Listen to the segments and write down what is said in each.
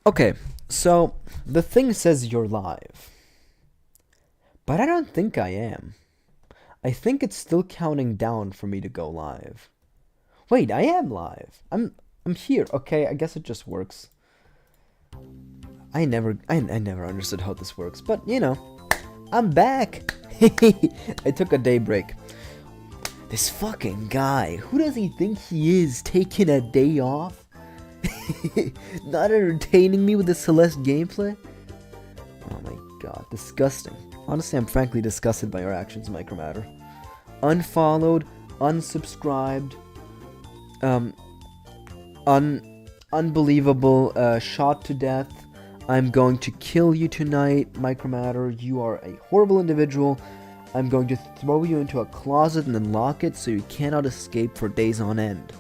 Okay, so the thing says you're live, but I don't think I am. I think it's still counting down for me to go live. Wait, I am live. I'm here. Okay, I guess it just works. I never understood how this works, but you know, I'm back. I took a day break. This fucking guy, who does he think he is, taking a day off? Not entertaining me with the Celeste gameplay? Oh my god, disgusting. Honestly, I'm frankly disgusted by your actions, Mycromator. Unfollowed, unsubscribed, unbelievable, shot to death. I'm going to kill you tonight, Mycromator. You are a horrible individual. I'm going to throw you into a closet and then lock it so you cannot escape for days on end.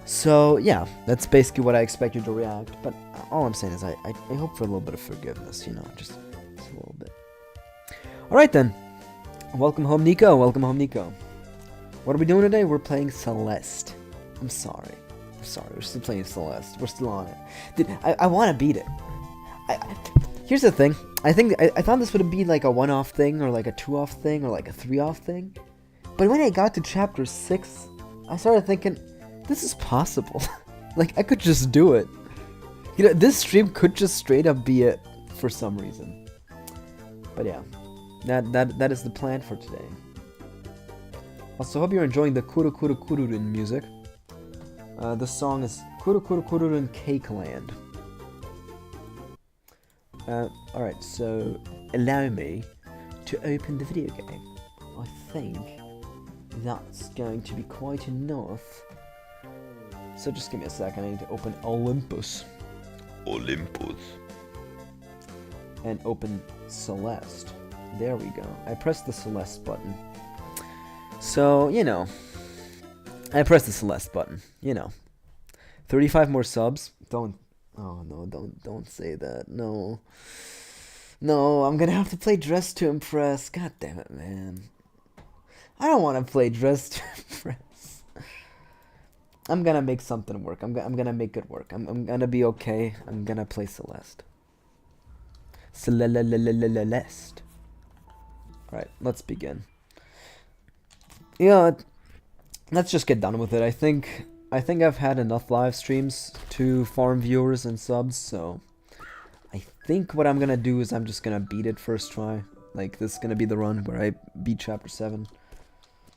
So, yeah, that's basically what I expect you to react, but all I'm saying is I hope for a little bit of forgiveness, you know, just a little bit. Alright then, welcome home, Nico, welcome home, Nico. What are we doing today? We're playing Celeste. I'm sorry, we're still playing Celeste, we're still on it. Dude, I want to beat it. Here's the thing, I thought this would be like a 1-off thing, or like a 2-off thing, or like a 3-off thing, but when I got to chapter 6, I started thinking, this is possible. Like, I could just do it. You know, this stream could just straight up be it for some reason. But yeah, that is the plan for today. Also, hope you're enjoying the Kuru Kuru Kururun music. The song is Kuru Kuru Kururun Cake Land. Alright, so allow me to open the video game. I think that's going to be quite enough. So just give me a second, I need to open Olympus. And open Celeste. There we go. I pressed the Celeste button. So, you know. I pressed the Celeste button, you know. 35 more subs. Oh no, don't say that. No. No, I'm gonna have to play Dress to Impress. God damn it, man. I don't want to play Dress to Impress. I'm gonna make something work. I'm gonna make it work. I'm gonna be okay. I'm gonna play Celeste. Celeste. Alright, let's begin. Yeah, let's just get done with it. I think I've had enough live streams to farm viewers and subs, so I think what I'm gonna do is I'm just gonna beat it first try. Like, this is gonna be the run where I beat chapter 7.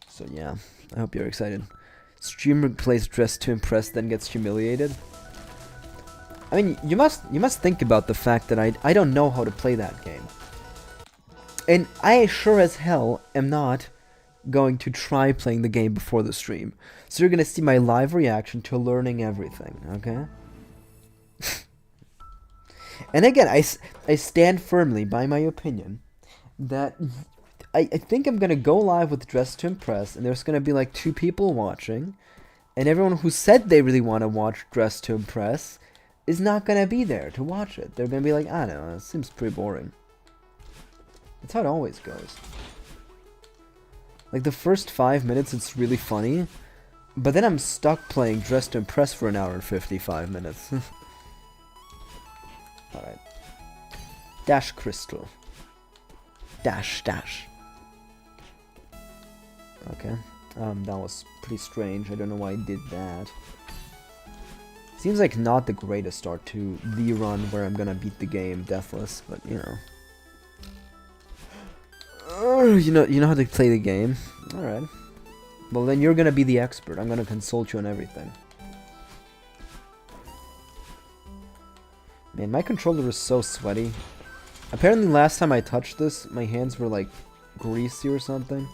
So yeah, I hope you're excited. Streamer plays Dress to Impress, then gets humiliated. I mean, you must think about the fact that I don't know how to play that game. And I sure as hell am not going to try playing the game before the stream. So you're gonna see my live reaction to learning everything, okay? And again, I stand firmly by my opinion that I think I'm gonna go live with Dress to Impress, and there's gonna be like 2 people watching, and everyone who said they really want to watch Dress to Impress is not gonna be there to watch it. They're gonna be like, I don't know, it seems pretty boring. That's how it always goes. Like, the first 5 minutes it's really funny, but then I'm stuck playing Dress to Impress for 1 hour and 55 minutes. Alright. Dash Crystal. Dash. Okay, that was pretty strange. I don't know why I did that. Seems like not the greatest start to the run where I'm gonna beat the game deathless, but you know. You know how to play the game? Alright. Well, then you're gonna be the expert. I'm gonna consult you on everything. Man, my controller is so sweaty. Apparently last time I touched this, my hands were like greasy or something.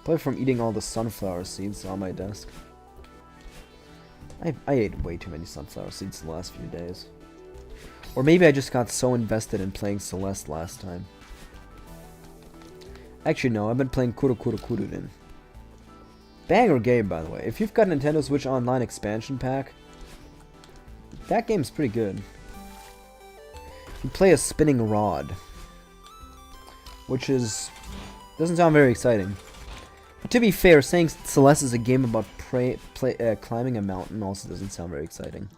Probably from eating all the sunflower seeds on my desk. I ate way too many sunflower seeds the last few days. Or maybe I just got so invested in playing Celeste last time. Actually, no, I've been playing Kuru Kuru Kururun. Banger game, by the way. If you've got Nintendo Switch Online expansion pack, that game's pretty good. You play a spinning rod, which doesn't sound very exciting. But to be fair, saying Celeste is a game about climbing a mountain also doesn't sound very exciting.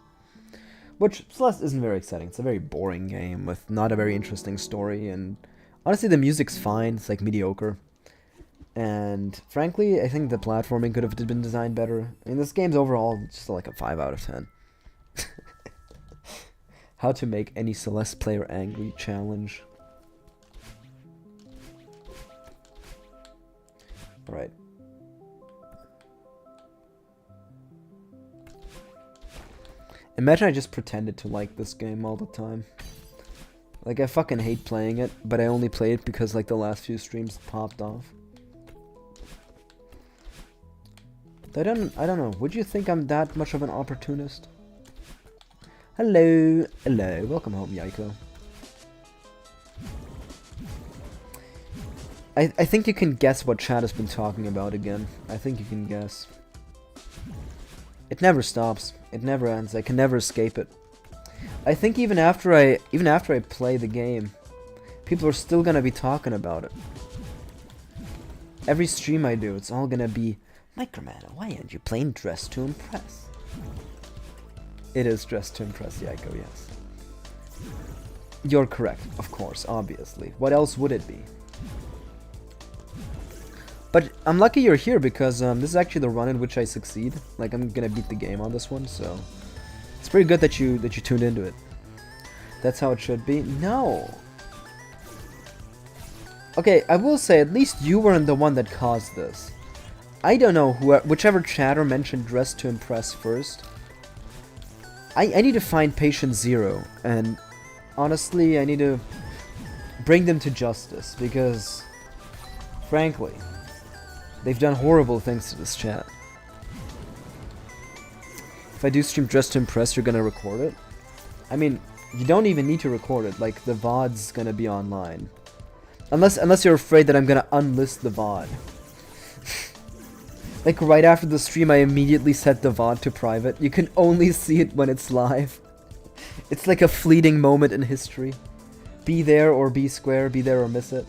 Which, Celeste isn't very exciting. It's a very boring game with not a very interesting story, and honestly, the music's fine. It's like mediocre. And frankly, I think the platforming could have been designed better. I mean, this game's overall just like a 5 out of 10. How to make any Celeste player angry challenge. Alright. Imagine I just pretended to like this game all the time. Like, I fucking hate playing it, but I only play it because, like, the last few streams popped off. I don't know. Would you think I'm that much of an opportunist? Hello. Hello. Welcome home, Yaiko. I think you can guess what chat has been talking about again. I think you can guess. It never stops. It never ends. I can never escape it. I think even after I play the game, people are still gonna be talking about it. Every stream I do, it's all gonna be, Mycromator, why aren't you playing Dress to Impress? It is Dress to Impress, Yaiko, yes. You're correct, of course, obviously. What else would it be? But I'm lucky you're here because this is actually the run in which I succeed. Like, I'm gonna beat the game on this one, so it's pretty good that you tuned into it. That's how it should be. No. Okay, I will say at least you weren't the one that caused this. I don't know whichever chatter mentioned Dress to Impress first. I need to find Patient Zero, and honestly, I need to bring them to justice because, frankly, they've done horrible things to this chat. If I do stream Dress to Impress, you're gonna record it? I mean, you don't even need to record it, like, the VOD's gonna be online. Unless you're afraid that I'm gonna unlist the VOD. Like, right after the stream, I immediately set the VOD to private. You can only see it when it's live. It's like a fleeting moment in history. Be there or be square, be there or miss it.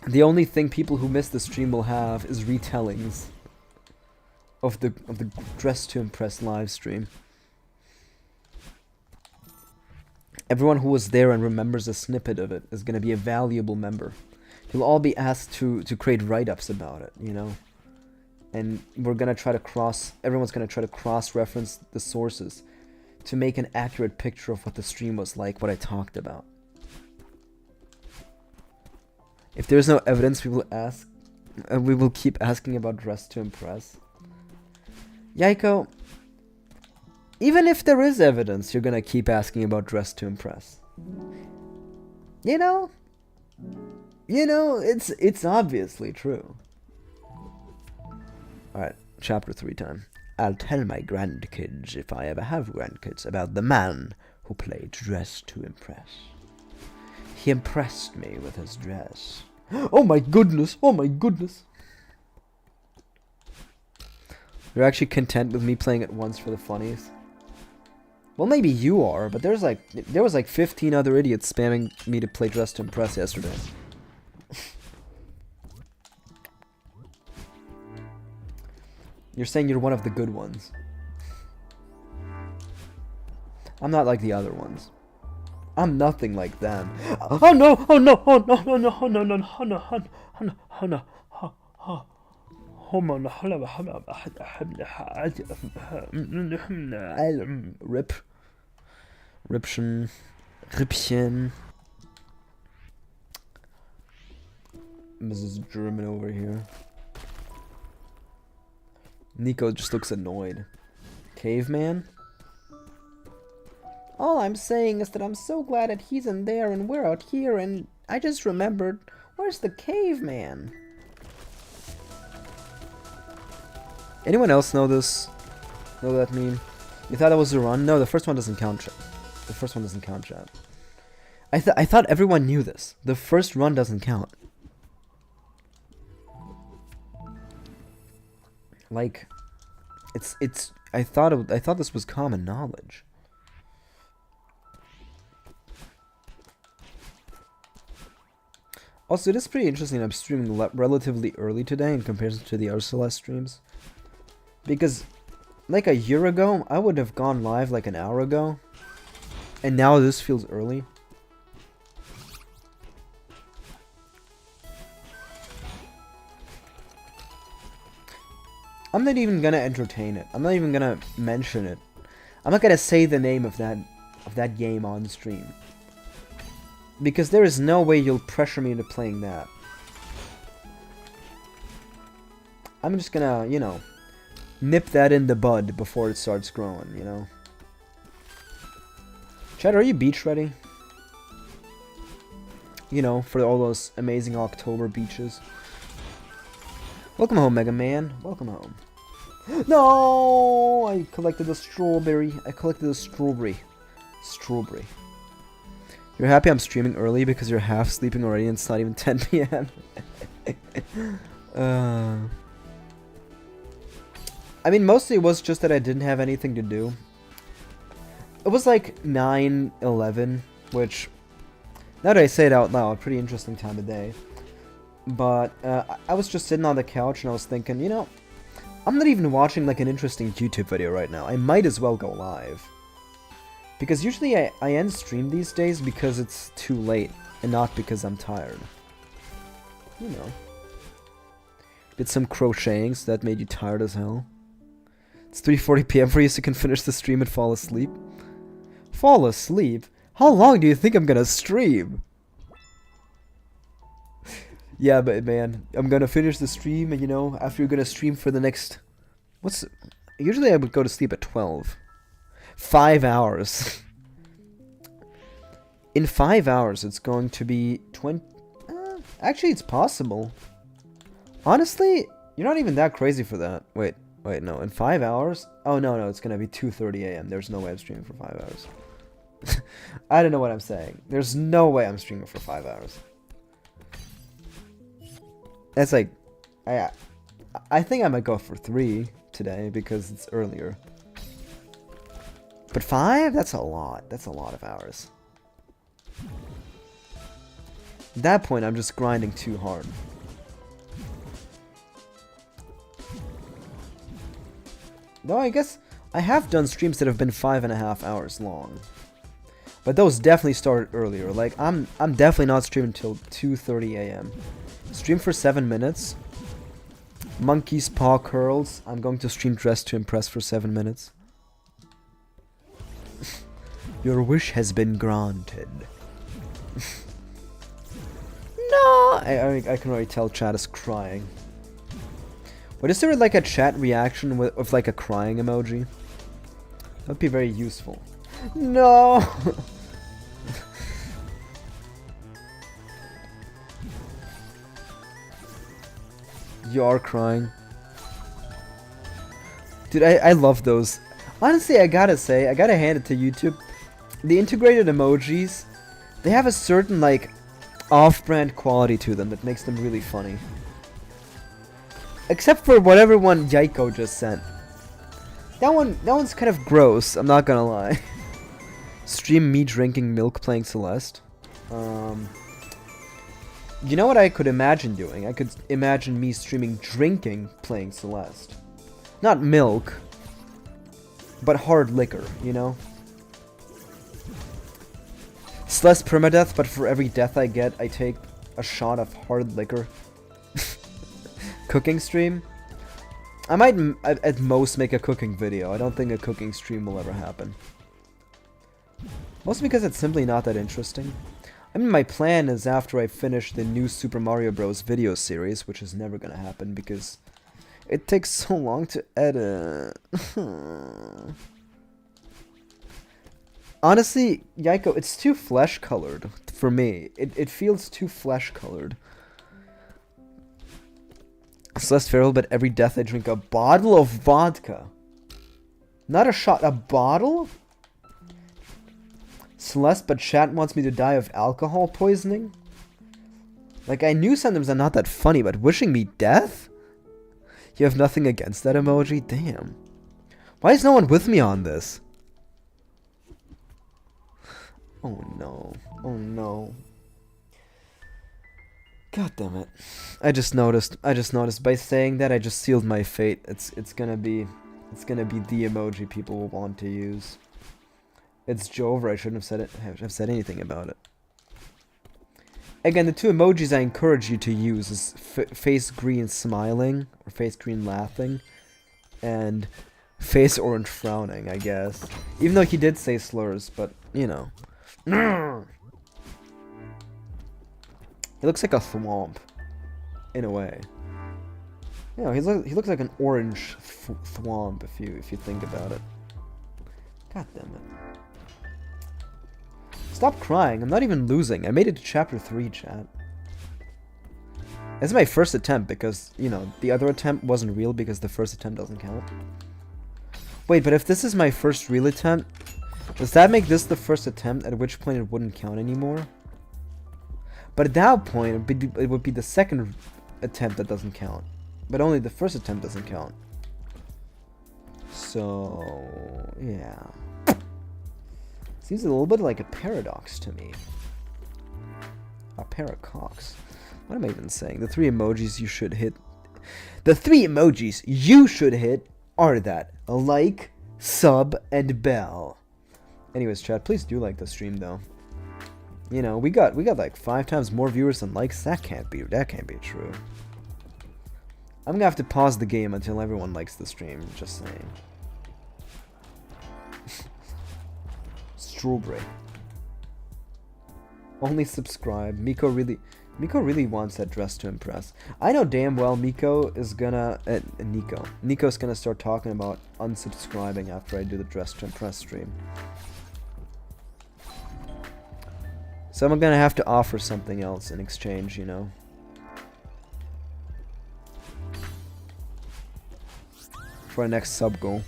The only thing people who miss the stream will have is retellings of the Dress to Impress live stream. Everyone who was there and remembers a snippet of it is going to be a valuable member. You'll all be asked to create write-ups about it, you know? And we're going to try to everyone's going to try to cross-reference the sources to make an accurate picture of what the stream was like, what I talked about. If there's no evidence, we will keep asking about Dress to Impress. Yaiko, even if there is evidence, you're gonna keep asking about Dress to Impress. You know, it's obviously true. Alright, chapter 3 time. I'll tell my grandkids, if I ever have grandkids, about the man who played Dress to Impress. He impressed me with his dress. Oh my goodness! Oh my goodness! You're actually content with me playing it once for the funnies? Well, maybe you are, but there was like 15 other idiots spamming me to play Dress to Impress yesterday. You're saying you're one of the good ones. I'm not like the other ones. I'm nothing like them. Oh no! Oh no! Oh no! Oh no! Oh no! No! Oh no! Oh no! Oh no! Rip. Rippchen. Rippchen. Mrs. German over here. Nico just looks annoyed. Caveman? All I'm saying is that I'm so glad that he's in there and we're out here, and I just remembered, where's the caveman? Anyone else know this? Know that meme? You thought that was the run? No, the first one doesn't count, chat. The first one doesn't count, chat. I thought everyone knew this. The first run doesn't count. Like, I thought this was common knowledge. Also, it is pretty interesting I'm streaming relatively early today in comparison to the other Celeste streams. Because like a year ago, I would have gone live like an hour ago. And now this feels early. I'm not even gonna entertain it. I'm not even gonna mention it. I'm not gonna say the name of that game on stream. Because there is no way you'll pressure me into playing that. I'm just gonna, you know, nip that in the bud before it starts growing, you know? Chad, are you beach ready? You know, for all those amazing October beaches. Welcome home, Mega Man. Welcome home. No! I collected a strawberry. Strawberry. You're happy I'm streaming early because you're half sleeping already and it's not even 10 p.m. I mean, mostly it was just that I didn't have anything to do. It was like 9:11, which, now that I say it out loud, a pretty interesting time of day. But I was just sitting on the couch and I was thinking, you know, I'm not even watching like an interesting YouTube video right now. I might as well go live. Because usually I end stream these days because it's too late and not because I'm tired. You know. Did some crocheting, so that made you tired as hell. It's 3:40 p.m. for you, so you can finish the stream and fall asleep. Fall asleep? How long do you think I'm gonna stream? Yeah, but man, I'm gonna finish the stream, and you know, after you're gonna stream for the next... Usually I would go to sleep at 12. 5 hours. In 5 hours, it's going to be 20... actually, it's possible. Honestly, you're not even that crazy for that. Wait, no. In 5 hours? Oh, no, it's gonna be 2:30 a.m. There's no way I'm streaming for 5 hours. I don't know what I'm saying. There's no way I'm streaming for 5 hours. That's like... I think I might go for 3 today because it's earlier. But 5? That's a lot. That's a lot of hours. At that point, I'm just grinding too hard. Though I guess I have done streams that have been 5.5 hours long. But those definitely started earlier. Like, I'm definitely not streaming until 2:30 a.m. Stream for 7 minutes. Monkey's paw curls. I'm going to stream Dress to Impress for 7 minutes. Your wish has been granted. No! I can already tell chat is crying. But is there like a chat reaction with like a crying emoji? That would be very useful. No! You are crying. Dude, I love those. Honestly, I gotta say, I gotta hand it to YouTube. The integrated emojis, they have a certain, like, off-brand quality to them that makes them really funny. Except for whatever one Yaiko just sent. That one's kind of gross, I'm not gonna lie. Stream me drinking milk playing Celeste. You know what I could imagine doing? I could imagine me streaming drinking playing Celeste. Not milk, but hard liquor, you know? Celeste permadeath, but for every death I get, I take a shot of hard liquor. Cooking stream? I might at most make a cooking video. I don't think a cooking stream will ever happen. Mostly because it's simply not that interesting. I mean, my plan is after I finish the new Super Mario Bros. Video series, which is never gonna happen because it takes so long to edit. Honestly, Yaiko, it's too flesh-colored for me. It feels too flesh-colored. Celeste feral, but every death I drink a bottle of vodka. Not a shot, a bottle? Celeste, but chat wants me to die of alcohol poisoning? Like, I knew sometimes I'm not that funny, but wishing me death? You have nothing against that emoji? Damn. Why is no one with me on this? Oh no. Oh no. God damn it. I just noticed by saying that I just sealed my fate. It's gonna be It's gonna be the emoji people will want to use. It's Jover. I shouldn't have said anything about it. Again, the two emojis I encourage you to use is face green smiling, or face green laughing, and face orange frowning, I guess. Even though he did say slurs, but, you know. He looks like a thwomp, in a way. You know, he looks like an orange thwomp if you think about it. God damn it. Stop crying, I'm not even losing. I made it to chapter 3, chat. This is my first attempt because, you know, the other attempt wasn't real because the first attempt doesn't count. Wait, but if this is my first real attempt, does that make this the first attempt, at which point it wouldn't count anymore? But at that point, it would be the second attempt that doesn't count. But only the first attempt doesn't count. So, yeah. Seems a little bit like a paradox to me. A paracox. What am I even saying? The 3 emojis you should hit. The 3 emojis you should hit are that: a like, sub, and bell. Anyways, chat, please do like the stream though. You know, we got like 5 times more viewers than likes. That can't be true. I'm gonna have to pause the game until everyone likes the stream, just saying. Strawberry. Only subscribe. Miko really wants that dress to impress. I know damn well Miko is gonna Nico's gonna start talking about unsubscribing after I do the dress to impress stream. So I'm gonna have to offer something else in exchange, you know. For our next sub goal.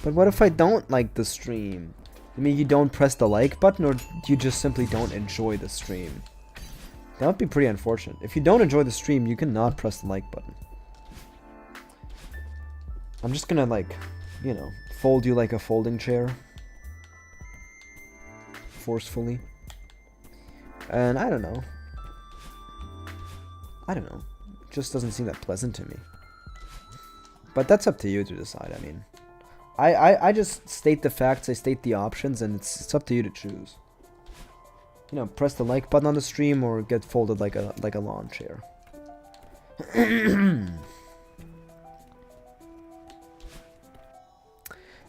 But what if I don't like the stream? I mean, you don't press the like button, or you just simply don't enjoy the stream? That would be pretty unfortunate. If you don't enjoy the stream, you cannot press the like button. I'm just gonna, like, you know, fold you like a folding chair. Forcefully. And I don't know. It just doesn't seem that pleasant to me. But that's up to you to decide, I mean. I just state the facts, I state the options, and it's up to you to choose. You know, press the like button on the stream or get folded like a lawn chair.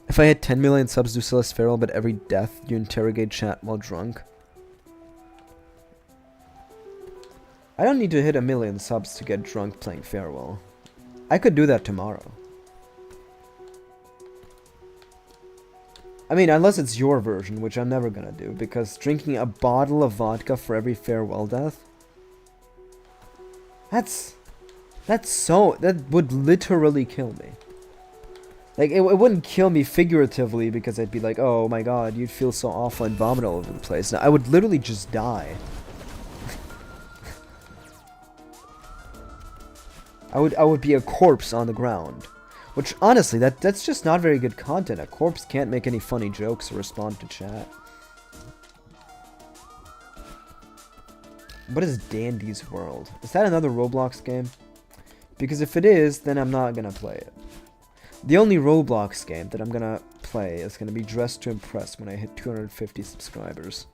If I hit 10 million subs, do Celeste farewell, but every death you interrogate chat while drunk. I don't need to hit 1 million subs to get drunk playing farewell. I could do that tomorrow. I mean, unless it's your version, which I'm never gonna do, because drinking a bottle of vodka for every farewell death? That would literally kill me. Like, it wouldn't kill me figuratively, because I'd be like, oh my god, you'd feel so awful and vomit all over the place. No, I would literally just die. I would be a corpse on the ground. Which, honestly, that's just not very good content. A corpse can't make any funny jokes or respond to chat. What is Dandy's World? Is that another Roblox game? Because if it is, then I'm not gonna play it. The only Roblox game that I'm gonna play is gonna be Dress to Impress when I hit 250 subscribers.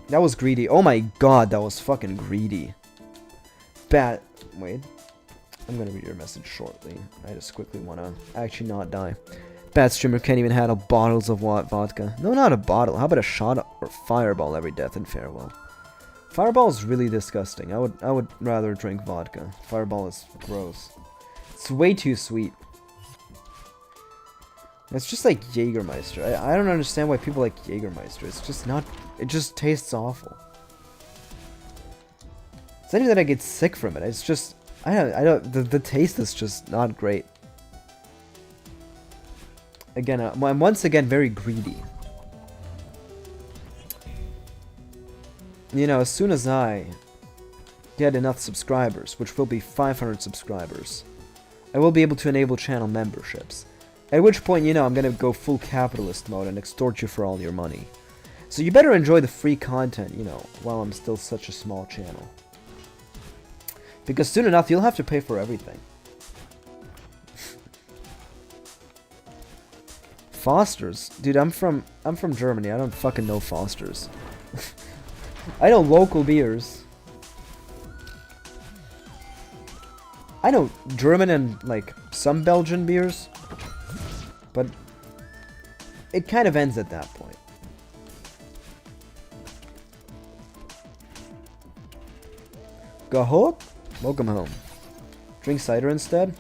That was greedy. Oh my god, that was fucking greedy. Wait. I'm gonna read your message shortly. I just quickly wanna actually not die. Bad streamer can't even handle bottles of vodka. No, not a bottle. How about a shot or fireball every death and farewell? Fireball is really disgusting. I would rather drink vodka. Fireball is gross. It's way too sweet. It's just like Jägermeister. I don't understand why people like Jägermeister. It's just not... It just tastes awful. It's not even that I get sick from it. It's just... I don't... The taste is just not great. Again, I'm once again very greedy. You know, as soon as I get enough subscribers, which will be 500 subscribers, I will be able to enable channel memberships. At which point, you know, I'm gonna go full capitalist mode and extort you for all your money. So you better enjoy the free content, you know, while I'm still such a small channel. Because soon enough, you'll have to pay for everything. Foster's? Dude, I'm from Germany. I don't fucking know Foster's. I know local beers. I know German and, like, some Belgian beers. But it kind of ends at that point. Go home? Welcome home. Drink cider instead?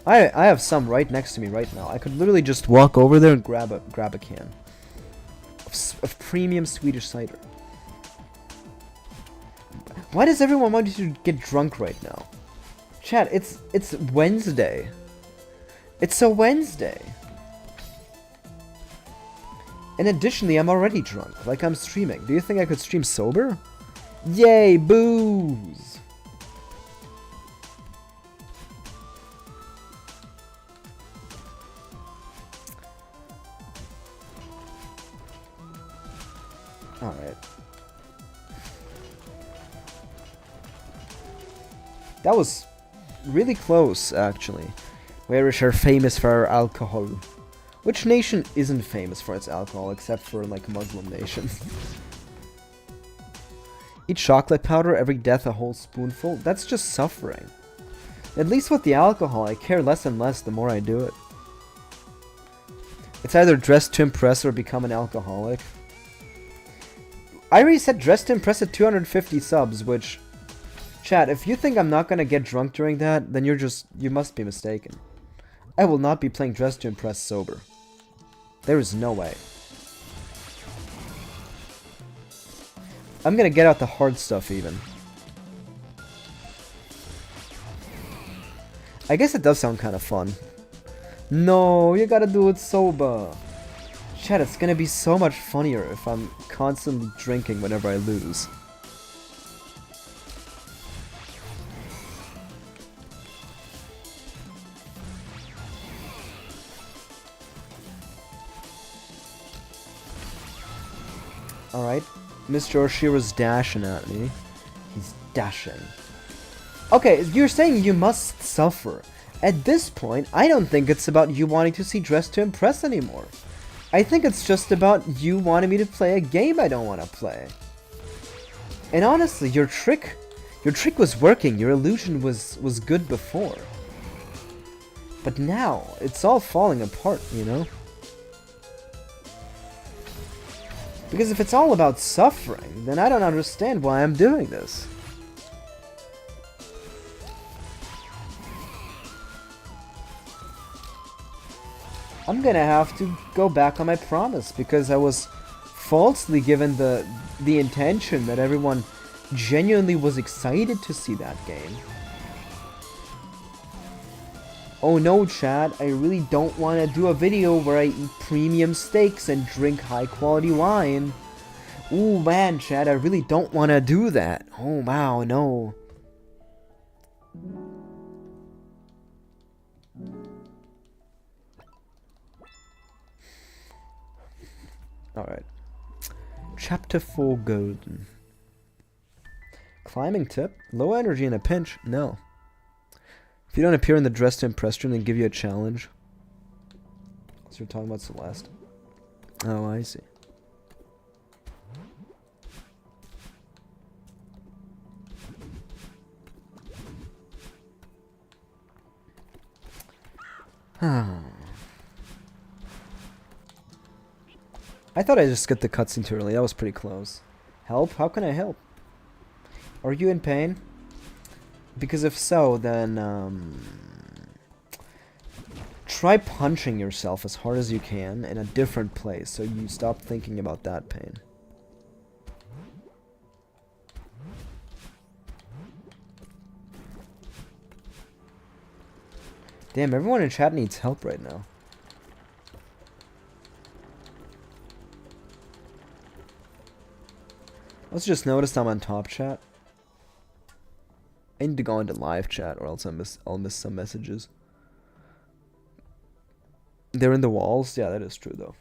I have some right next to me right now. I could literally just walk over there and grab a can of premium Swedish cider. Why does everyone want you to get drunk right now? Chat, it's Wednesday. It's a Wednesday. And additionally, I'm already drunk. Like I'm streaming. Do you think I could stream sober? Yay, booze! Alright. That was really close, actually. Where is her famous for her alcohol? Which nation isn't famous for its alcohol, except for, like, Muslim nations? Eat chocolate powder, every death a whole spoonful? That's just suffering. At least with the alcohol, I care less and less the more I do it. It's either dress to impress or become an alcoholic. I already said dress to impress at 250 subs, which... Chat, if you think I'm not gonna get drunk during that, then you must be mistaken. I will not be playing dress to impress sober. There is no way. I'm gonna get out the hard stuff even. I guess it does sound kind of fun. No, you gotta do it sober. Chat, it's gonna be so much funnier if I'm constantly drinking whenever I lose. Alright. Mr. Oshira's dashing at me. He's dashing. Okay, you're saying you must suffer. At this point, I don't think it's about you wanting to see Dress to Impress anymore. I think it's just about you wanting me to play a game I don't want to play. And honestly, your trick was working. Your illusion was good before. But now, it's all falling apart, you know? Because if it's all about suffering, then I don't understand why I'm doing this. I'm gonna have to go back on my promise, because I was falsely given the intention that everyone genuinely was excited to see that game. Oh no, Chad, I really don't want to do a video where I eat premium steaks and drink high quality wine. Ooh man, Chad, I really don't want to do that. Oh wow, no. Alright. Chapter 4 Golden. Climbing tip? Low energy in a pinch? No. If you don't appear in the Dress to Impress room, then give you a challenge. So you're talking about Celeste. Oh, I see. I thought I just skipped the cutscene too early. That was pretty close. Help? How can I help? Are you in pain? Because if so, then try punching yourself as hard as you can in a different place so you stop thinking about that pain. Damn, everyone in chat needs help right now. Let's just notice I'm on top chat. I need to go into live chat or else I'll miss some messages. They're in the walls? Yeah, that is true though.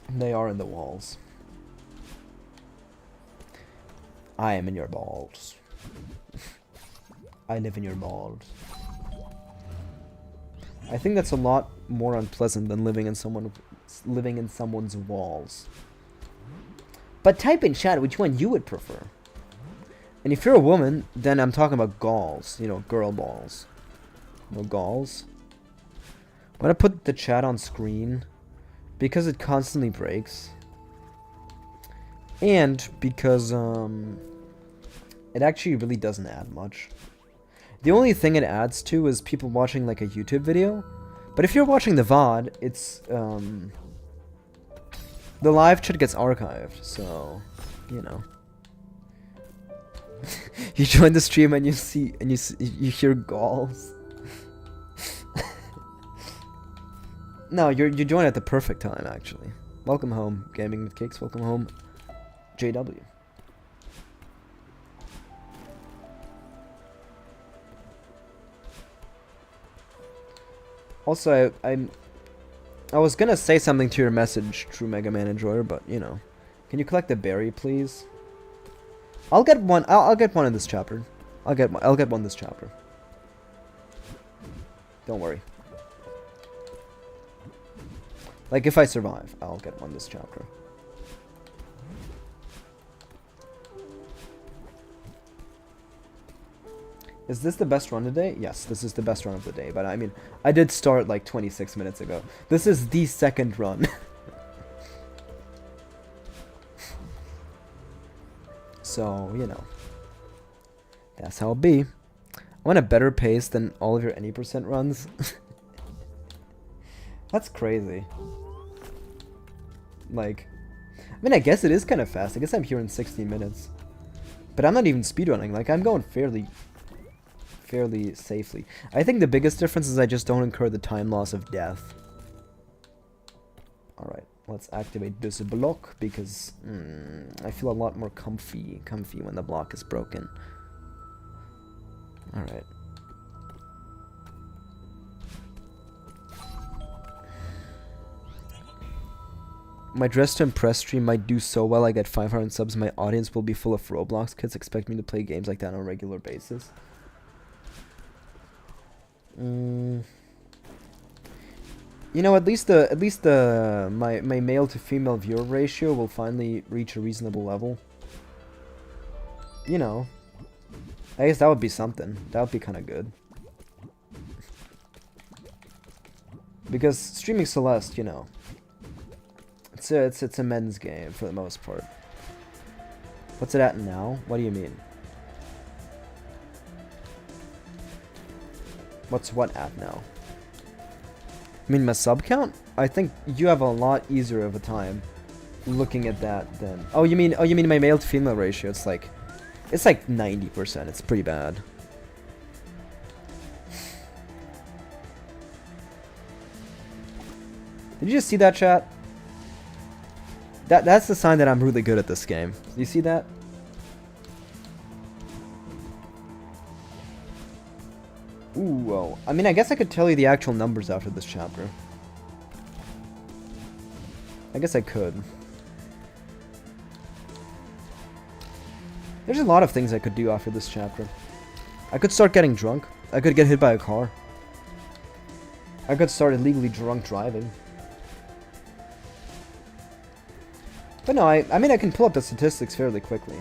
They are in the walls. I am in your balls. I live in your balls. I think that's a lot more unpleasant than living in someone's walls. But type in chat which one you would prefer. And if you're a woman, then I'm talking about galls, you know, girl balls. No galls. I'm gonna put the chat on screen because it constantly breaks. And because it actually really doesn't add much. The only thing it adds to is people watching like a YouTube video. But if you're watching the VOD, it's the live chat gets archived, so you know. You join the stream and you hear galls. No, you join at the perfect time actually. Welcome home, Gaming with Kicks. Welcome home, JW. Also, I was gonna say something to your message, True Mega Man Enjoyer, but you know, can you collect a berry, please? I'll get one. I'll get one in this chapter. I'll get one this chapter. Don't worry. Like if I survive, I'll get one this chapter. Is this the best run today? Yes, this is the best run of the day. But I mean, I did start like 26 minutes ago. This is the second run. So, you know. That's how it be. I want a better pace than all of your any percent runs. That's crazy. Like, I mean, I guess it is kind of fast. I guess I'm here in 60 minutes. But I'm not even speedrunning. Like, I'm going fairly safely. I think the biggest difference is I just don't incur the time loss of death. Alright, let's activate this block because I feel a lot more comfy when the block is broken. Alright. My Dress to Impress stream might do so well I get 500 subs. My audience will be full of Roblox kids. Expect me to play games like that on a regular basis. You know, at least my male to female viewer ratio will finally reach a reasonable level. You know, I guess that would be something. That would be kind of good. Because streaming Celeste, you know, it's a men's game for the most part. What's it at now? What do you mean? What's what at now? I mean my sub count? I think you have a lot easier of a time looking at that than... Oh, you mean my male to female ratio? It's like 90%. It's pretty bad. Did you just see that, chat? That's the sign that I'm really good at this game. Do you see that? Ooh, well, I mean, I guess I could tell you the actual numbers after this chapter. I guess I could. There's a lot of things I could do after this chapter. I could start getting drunk. I could get hit by a car. I could start illegally drunk driving. But no, I mean, I can pull up the statistics fairly quickly.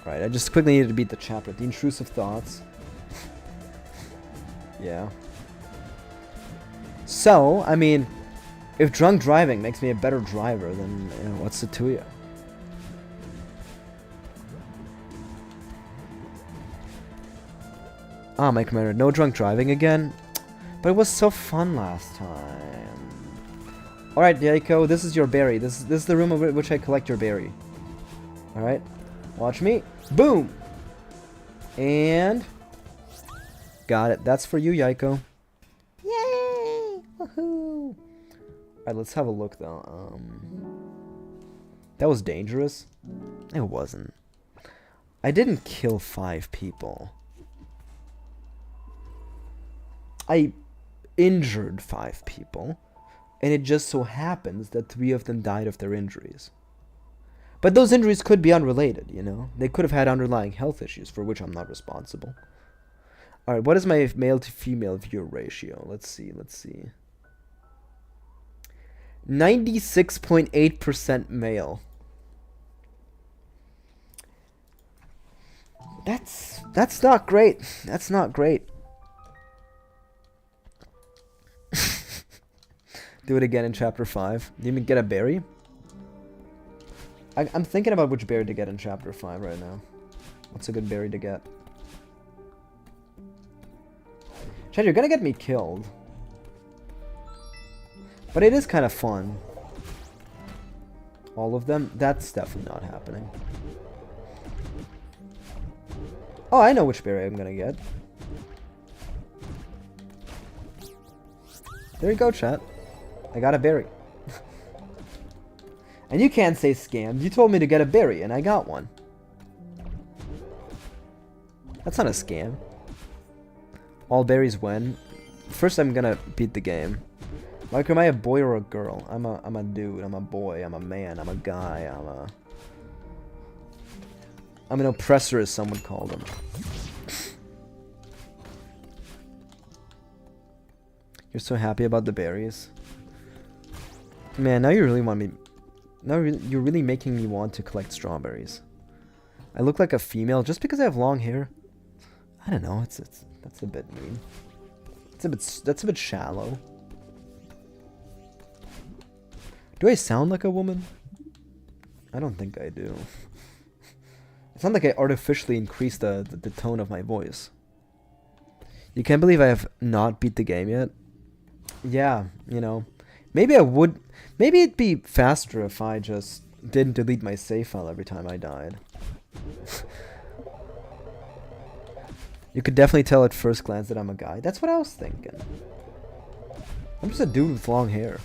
Right, I just quickly needed to beat the chapter. The intrusive thoughts. Yeah. So, I mean, if drunk driving makes me a better driver, then you know, what's it to you? Ah, Mycromator, no drunk driving again? But it was so fun last time. Alright, Yaiko, this is your berry. This is the room in which I collect your berry. Alright, watch me. Boom! And... got it. That's for you, Yaiko. Yay! Woohoo! Alright, let's have a look, though. That was dangerous? It wasn't. I didn't kill 5 people. I injured 5 people, and it just so happens that 3 of them died of their injuries. But those injuries could be unrelated, you know? They could have had underlying health issues for which I'm not responsible. Alright, what is my male to female viewer ratio? Let's see. 96.8% male. That's not great. That's not great. Do it again in chapter 5. Do you even get a berry? I'm thinking about which berry to get in chapter 5 right now. What's a good berry to get? Chad, you're gonna get me killed. But it is kind of fun. All of them? That's definitely not happening. Oh, I know which berry I'm gonna get. There you go, chat. I got a berry. And you can't say scammed. You told me to get a berry, and I got one. That's not a scam. All berries win. First, I'm gonna beat the game. Like, am I a boy or a girl? I'm a dude. I'm a boy. I'm a man. I'm a guy. I'm an oppressor, as someone called him. You're so happy about the berries. Man, now you really want me... Now you're really making me want to collect strawberries. I look like a female just because I have long hair. I don't know. That's a bit mean. That's a bit shallow. Do I sound like a woman? I don't think I do. It's not like I artificially increased the tone of my voice. You can't believe I have not beat the game yet? Yeah, you know. Maybe I would... Maybe it'd be faster if I just didn't delete my save file every time I died. You could definitely tell at first glance that I'm a guy. That's what I was thinking. I'm just a dude with long hair.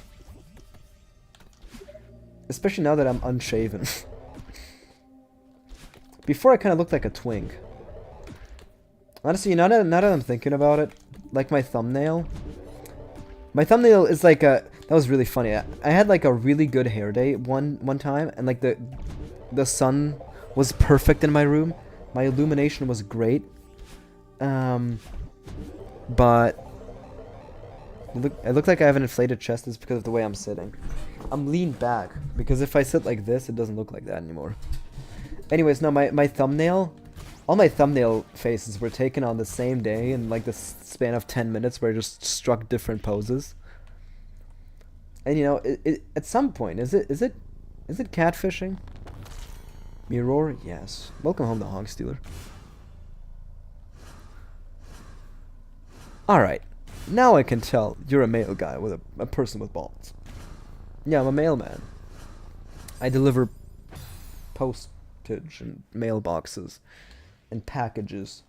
Especially now that I'm unshaven. Before I kind of looked like a twink. Honestly, now that I'm thinking about it, like my thumbnail. My thumbnail is like a... That was really funny. I had like a really good hair day one time, and like the sun was perfect in my room. My illumination was great. But it looked like I have an inflated chest. It's because of the way I'm sitting. I'm leaned back because if I sit like this, it doesn't look like that anymore. Anyways, no, my thumbnail, all my thumbnail faces were taken on the same day in like the span of 10 minutes, where I just struck different poses. And you know, at some point, is it catfishing? Mirror, yes. Welcome home, the Honk Stealer. All right, now I can tell you're a male guy with a person with balls. Yeah, I'm a mailman. I deliver postage and mailboxes and packages.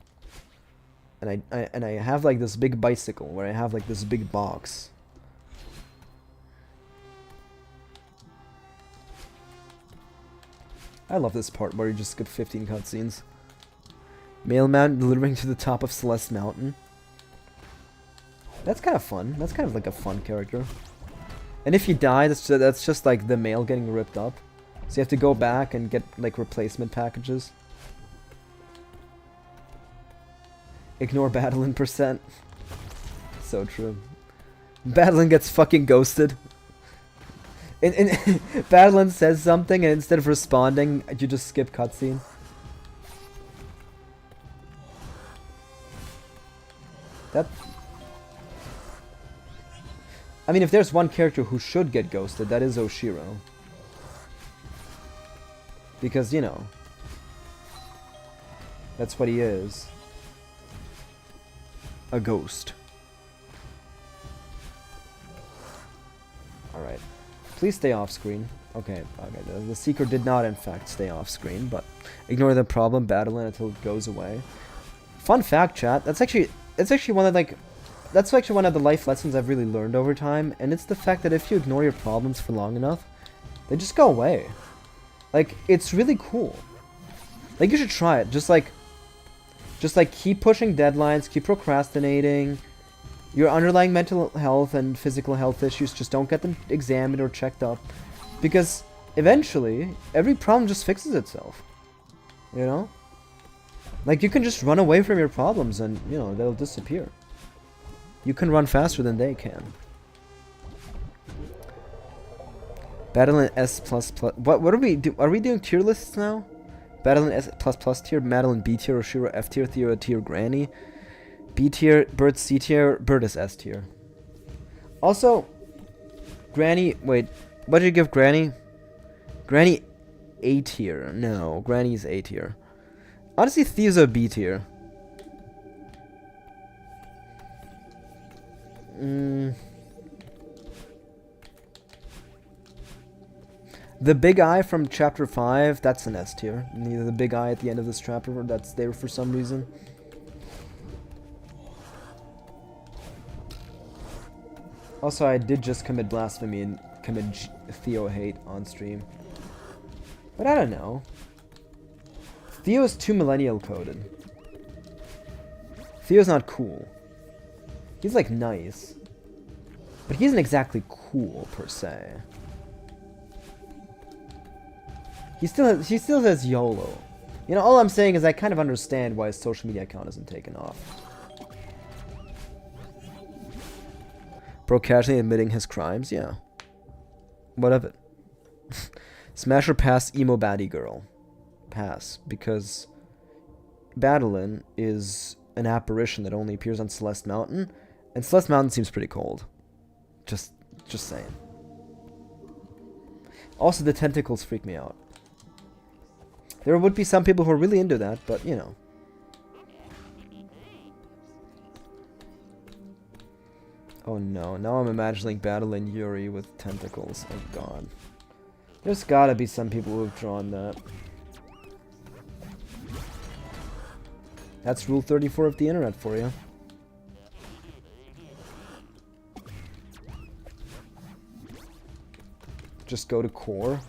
And I have like this big bicycle where I have like this big box. I love this part where you just skip 15 cutscenes. Mailman delivering to the top of Celeste Mountain. That's kind of fun. That's kind of like a fun character. And if you die, that's just like the mail getting ripped up. So you have to go back and get like replacement packages. Ignore badeline %. So true. Badeline gets fucking ghosted. And badeline says something, and instead of responding, you just skip cutscene. That... I mean, if there's one character who should get ghosted, that is Oshiro. Because, you know, that's what he is. A ghost. Alright. Please stay off screen. Okay, the seeker did not in fact stay off screen, but ignore the problem, battle it until it goes away. Fun fact, chat, that's actually one of that's actually one of the life lessons I've really learned over time, and it's the fact that if you ignore your problems for long enough, they just go away. Like, it's really cool. Like, you should try it. Just like keep pushing deadlines, keep procrastinating. Your underlying mental health and physical health issues, just don't get them examined or checked up. Because eventually, every problem just fixes itself. You know? Like, you can just run away from your problems and, you know, they'll disappear. You can run faster than they can. Badeline S++. What are we do? Are we doing tier lists now? Badeline S++ tier, Madeline B tier, Oshiro F tier, Theo tier, Granny B tier, Bert C tier, Bert is S tier. Also, Granny. Wait, what did you give Granny? Granny A tier. No, Granny's A tier. Honestly, Theo's a B tier. The big eye from chapter 5, that's an S tier. Neither the big eye at the end of this chapter, that's there for some reason. Also, I did just commit blasphemy and commit Theo hate on stream. But I don't know. Theo is too millennial coded. Theo's not cool. He's like nice. But he isn't exactly cool per se. He still says YOLO. You know, all I'm saying is I kind of understand why his social media account isn't taken off. Bro casually admitting his crimes, yeah. What of it? Smash or pass emo baddie girl. Pass, because Badeline is an apparition that only appears on Celeste Mountain, and Celeste Mountain seems pretty cold. Just saying. Also, the tentacles freak me out. There would be some people who are really into that, but, you know. Oh no, now I'm imagining Badeline Yuri with tentacles. Oh god. There's gotta be some people who have drawn that. That's rule 34 of the internet for you. Just go to core.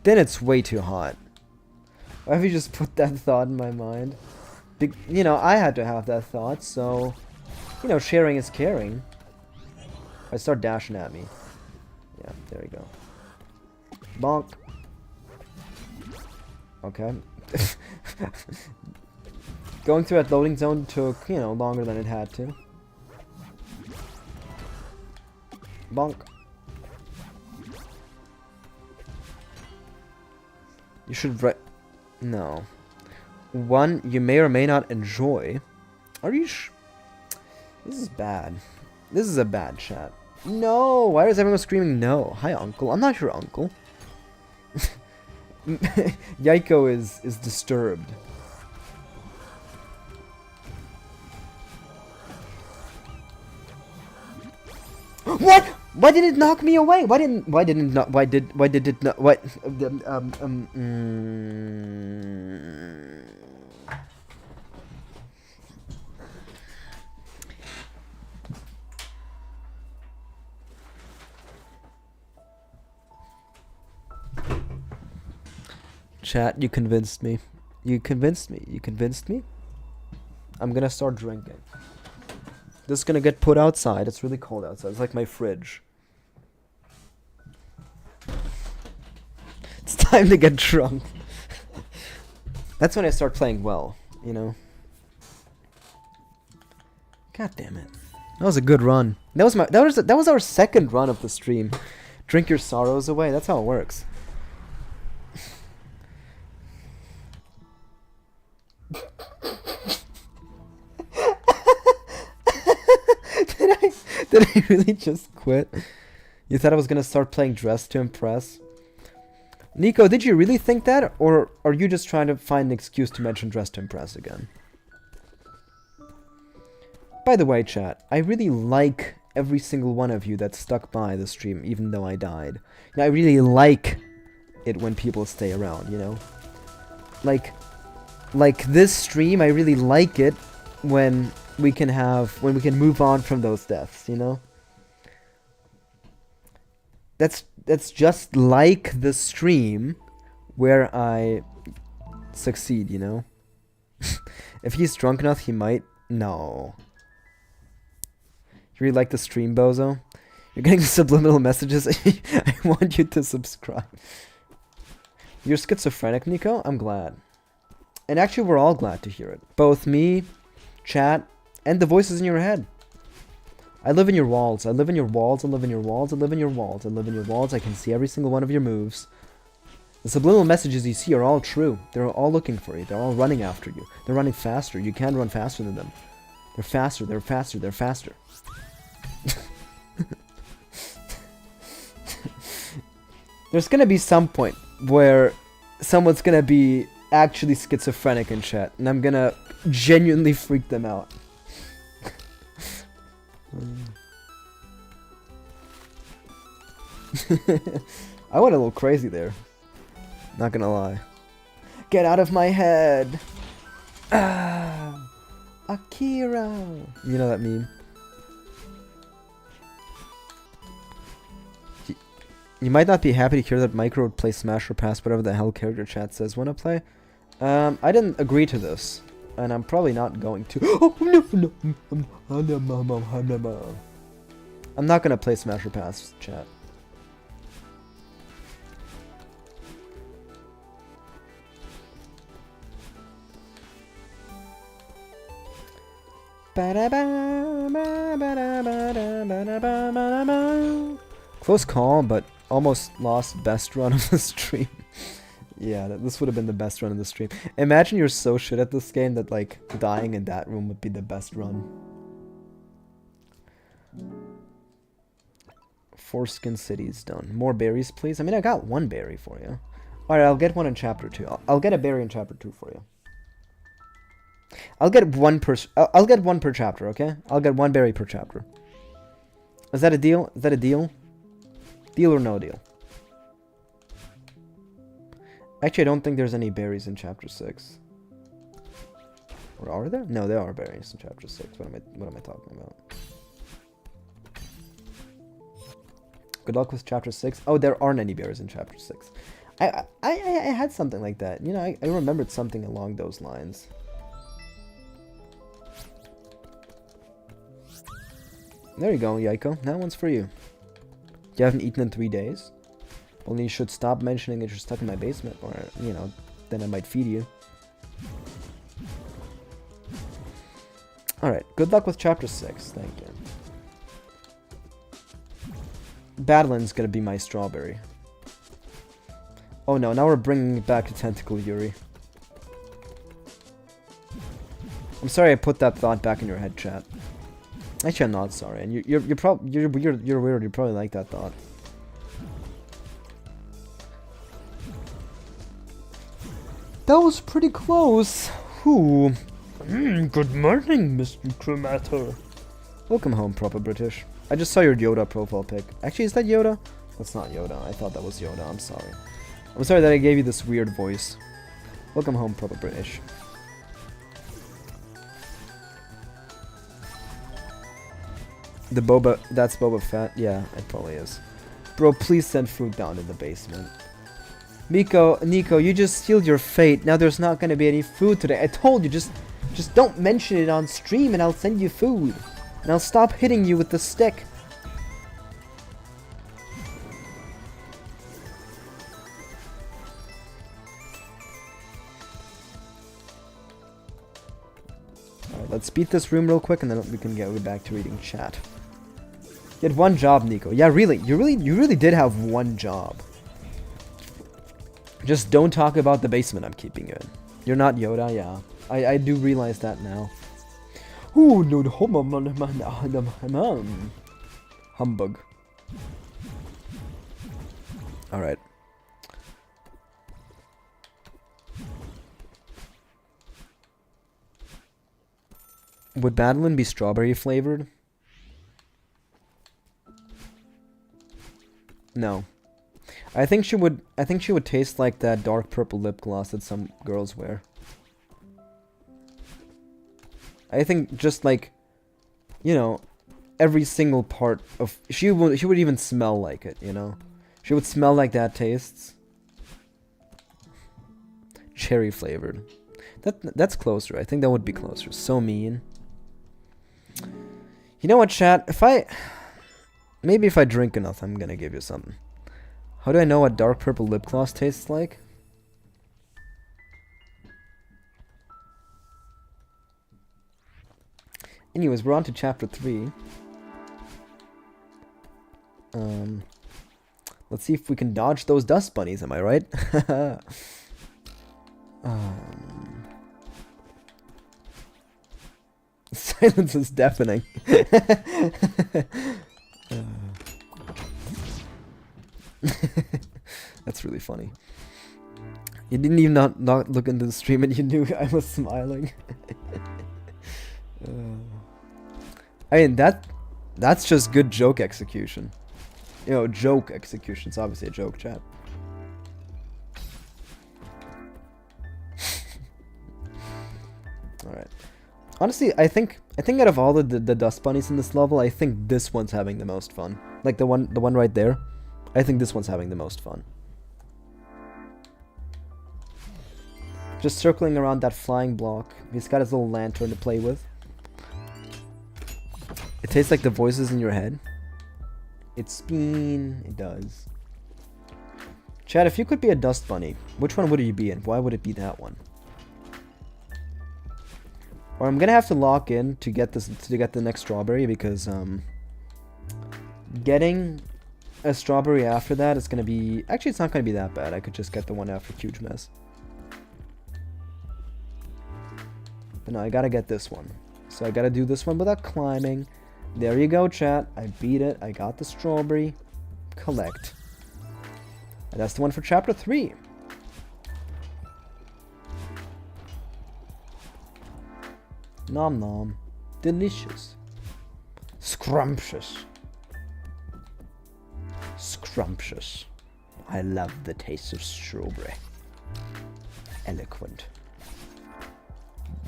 Then it's way too hot. Why have you just put that thought in my mind? You know, I had to have that thought, so... You know, sharing is caring. I start dashing at me. Yeah, there we go. Bonk. Okay. Going through that loading zone took, you know, longer than it had to. Bonk. You should write... No. One you may or may not enjoy. Are you This is bad. This is a bad chat. No! Why is everyone screaming no? Hi, uncle. I'm not your uncle. Yaiko is disturbed. What? Why did it knock me away? Why did it not? Why did it not? What? Chat, you convinced me. You convinced me. You convinced me. I'm gonna start drinking. This is gonna get put outside. It's really cold outside. It's like my fridge. It's time to get drunk. That's when I start playing well, you know. God damn it. That was a good run. That was our second run of the stream. Drink your sorrows away. That's how it works. Did I really just quit? You thought I was gonna start playing Dress to Impress? Nico, did you really think that? Or are you just trying to find an excuse to mention Dress to Impress again? By the way, chat, I really like every single one of you that stuck by the stream, even though I died. You know, I really like it when people stay around, you know? Like this stream, I really like it when we can move on from those deaths, you know? That's just like the stream where I succeed, you know? If he's drunk enough, he might. No. You really like the stream, Bozo? You're getting subliminal messages. I want you to subscribe. You're schizophrenic, Nico? I'm glad. And actually, we're all glad to hear it. Both me, chat, and the voices in your head. I live in your walls. I live in your walls. I live in your walls. I live in your walls. I live in your walls. I can see every single one of your moves. The subliminal messages you see are all true. They're all looking for you. They're all running after you. They're running faster. You can't run faster than them. They're faster. They're faster. They're faster. There's gonna be some point where someone's gonna be actually schizophrenic in chat, and I'm gonna genuinely freak them out. I went a little crazy there. Not gonna lie. Get out of my head! Ah, Akira! You know that meme? You might not be happy to hear that Micro would play Smash or Pass whatever the hell character chat says wanna play. I didn't agree to this, and I'm probably not going to. Oh, no. I'm not gonna play Smash or Pass, chat. Close call, but almost lost best run of the stream. Yeah, this would have been the best run of the stream. Imagine you're so shit at this game that, like, dying in that room would be the best run. Foreskin City's done. More berries, please? I mean, I got one berry for you. Alright, I'll get one in chapter 2. I'll get a berry in chapter 2 for you. I'll get one per chapter, okay? I'll get one berry per chapter. Is that a deal? Is that a deal? Deal or no deal? Actually, I don't think there's any berries in chapter 6. Or are there? No, there are berries in chapter 6. What am I talking about? Good luck with chapter 6. Oh, there aren't any berries in chapter 6. I had something like that. You know, I remembered something along those lines. There you go, Yaiko. That one's for you. You haven't eaten in 3 days? Only you should stop mentioning that you're stuck in my basement, or, you know, then I might feed you. Alright, good luck with chapter 6. Thank you. Badeline's gonna be my strawberry. Oh no, now we're bringing it back to Tentacle Yuri. I'm sorry I put that thought back in your head, chat. Actually, I'm not sorry, and you're weird. You're weird. You probably like that thought. That was pretty close. Ooh. Good morning, Mr. Mycromator. Welcome home, proper British. I just saw your Yoda profile pic. Actually, is that Yoda? That's not Yoda. I thought that was Yoda. I'm sorry. I'm sorry that I gave you this weird voice. Welcome home, proper British. That's Boba Fett? Yeah, it probably is. Bro, please send food down in the basement. Nico, you just sealed your fate. Now there's not gonna be any food today. I told you, just don't mention it on stream and I'll send you food. And I'll stop hitting you with the stick. Alright, let's beat this room real quick and then we can get back to reading chat. You had one job, Nico. Yeah, really. You really did have one job. Just don't talk about the basement I'm keeping you in. You're not Yoda, yeah. I do realize that now. Ooh, no, humbug. Alright. Would badeline be strawberry flavored? No. I think she would taste like that dark purple lip gloss that some girls wear. I think just like, you know, every single part of she would even smell like it, you know. She would smell like that tastes. Cherry flavored. That's closer. I think that would be closer. So mean. You know what, chat? Maybe if I drink enough, I'm gonna give you something. How do I know what dark purple lip gloss tastes like? Anyways, we're on to chapter 3. Let's see if we can dodge those dust bunnies, am I right? Silence is deafening. That's really funny. You didn't even not look into the stream and you knew I was smiling. I mean, that's just good joke execution. You know, joke execution. It's obviously a joke, chat. Alright. Honestly, I think out of all the dust bunnies in this level, I think this one's having the most fun. Like the one right there. I think this one's having the most fun. Just circling around that flying block. He's got his little lantern to play with. It tastes like the voices in your head. It's spin. It does. Chad, if you could be a dust bunny, which one would you be and why would it be that one? Or I'm gonna have to lock in to get the next strawberry because getting a strawberry after that is gonna be actually it's not gonna be that bad. I could just get the one after Huge Mess. But no, I gotta get this one. So I gotta do this one without climbing. There you go, chat. I beat it. I got the strawberry. Collect. And that's the one for chapter 3. Nom nom. Delicious. Scrumptious. Scrumptious. I love the taste of strawberry. Eloquent.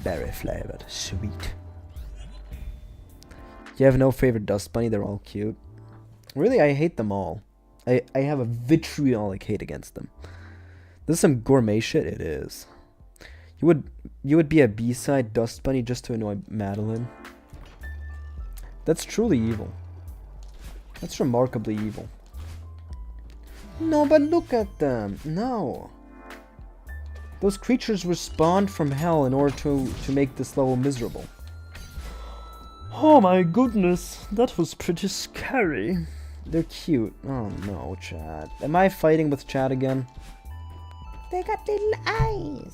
Berry flavored. Sweet. You have no favorite dust bunny? They're all cute. Really, I hate them all. I have a vitriolic hate against them. This is some gourmet shit. It is. You would be a B-side dust bunny just to annoy Madeline. That's truly evil. That's remarkably evil. No, but look at them. No. Those creatures were spawned from hell in order to make this level miserable. Oh my goodness, that was pretty scary. They're cute. Oh no, Chad. Am I fighting with Chad again? They got little eyes.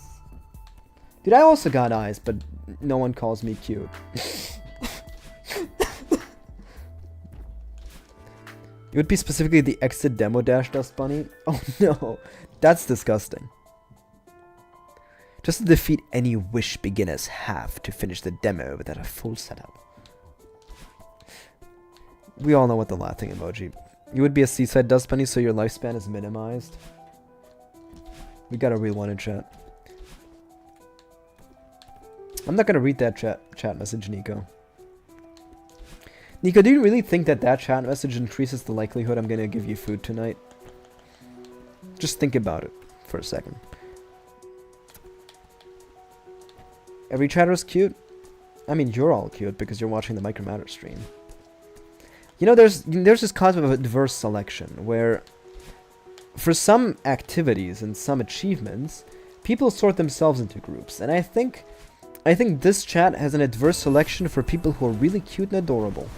Dude, I also got eyes, but no one calls me cute. It would be specifically the exit demo dash dust bunny. Oh no, that's disgusting. Just to defeat any wish beginners have to finish the demo without a full setup. We all know what the laughing emoji. You would be a seaside dust bunny so your lifespan is minimized. We got a real one in chat. I'm not gonna read that chat message, Nico. Nico, do you really think that chat message increases the likelihood I'm gonna give you food tonight? Just think about it for a second. Every chatter's cute? I mean, you're all cute because you're watching the Mycromator stream. You know, there's this concept of a diverse selection where for some activities and some achievements, people sort themselves into groups. And I think this chat has an adverse selection for people who are really cute and adorable.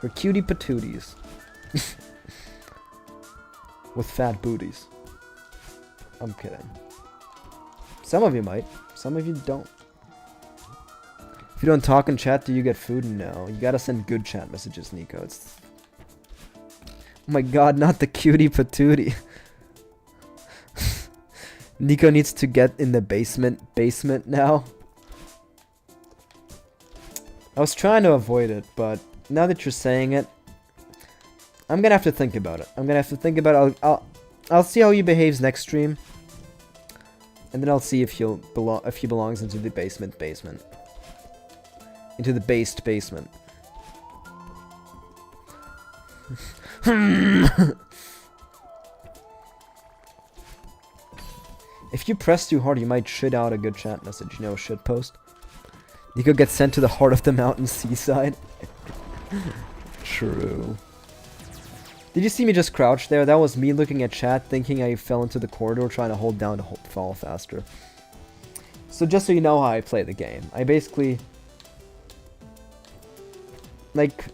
For cutie patooties. With fat booties. I'm kidding. Some of you might. Some of you don't. If you don't talk in chat, do you get food? No. You gotta send good chat messages, Nico. It's... Oh my god, not the cutie patootie. Nico needs to get in the basement now. I was trying to avoid it, but now that you're saying it, I'm gonna have to think about it. I'll see how he behaves next stream. And then I'll see if he belongs into the basement. Into the based basement. If you press too hard, you might shit out a good chat message. You know, shit post. Nico gets sent to the heart of the mountain seaside. True. Did you see me just crouch there? That was me looking at chat, thinking I fell into the corridor, trying to hold down to fall faster. So just so you know how I play the game, I basically... Like,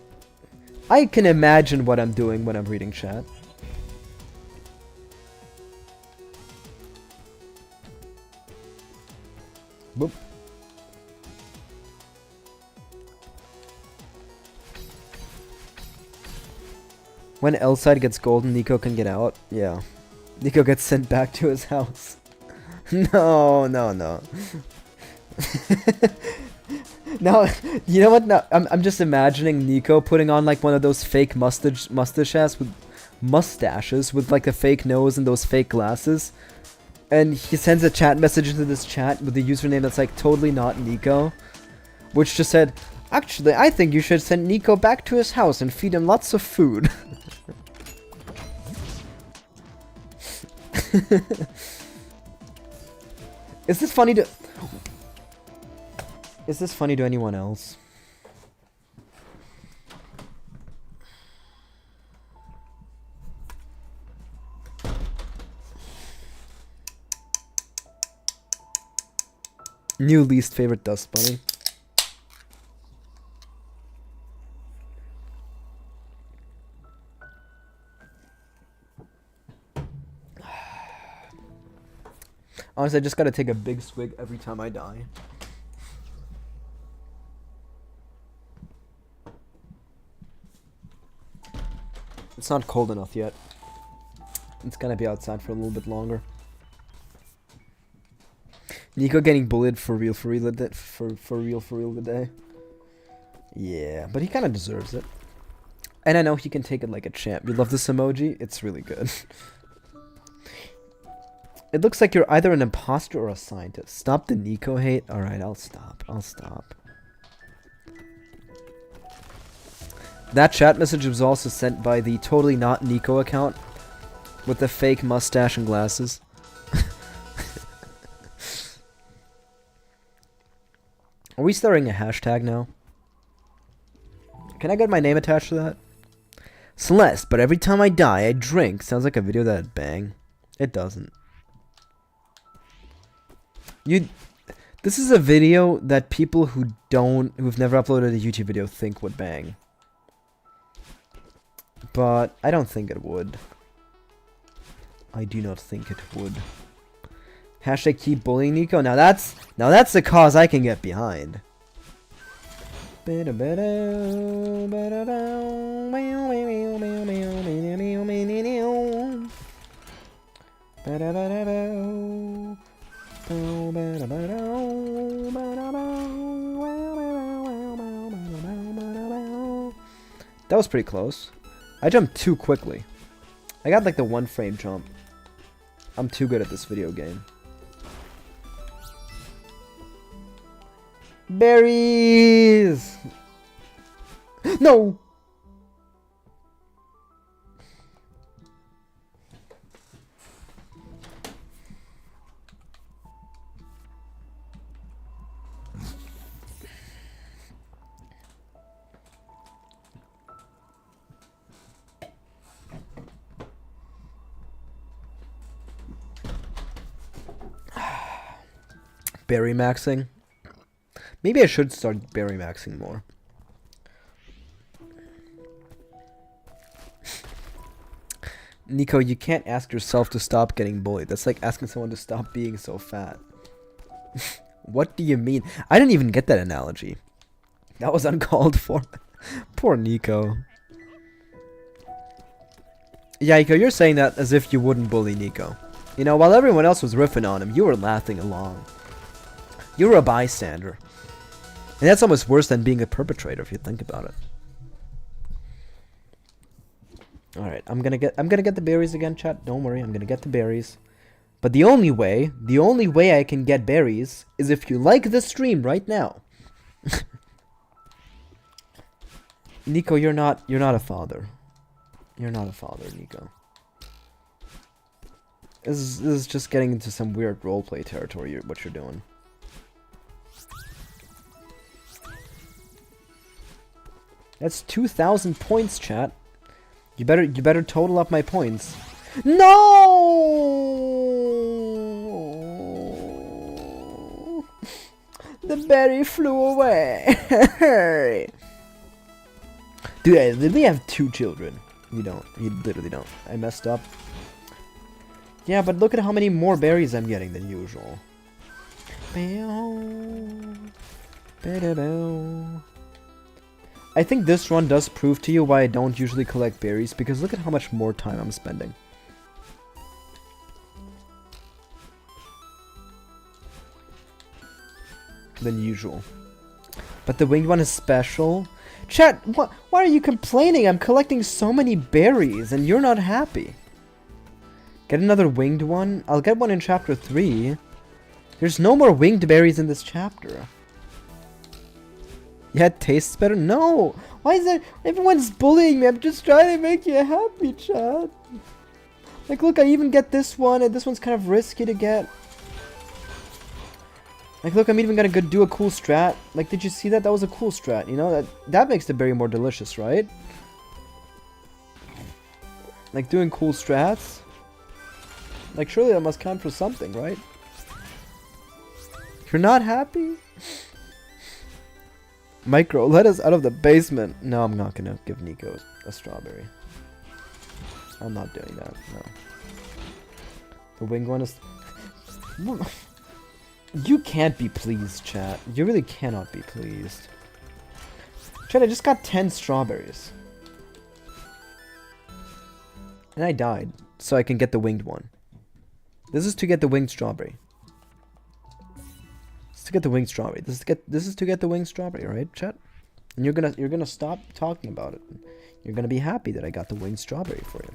I can imagine what I'm doing when I'm reading chat. Boop. When L side gets golden, Nico can get out. Yeah. Nico gets sent back to his house. No. Now, you know what? Now, I'm just imagining Nico putting on like one of those fake mustaches with like a fake nose and those fake glasses. And he sends a chat message into this chat with a username that's like totally not Nico. Which just said, actually, I think you should send Nico back to his house and feed him lots of food. Is this funny to... Is this funny to anyone else? New least favorite dust bunny. Honestly, I just gotta take a big swig every time I die. It's not cold enough yet. It's gonna be outside for a little bit longer. Nico getting bullied for real today. Yeah, but he kind of deserves it. And I know he can take it like a champ. You love this emoji? It's really good. It looks like you're either an imposter or a scientist. Stop the Nico hate. Alright, I'll stop. That chat message was also sent by the totally not Nico account with the fake mustache and glasses. Are we starting a hashtag now? Can I get my name attached to that? Celeste, but every time I die, I drink. Sounds like a video that'd bang. It doesn't. This is a video that people who've never uploaded a YouTube video think would bang. But I don't think it would. I do not think it would. Hashtag keep bullying Nico. Now that's the cause I can get behind. That was pretty close. I jumped too quickly. I got like the 1 frame jump. I'm too good at this video game. Berries! No! Berry maxing. Maybe I should start berry maxing more. Nico, you can't ask yourself to stop getting bullied. That's like asking someone to stop being so fat. What do you mean? I didn't even get that analogy. That was uncalled for. Poor Nico. Yeah, Nico, you're saying that as if you wouldn't bully Nico. You know, while everyone else was riffing on him, you were laughing along. You were a bystander. And that's almost worse than being a perpetrator if you think about it. Alright, I'm gonna get the berries again, chat. Don't worry, I'm gonna get the berries. But the only way I can get berries is if you like the stream right now. Nico, you're not a father. You're not a father, Nico. This is just getting into some weird roleplay territory, what you're doing. That's 2,000 points, chat. You better total up my points. No! The berry flew away. Dude, I literally have 2 children. You don't. You literally don't. I messed up. Yeah, but look at how many more berries I'm getting than usual. I think this run does prove to you why I don't usually collect berries, because look at how much more time I'm spending. Than usual. But the winged one is special. Chat, why are you complaining? I'm collecting so many berries and you're not happy. Get another winged one? I'll get one in chapter 3. There's no more winged berries in this chapter. Yeah, it tastes better? No! Why is that? Everyone's bullying me. I'm just trying to make you happy, chat. Like, look, I even get this one, and this one's kind of risky to get. Like, look, I'm even gonna go do a cool strat. Like, did you see that? That was a cool strat, you know? That makes the berry more delicious, right? Like, doing cool strats. Like, surely that must count for something, right? You're not happy? Micro, let us out of the basement. No, I'm not gonna give Nico a strawberry. I'm not doing that, no. The winged one is... You can't be pleased, chat. You really cannot be pleased. Chat, I just got 10 strawberries. And I died, so I can get the winged one. This is to get the winged strawberry. This is to get the winged strawberry. This is to get the winged strawberry, right, chat? And you're gonna stop talking about it. You're gonna be happy that I got the winged strawberry for you.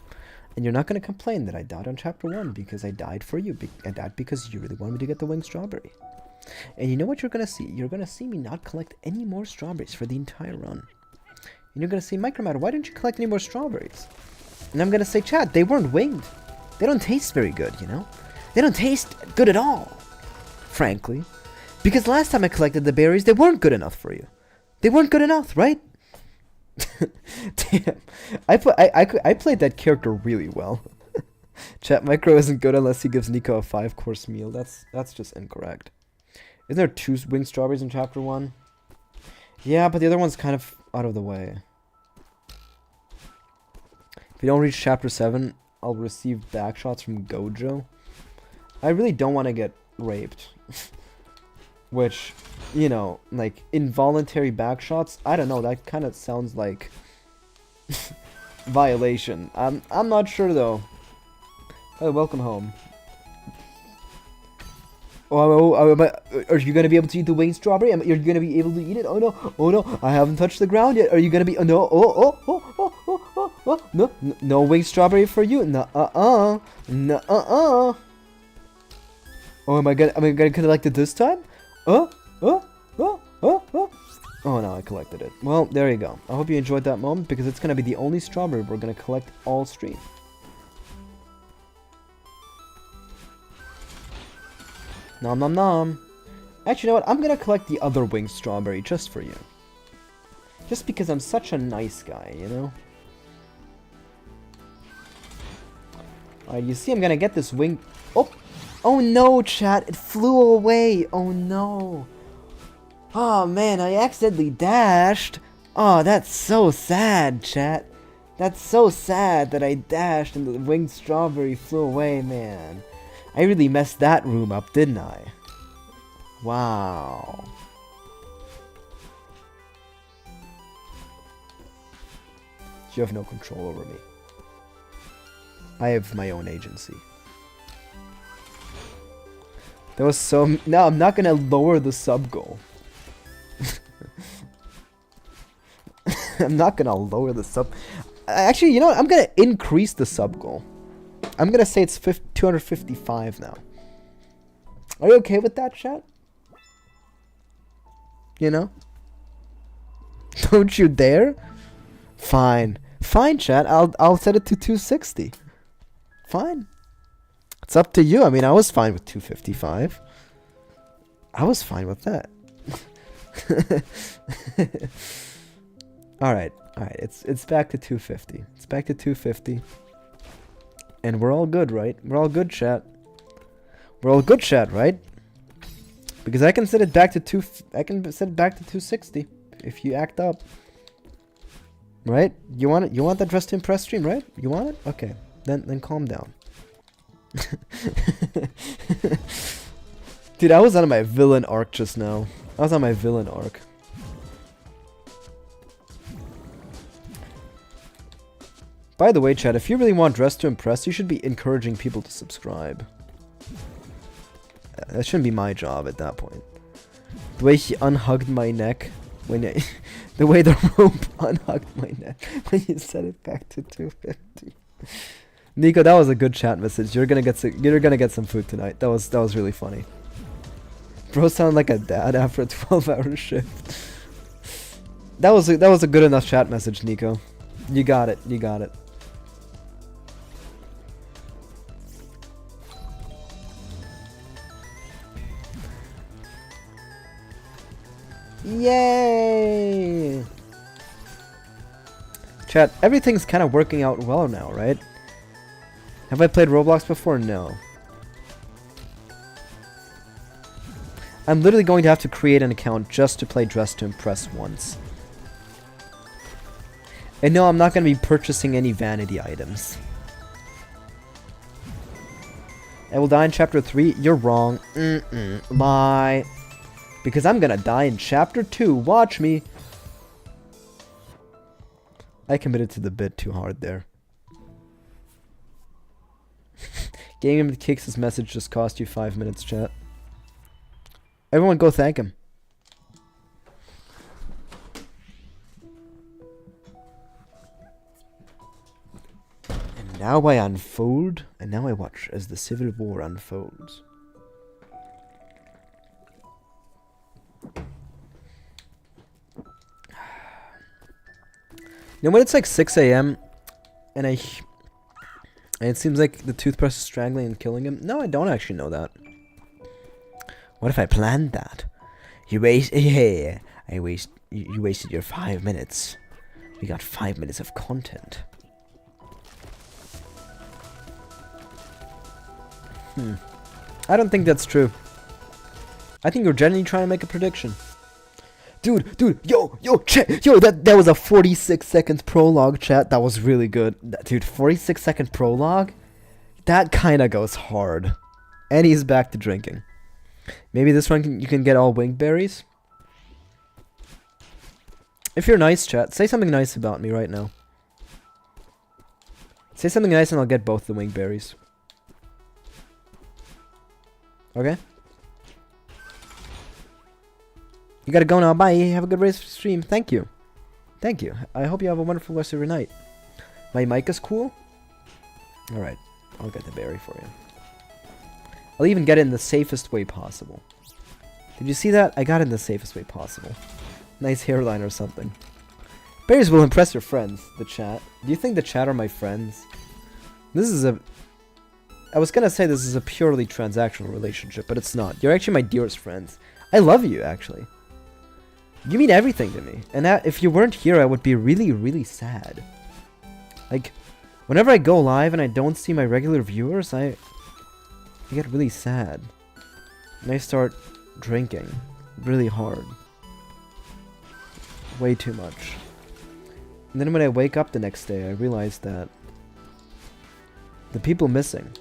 And you're not gonna complain that I died on chapter 1 because I died for you. I died because you really wanted me to get the winged strawberry. And you know what you're gonna see? You're gonna see me not collect any more strawberries for the entire run. And you're gonna say, Mycromator, why didn't you collect any more strawberries? And I'm gonna say, chat, they weren't winged. They don't taste very good, you know? They don't taste good at all, frankly. Because last time I collected the berries, they weren't good enough for you. They weren't good enough, right? Damn, I played that character really well. Chat, Micro isn't good unless he gives Nico a 5-course meal. That's just incorrect. Isn't there 2 winged strawberries in chapter 1? Yeah, but the other one's kind of out of the way. If you don't reach chapter 7, I'll receive backshots from Gojo. I really don't want to get raped. Which, you know, like, involuntary backshots, I don't know, that kind of sounds like violation. I'm not sure, though. Oh, welcome home. Are you going to be able to eat the winged strawberry? You're going to be able to eat it? Oh, no, I haven't touched the ground yet. Are you going to be, oh, no, no winged strawberry for you? Nuh-uh. Oh, am I gonna collect it this time? Oh no, I collected it. Well, there you go. I hope you enjoyed that moment, because it's gonna be the only strawberry we're gonna collect all stream. Nom nom nom. Actually, you know what? I'm gonna collect the other winged strawberry just for you. Just because I'm such a nice guy, you know? Alright, you see I'm gonna get this wing... Oh no, chat, it flew away. Oh no. Oh man, I accidentally dashed. Oh, that's so sad, chat. That's so sad that I dashed and the winged strawberry flew away, man. I really messed that room up, didn't I? Wow. You have no control over me. I have my own agency. That was so... No, I'm not gonna lower the sub goal. I'm not gonna lower the sub... Actually, you know what? I'm gonna increase the sub goal. I'm gonna say it's 255 now. Are you okay with that, chat? You know? Don't you dare? Fine. Fine, chat. I'll set it to 260. Fine. It's up to you. I mean, I was fine with 255. I was fine with that. Alright. Alright. It's back to 250. It's back to 250. And we're all good, right? We're all good, chat. We're all good, chat, right? Because I can set it back to I can set it back to 260 if you act up. Right? You want it? You want that Dress to Impress stream, right? You want it? Okay. Then calm down. Dude, I was on my villain arc just now. I was on my villain arc. By the way, chat, if you really want Dress to Impress, you should be encouraging people to subscribe. That shouldn't be my job at that point. The way he unhugged my neck when the way the rope unhugged my neck when you set it back to 250. Nico, that was a good chat message. You're gonna get some food tonight. That was really funny. Bro sounded like a dad after a 12-hour shift. That was a good enough chat message, Nico. You got it. You got it. Yay! Chat, everything's kind of working out well now, right? Have I played Roblox before? No. I'm literally going to have to create an account just to play Dress to Impress once. And no, I'm not going to be purchasing any vanity items. I will die in Chapter 3? You're wrong. Lie. Because I'm gonna die in Chapter 2. Watch me. I committed to the bit too hard there. Getting him to kicks his message just cost you 5 minutes, chat. Everyone go thank him. And now I unfold, and now I watch as the Civil War unfolds. You know, when it's like 6 AM and it seems like the toothbrush is strangling and killing him. No, I don't actually know that. What if I planned that? You wasted your 5 minutes. We got 5 minutes of content. I don't think that's true. I think you're genuinely trying to make a prediction. Dude, chat, that was a 46 seconds prologue, chat. That was really good. Dude, 46-second prologue? That kinda goes hard. And he's back to drinking. Maybe this one you can get all winged berries? If you're nice, chat, say something nice about me right now. Say something nice and I'll get both the winged berries. Okay? You gotta go now. Bye. Have a good race stream. Thank you. Thank you. I hope you have a wonderful rest of your night. My mic is cool? Alright. I'll get the berry for you. I'll even get it in the safest way possible. Did you see that? I got it in the safest way possible. Nice hairline or something. Berries will impress your friends. The chat. Do you think the chat are my friends? This is a... I was gonna say this is a purely transactional relationship, but it's not. You're actually my dearest friends. I love you, actually. You mean everything to me. And that, if you weren't here, I would be really, really sad. Like, whenever I go live and I don't see my regular viewers, I get really sad. And I start drinking really hard. Way too much. And then when I wake up the next day, I realize that the people missing,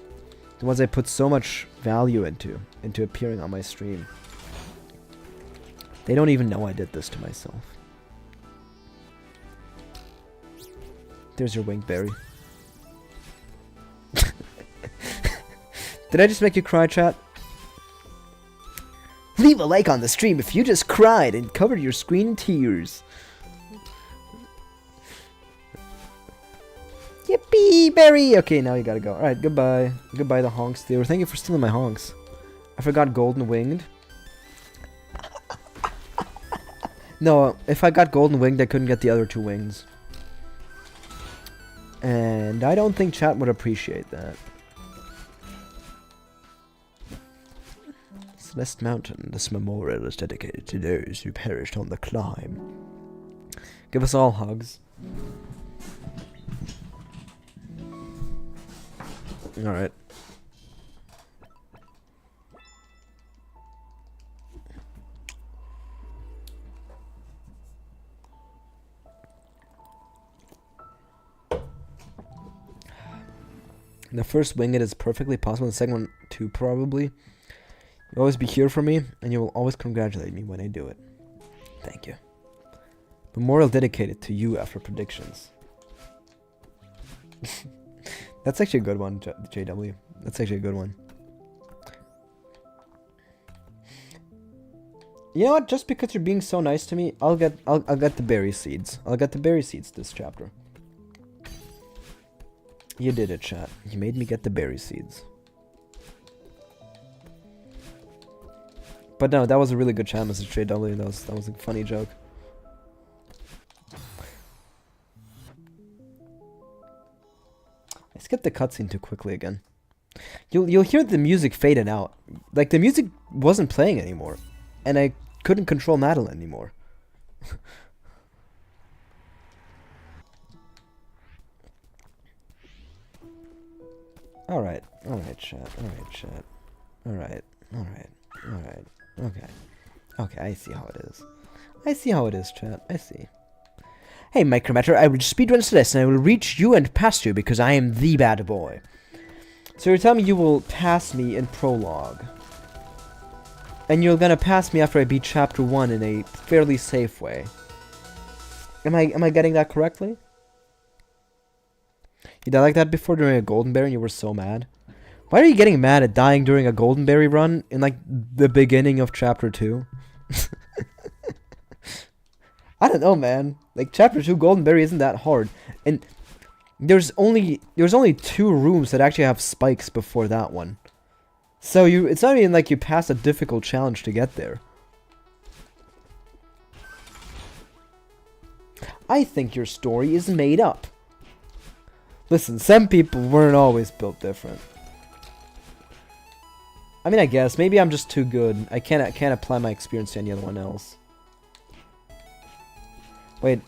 the ones I put so much value into appearing on my stream, they don't even know I did this to myself. There's your winged berry. Did I just make you cry, chat? Leave a like on the stream if you just cried and covered your screen in tears. Yippee, berry! Okay, now you gotta go. Alright, goodbye. Goodbye, the honks theater. Thank you for stealing my honks. I forgot golden winged. No, if I got golden winged, I couldn't get the other two wings. And I don't think chat would appreciate that. Celeste Mountain, this memorial is dedicated to those who perished on the climb. Give us all hugs. Alright. The first wing it is perfectly possible. The second one too, probably. You'll always be here for me, and you will always congratulate me when I do it. Thank you. Memorial dedicated to you after predictions. That's actually a good one, JW. That's actually a good one. You know what? Just because you're being so nice to me, I'll get the berry seeds. I'll get the berry seeds this chapter. You did it, chat. You made me get the berry seeds. But no, that was a really good chat message, JW. That was a funny joke. I skipped the cutscene too quickly again. You'll hear the music faded out. Like, the music wasn't playing anymore. And I couldn't control Madeline anymore. Alright, chat. Alright. Okay, I see how it is. I see how it is, chat. I see. Hey, Mycromator, I will speedrun Celeste and I will reach you and pass you because I am the bad boy. So you're telling me you will pass me in prologue. And you're gonna pass me after I beat chapter 1 in a fairly safe way. Am I getting that correctly? You died like that before during a golden berry and you were so mad? Why are you getting mad at dying during a golden berry run in like the beginning of chapter 2? I don't know, man. Like, chapter 2 golden berry isn't that hard. And there's only 2 rooms that actually have spikes before that one. So it's not even like you pass a difficult challenge to get there. I think your story is made up. Listen, some people weren't always built different. I mean, I guess. Maybe I'm just too good. I can't apply my experience to anyone else. Wait,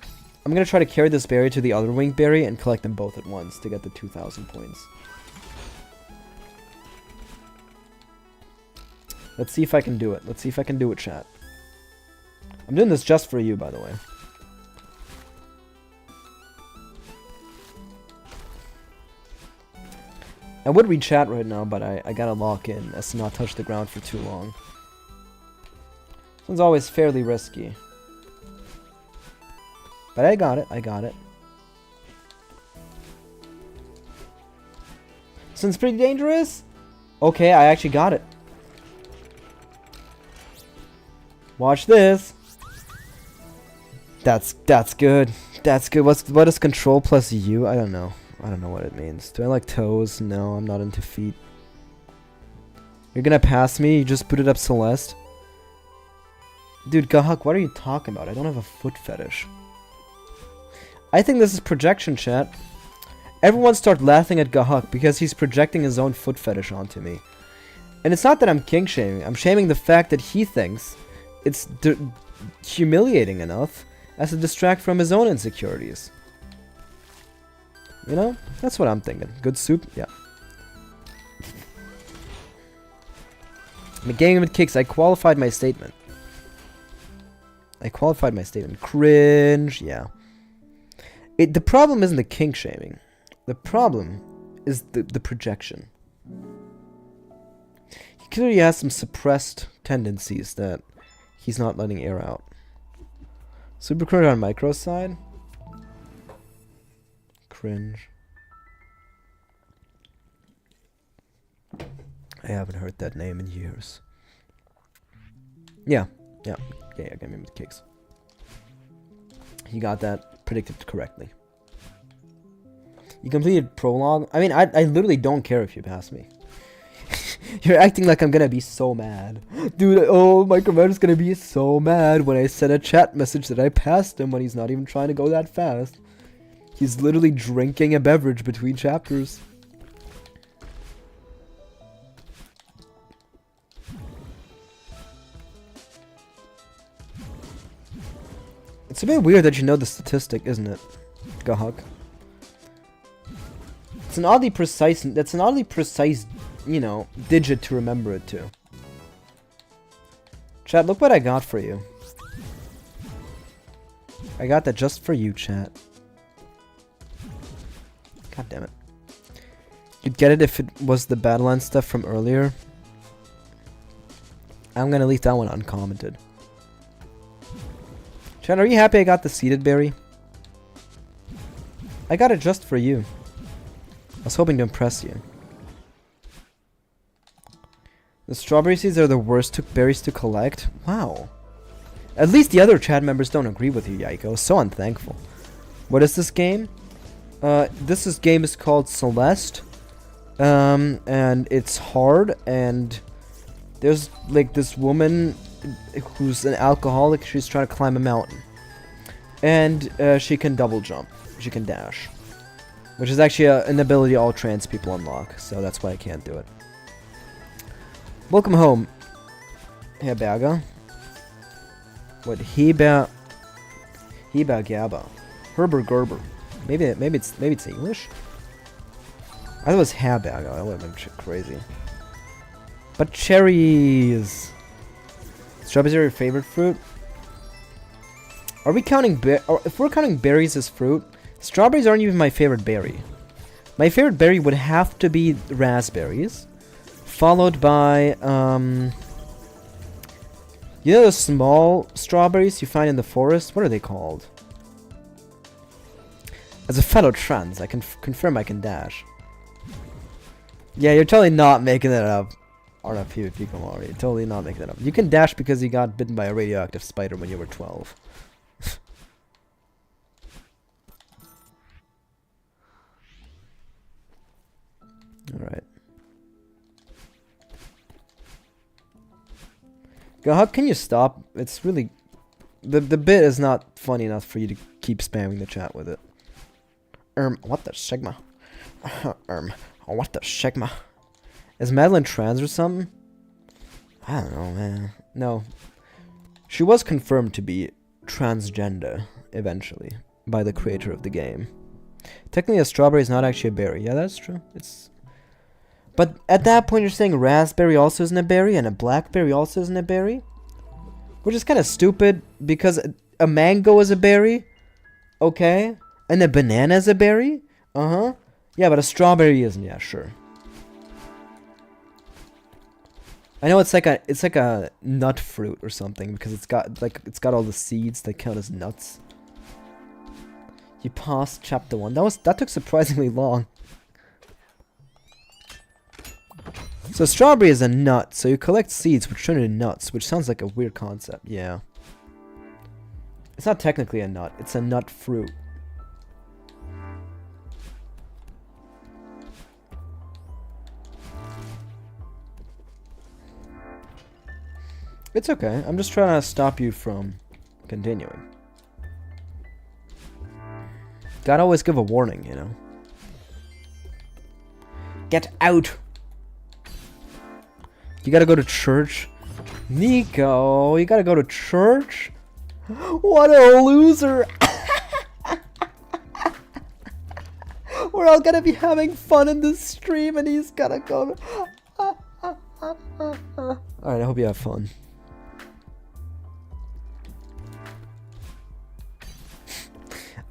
I'm gonna try to carry this berry to the other winged berry and collect them both at once to get the 2,000 points. Let's see if I can do it. Let's see if I can do it, chat. I'm doing this just for you, by the way. I would read chat right now, but I gotta lock in as to not touch the ground for too long. This one's always fairly risky. But I got it, This one's pretty dangerous? Okay, I actually got it. Watch this. That's good. That's good. What is control plus U? I don't know. I don't know what it means. Do I like toes? No, I'm not into feet. You're gonna pass me? You just booted up Celeste? Dude, Gahuk, what are you talking about? I don't have a foot fetish. I think this is projection, chat. Everyone start laughing at Gahuk because he's projecting his own foot fetish onto me. And it's not that I'm king shaming. I'm shaming the fact that he thinks it's humiliating enough as to distract from his own insecurities. You know? That's what I'm thinking. Good soup? Yeah. McGangan with kicks. I qualified my statement. Cringe. Yeah. The problem isn't the kink shaming. The problem is the projection. He clearly has some suppressed tendencies that he's not letting air out. Super cringe on Micro's side? Cringe. I haven't heard that name in years. Yeah, got me with kicks. He got that predicted correctly. You completed prologue? I mean, I literally don't care if you pass me. You're acting like I'm gonna be so mad. Dude, oh, Mycromator's gonna be so mad when I send a chat message that I passed him when he's not even trying to go that fast. He's literally drinking a beverage between chapters. It's a bit weird that you know the statistic, isn't it, Gahuk? It's an oddly precise, you know, digit to remember it to. Chat, look what I got for you. I got that just for you, chat. God damn it. You'd get it if it was the badeline stuff from earlier. I'm gonna leave that one uncommented. Chan, are you happy I got the seeded berry? I got it just for you. I was hoping to impress you. The strawberry seeds are the worst berries to collect? Wow. At least the other chat members don't agree with you, Yaiko. So unthankful. What is this game? This game is called Celeste. And it's hard, and there's like this woman who's an alcoholic. She's trying to climb a mountain. And she can double jump. She can dash. Which is actually an ability all trans people unlock. So that's why I can't do it. Welcome home, Herr Berger. What? Heba Gaba. Herber Gerber. Maybe it's English? I thought it was Herr Berger. That would have been crazy. But cherries. Strawberries are your favorite fruit? Are we counting if we're counting berries as fruit, strawberries aren't even my favorite berry. My favorite berry would have to be raspberries, followed by you know the small strawberries you find in the forest? What are they called? As a fellow trans, I can confirm I can dash. Yeah, you're totally not making that up. Or not PvP Komari. Totally not making that up. You can dash because you got bitten by a radioactive spider when you were 12. Alright. How can you stop? It's really... The bit is not funny enough for you to keep spamming the chat with it. What the Sigma? What the Sigma? Is Madeline trans or something? I don't know, man. No. She was confirmed to be transgender, eventually, by the creator of the game. Technically, a strawberry is not actually a berry. Yeah, that's true. It's... But at that point, you're saying raspberry also isn't a berry, and a blackberry also isn't a berry? Which is kind of stupid, because a mango is a berry. Okay. And a banana is a berry? Uh-huh. Yeah, but a strawberry isn't. Yeah, sure. I know it's like a nut fruit or something, because it's got all the seeds that count as nuts. You passed chapter 1. That took surprisingly long. So strawberry is a nut, so you collect seeds which turn into nuts, which sounds like a weird concept. Yeah. It's not technically a nut, it's a nut fruit. It's okay, I'm just trying to stop you from continuing. Gotta always give a warning, you know. Get out! You gotta go to church? Nico, you gotta go to church? What a loser! We're all gonna be having fun in this stream and he's gotta go to... Alright, I hope you have fun.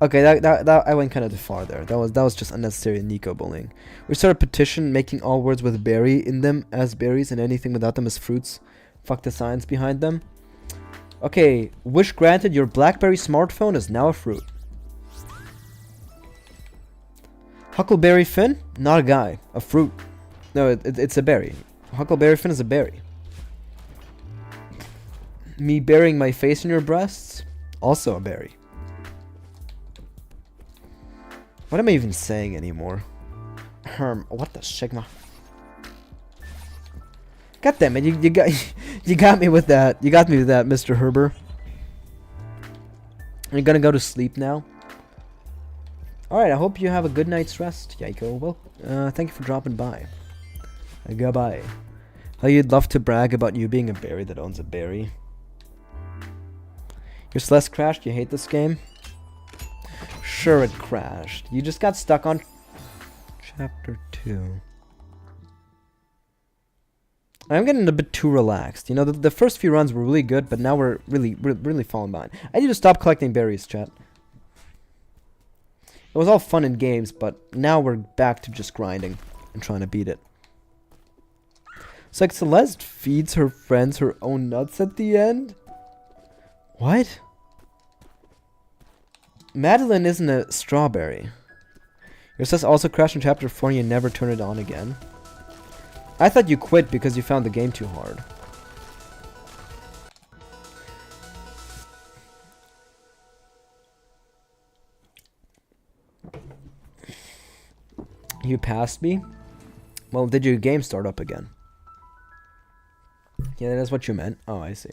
Okay, that I went kind of too far there. That was just unnecessary Nico bullying. We started a petition making all words with berry in them as berries and anything without them as fruits. Fuck the science behind them. Okay, wish granted, your BlackBerry smartphone is now a fruit. Huckleberry Finn? Not a guy. A fruit. No, it's a berry. Huckleberry Finn is a berry. Me burying my face in your breasts? Also a berry. What am I even saying anymore? What the Sigma? God damn it, you got me with that. You got me with that, Mr. Herber. You're gonna go to sleep now? Alright, I hope you have a good night's rest, Yaiko. Well, thank you for dropping by. Goodbye. How you'd love to brag about you being a berry that owns a berry. Your Celeste crashed? You hate this game? Sure it crashed. You just got stuck on chapter 2. I'm getting a bit too relaxed. You know, the first few runs were really good, but now we're really falling behind. I need to stop collecting berries, chat. It was all fun and games, but now we're back to just grinding. and trying to beat it. It's like Celeste feeds her friends her own nuts at the end? What? Madeline isn't a strawberry. Your sus also crashed in chapter 4 and you never turn it on again. I thought you quit because you found the game too hard. You passed me? Well, did your game start up again? Yeah, that's what you meant. Oh, I see.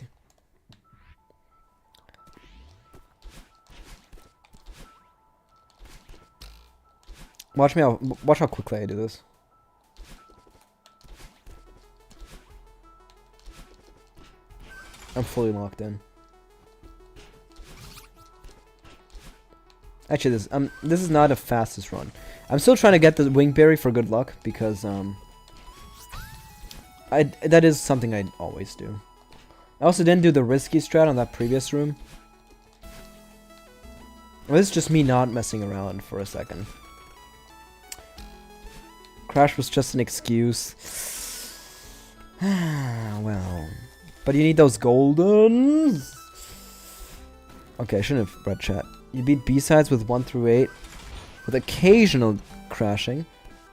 Watch how quickly I do this. I'm fully locked in. Actually, this is not the fastest run. I'm still trying to get the wingberry for good luck because that is something I always do. I also didn't do the risky strat on that previous room. Well, this is just me not messing around for a second. Crash was just an excuse. Well, but you need those goldens. Okay, I shouldn't have read chat. You beat B-sides with 1 through 8, with occasional crashing,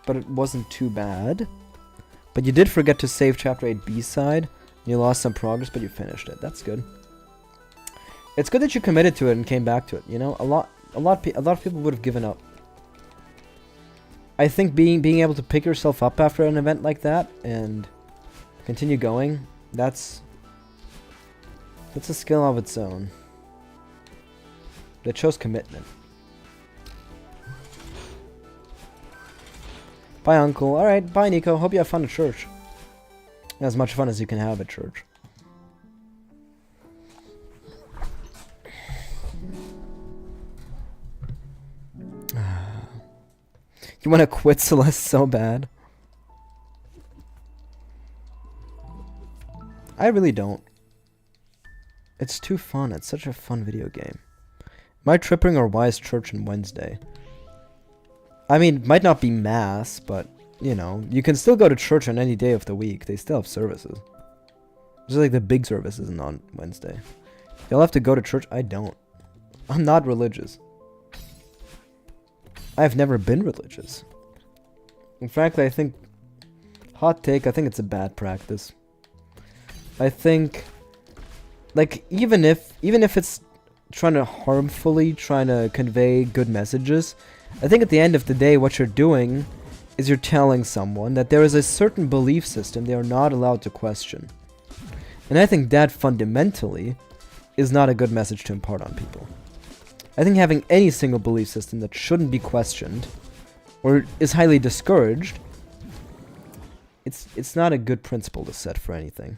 but it wasn't too bad. But you did forget to save chapter 8 B-side. You lost some progress, but you finished it. That's good. It's good that you committed to it and came back to it. You know, a lot of people would have given up. I think being able to pick yourself up after an event like that and continue going, that's a skill of its own. That shows commitment. Bye, Uncle. Alright, bye, Nico. Hope you have fun at church. As much fun as you can have at church. You want to quit Celeste so bad? I really don't. It's too fun. It's such a fun video game. Am I tripping or why is church on Wednesday? I mean, it might not be mass, but, you know, you can still go to church on any day of the week. They still have services. Just like the big service isn't on Wednesday. You'll have to go to church? I don't. I'm not religious. I've never been religious. And frankly, I think... Hot take, I think it's a bad practice. I think... Like, even if it's trying to convey good messages, I think at the end of the day, what you're doing is you're telling someone that there is a certain belief system they are not allowed to question. And I think that fundamentally is not a good message to impart on people. I think having any single belief system that shouldn't be questioned or is highly discouraged, it's not a good principle to set for anything.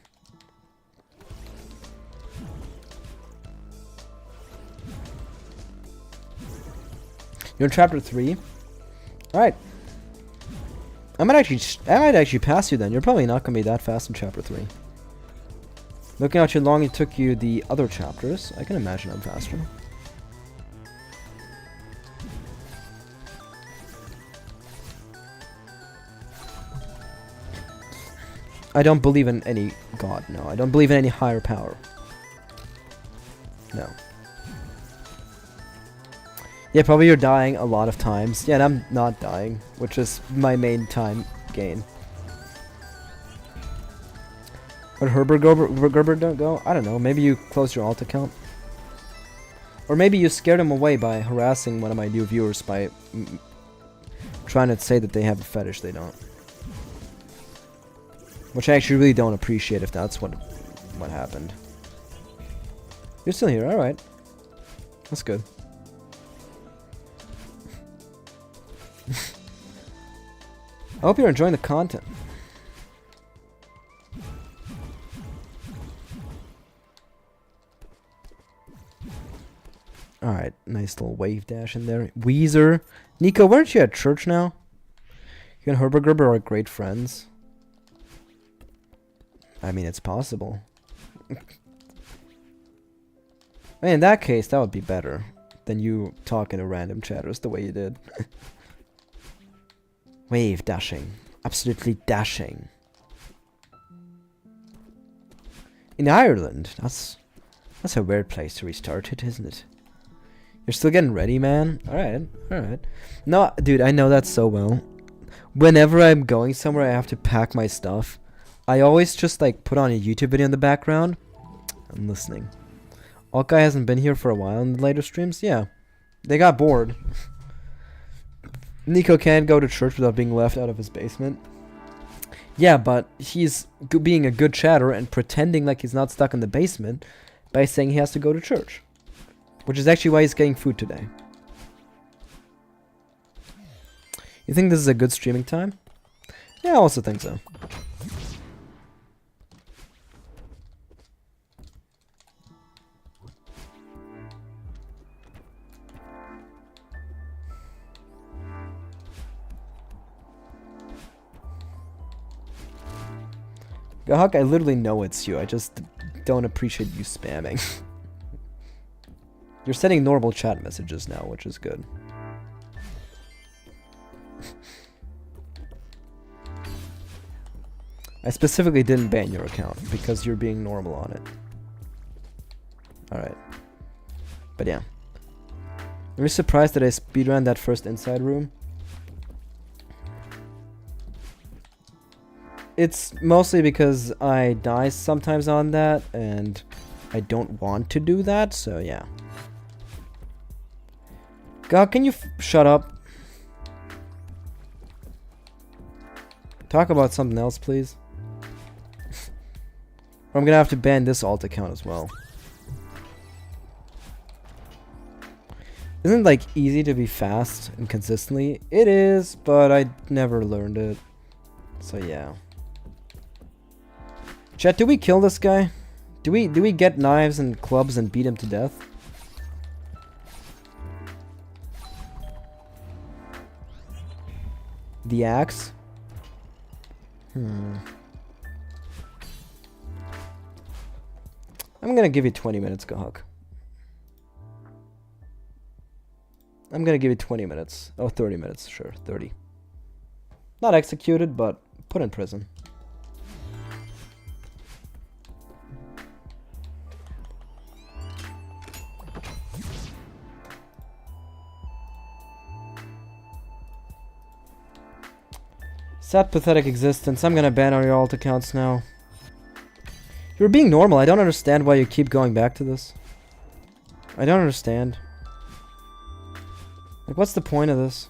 You're in chapter 3? Alright. I might actually pass you then. You're probably not going to be that fast in chapter 3. Looking at how long it took you the other chapters, I can imagine I'm faster. I don't believe in any god, no. I don't believe in any higher power. No. Yeah, probably you're dying a lot of times. Yeah, and I'm not dying, which is my main time gain. But Herbert Gerber don't go? I don't know. Maybe you closed your alt account? Or maybe you scared him away by harassing one of my new viewers by trying to say that they have a fetish they don't. Which I actually really don't appreciate if that's what happened. You're still here, alright. That's good. I hope you're enjoying the content. Alright, nice little wave dash in there. Weezer. Nico, weren't you at church now? You and Herbert Gerber are great friends. I mean, it's possible. In that case, that would be better than you talking to random chatters the way you did. Wave dashing. Absolutely dashing. In Ireland? That's a weird place to restart it, isn't it? You're still getting ready, man? Alright, alright. No, dude, I know that so well. Whenever I'm going somewhere, I have to pack my stuff. I always just, like, put on a YouTube video in the background. I'm listening. Alkai hasn't been here for a while in the later streams? Yeah. They got bored. Nico can't go to church without being left out of his basement. Yeah, but he's being a good chatter and pretending like he's not stuck in the basement by saying he has to go to church. Which is actually why he's getting food today. You think this is a good streaming time? Yeah, I also think so. Gahak, I literally know it's you. I just don't appreciate you spamming. You're sending normal chat messages now, which is good. I specifically didn't ban your account because you're being normal on it. Alright. But yeah. Are you surprised that I speedran that first inside room? It's mostly because I die sometimes on that, and I don't want to do that, so yeah. God, can you shut up? Talk about something else, please. Or I'm gonna have to ban this alt account as well. Isn't it, like, easy to be fast and consistently? It is, but I never learned it. So yeah. Chat, do we kill this guy? Do we get knives and clubs and beat him to death? The axe? I'm gonna give you 20 minutes, Gahuk. I'm gonna give you 20 minutes. Oh, 30 minutes, sure, 30. Not executed, but put in prison. Sad, pathetic existence. I'm gonna ban all your alt accounts now. You're being normal. I don't understand why you keep going back to this. I don't understand. Like, what's the point of this?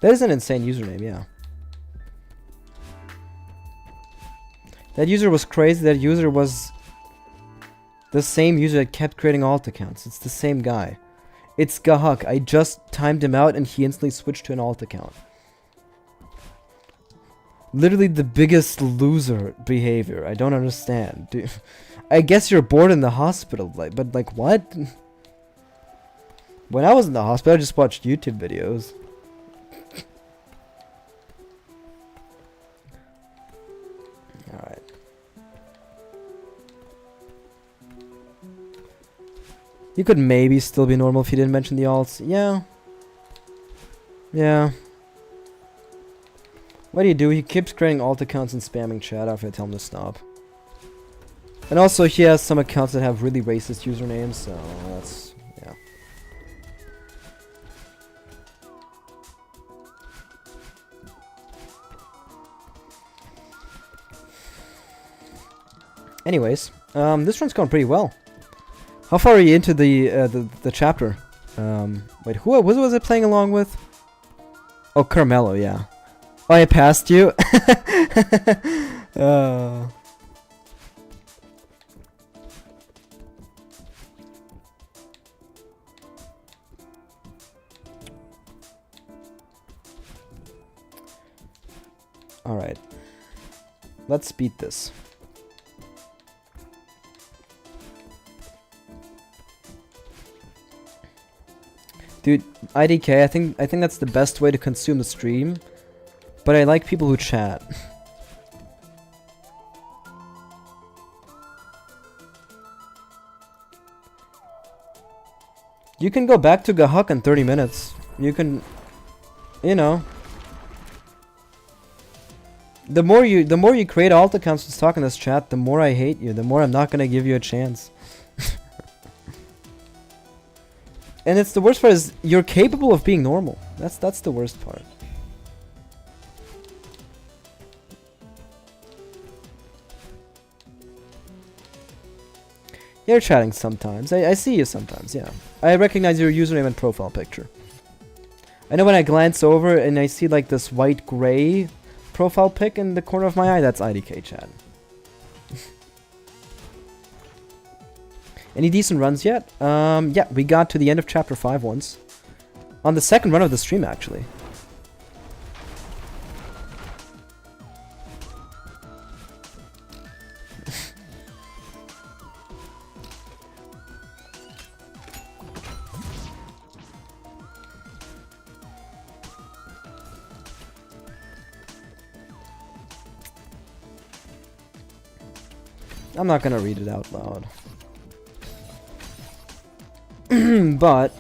That is an insane username, yeah. That user was crazy. That user was the same user that kept creating alt accounts. It's the same guy. It's Gahuk. I just timed him out and he instantly switched to an alt account. Literally the biggest loser behavior. I don't understand. Dude, I guess you're bored in the hospital, but like what? When I was in the hospital, I just watched YouTube videos. Alright. You could maybe still be normal if you didn't mention the alts. Yeah. Yeah. What do? He keeps creating alt accounts and spamming chat after I tell him to stop. And also, he has some accounts that have really racist usernames, so that's... yeah. Anyways, this run's going pretty well. How far are you into the chapter? Wait, who was it playing along with? Oh, Carmelo, yeah. Oh, I passed you? Alright. Let's beat this. Dude, IDK, I think that's the best way to consume the stream. But I like people who chat. You can go back to Gahuk in 30 minutes. You can You know. The more you create alt accounts to talk in this chat, the more I hate you, the more I'm not gonna give you a chance. And it's the worst part is you're capable of being normal. That's the worst part. You're chatting sometimes. I see you sometimes, yeah. I recognize your username and profile picture. I know when I glance over and I see like this white-gray profile pic in the corner of my eye, that's IDK chat. Any decent runs yet? Yeah, we got to the end of chapter 5 once. On the second run of the stream, actually. I'm not gonna read it out loud. But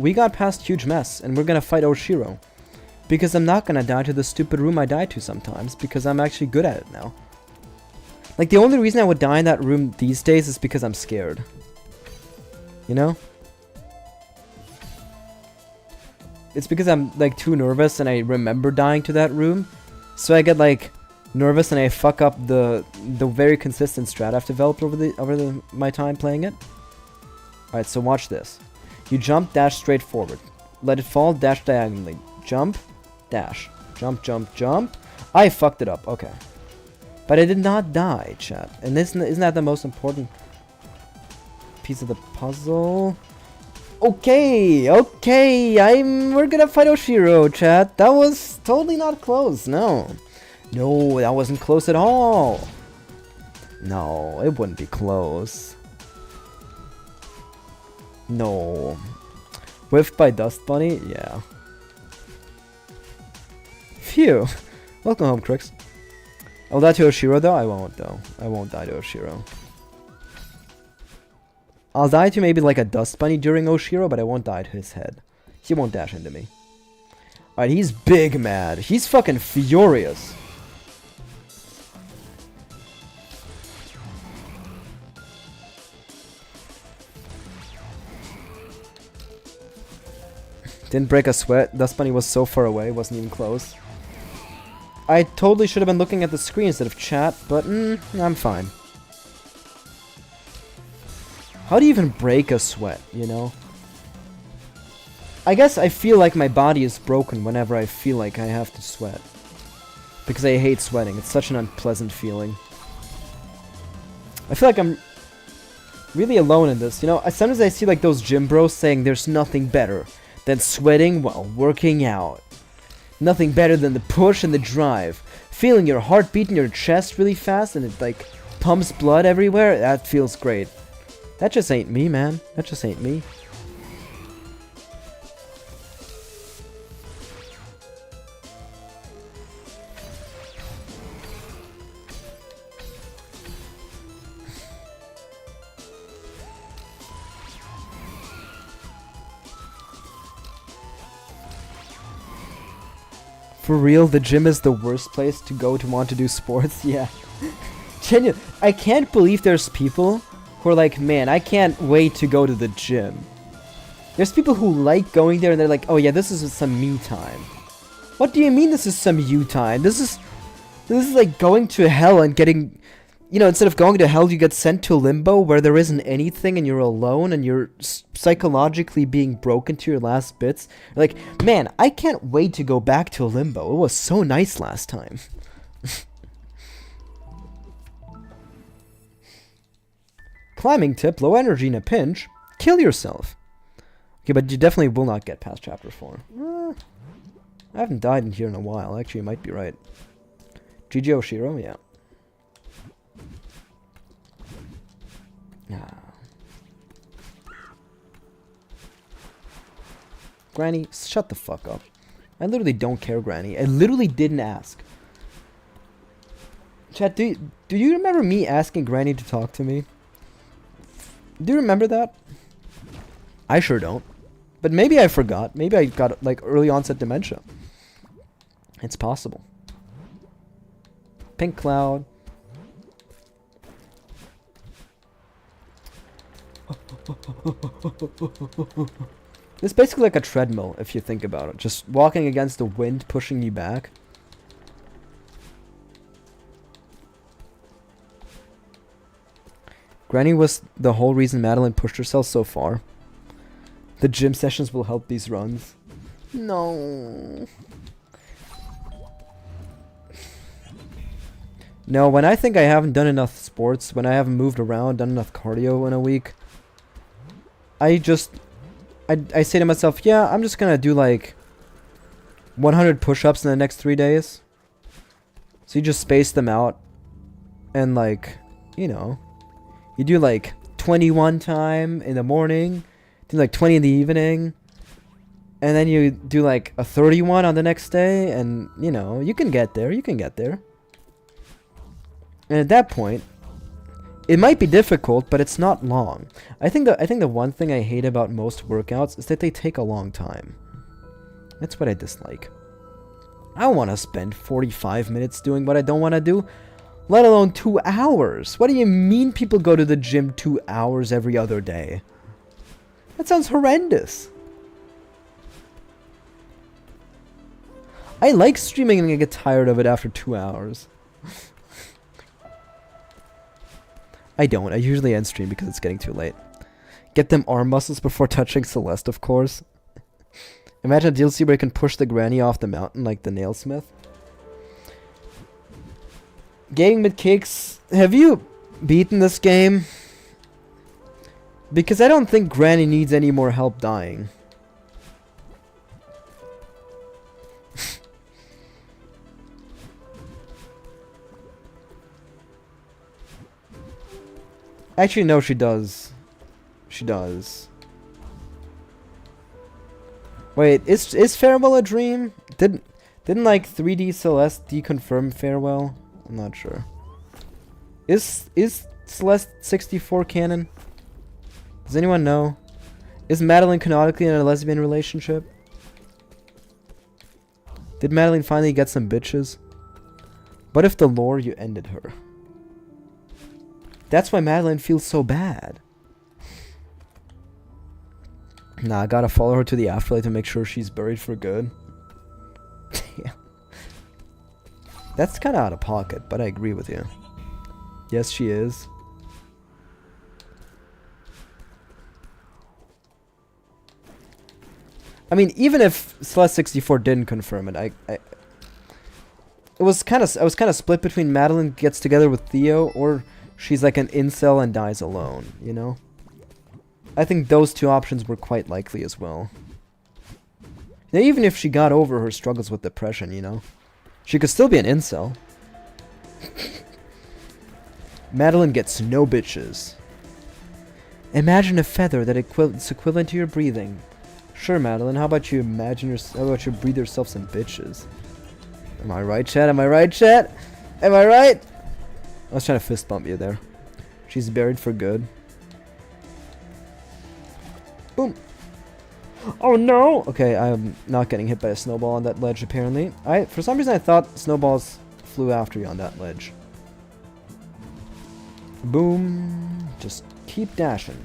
we got past huge mess and we're gonna fight Oshiro. Because I'm not gonna die to the stupid room I die to sometimes, because I'm actually good at it now. Like, the only reason I would die in that room these days is because I'm scared. You know? It's because I'm like too nervous and I remember dying to that room. So I get like nervous and I fuck up the very consistent strat I've developed over my time playing it. Alright, so watch this. You jump, dash straight forward. Let it fall, dash diagonally. Jump, dash. Jump, jump, jump. I fucked it up, okay. But I did not die, chat. And isn't that the most important piece of the puzzle? Okay, we're gonna fight Oshiro, chat. That was totally not close, no. No, that wasn't close at all. No, it wouldn't be close. No. Whiffed by Dust Bunny? Yeah. Phew. Welcome home, Crix. I'll die to Oshiro, though? I won't, though. I won't die to Oshiro. I'll die to maybe like a Dust Bunny during Oshiro, but I won't die to his head. He won't dash into me. Alright, he's big mad. He's fucking furious. Didn't break a sweat. Dust Bunny was so far away, wasn't even close. I totally should have been looking at the screen instead of chat, but I'm fine. How do you even break a sweat, you know? I guess I feel like my body is broken whenever I feel like I have to sweat. Because I hate sweating. It's such an unpleasant feeling. I feel like I'm really alone in this, you know? Sometimes I see like those gym bros saying there's nothing better than sweating while working out. Nothing better than the push and the drive. Feeling your heart beat in your chest really fast and it like pumps blood everywhere, that feels great. That just ain't me, man. That just ain't me. For real, the gym is the worst place to go to want to do sports? Yeah. Genuine. I can't believe there's people who are like, man, I can't wait to go to the gym. There's people who like going there and they're like, oh yeah, this is some me time. What do you mean this is some you time? This is like going to hell and getting, you know, instead of going to hell, you get sent to limbo where there isn't anything and you're alone and you're psychologically being broken to your last bits. You're like, man, I can't wait to go back to limbo. It was so nice last time. Climbing tip, low energy in a pinch, kill yourself. Okay, but you definitely will not get past chapter 4. I haven't died in here in a while. Actually, you might be right. GG Oshiro, yeah. Granny, shut the fuck up. I literally don't care, Granny. I literally didn't ask. Chat, do you remember me asking Granny to talk to me? Do you remember that? I sure don't. But maybe I forgot. Maybe I got, like, early onset dementia. It's possible. Pink cloud. It's basically like a treadmill, if you think about it. Just walking against the wind, pushing you back. Granny was the whole reason Madeline pushed herself so far. The gym sessions will help these runs. No. No, when I think I haven't done enough sports, when I haven't moved around, done enough cardio in a week, I say to myself, yeah, I'm just gonna do like 100 push-ups in the next 3 days. So you just space them out. And like, you know, you do like 21 time in the morning, do like 20 in the evening, and then you do like a 31 on the next day, and you know, you can get there, And at that point, it might be difficult, but it's not long. I think the one thing I hate about most workouts is that they take a long time. That's what I dislike. I don't want to spend 45 minutes doing what I don't want to do, let alone 2 hours. What do you mean people go to the gym 2 hours every other day? That sounds horrendous. I like streaming and I get tired of it after 2 hours. I don't. I usually end stream because it's getting too late. Get them arm muscles before touching Celeste, of course. Imagine a DLC where you can push the granny off the mountain like the nailsmith. Gaming with Cakes, have you beaten this game? Because I don't think Granny needs any more help dying. Actually, no, she does. She does. Wait, is Farewell a dream? Didn't like 3D Celeste deconfirm Farewell? I'm not sure. Is Celeste 64 canon? Does anyone know? Is Madeline canonically in a lesbian relationship? Did Madeline finally get some bitches? What if the lore you ended her? That's why Madeline feels so bad. Nah, I gotta follow her to the afterlife to make sure she's buried for good. Damn. That's kinda out of pocket, but I agree with you. Yes, she is. I mean, even if Celeste 64 didn't confirm it, I was kind of split between Madeline gets together with Theo or she's like an incel and dies alone, you know? I think those two options were quite likely as well. Now, even if she got over her struggles with depression, you know? She could still be an incel. Madeline gets no bitches. Imagine a feather that is equivalent to your breathing. Sure, Madeline, how about you breathe yourself some bitches? Am I right, chat? Am I right, chat? Am I right? I was trying to fist bump you there. She's buried for good. Boom. Oh no! Okay, I'm not getting hit by a snowball on that ledge apparently. For some reason I thought snowballs flew after you on that ledge. Boom. Just keep dashing.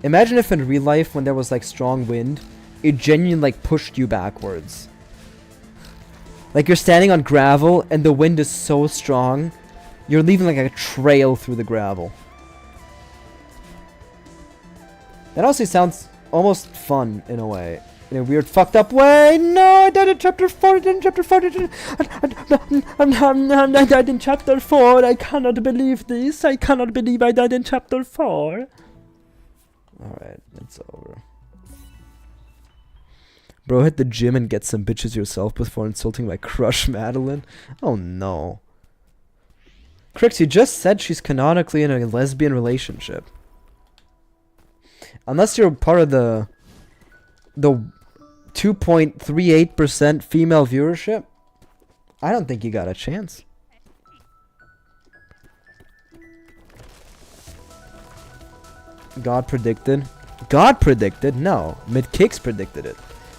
Imagine if in real life when there was like strong wind, it genuinely like pushed you backwards. Like you're standing on gravel and the wind is so strong, you're leaving like a trail through the gravel. That honestly sounds almost fun in a way. In a weird fucked up way. No, I died in chapter 4, I died in chapter 4, I died in chapter 4, I cannot believe this, I cannot believe I died in chapter 4. Alright, it's over. Bro, hit the gym and get some bitches yourself before insulting my crush, Madeline. Oh no. Crix, you just said she's canonically in a lesbian relationship. Unless you're part of the 2.38% female viewership, I don't think you got a chance. God predicted. God predicted? No. Midkicks predicted it.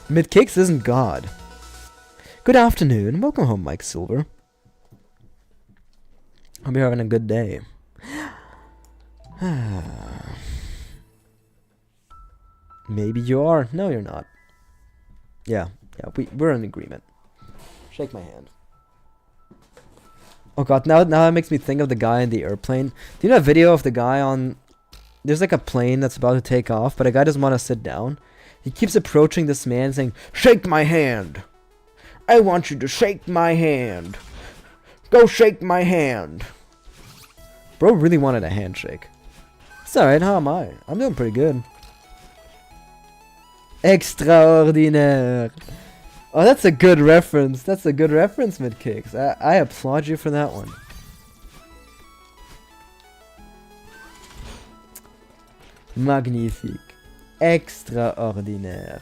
Midkicks isn't God. Good afternoon. Welcome home, Mike Silver. Hope you're having a good day. Maybe you are. No, you're not. Yeah, we're in agreement. Shake my hand. Oh god, now that makes me think of the guy in the airplane. Do you know a video of the guy on... There's like a plane that's about to take off, but a guy doesn't want to sit down. He keeps approaching this man saying, "Shake my hand! I want you to shake my hand! Go shake my hand!" Bro really wanted a handshake. It's alright, how am I? I'm doing pretty good. Extraordinaire! Oh, that's a good reference. That's a good reference, Midkicks. I applaud you for that one. Magnifique. Extraordinaire.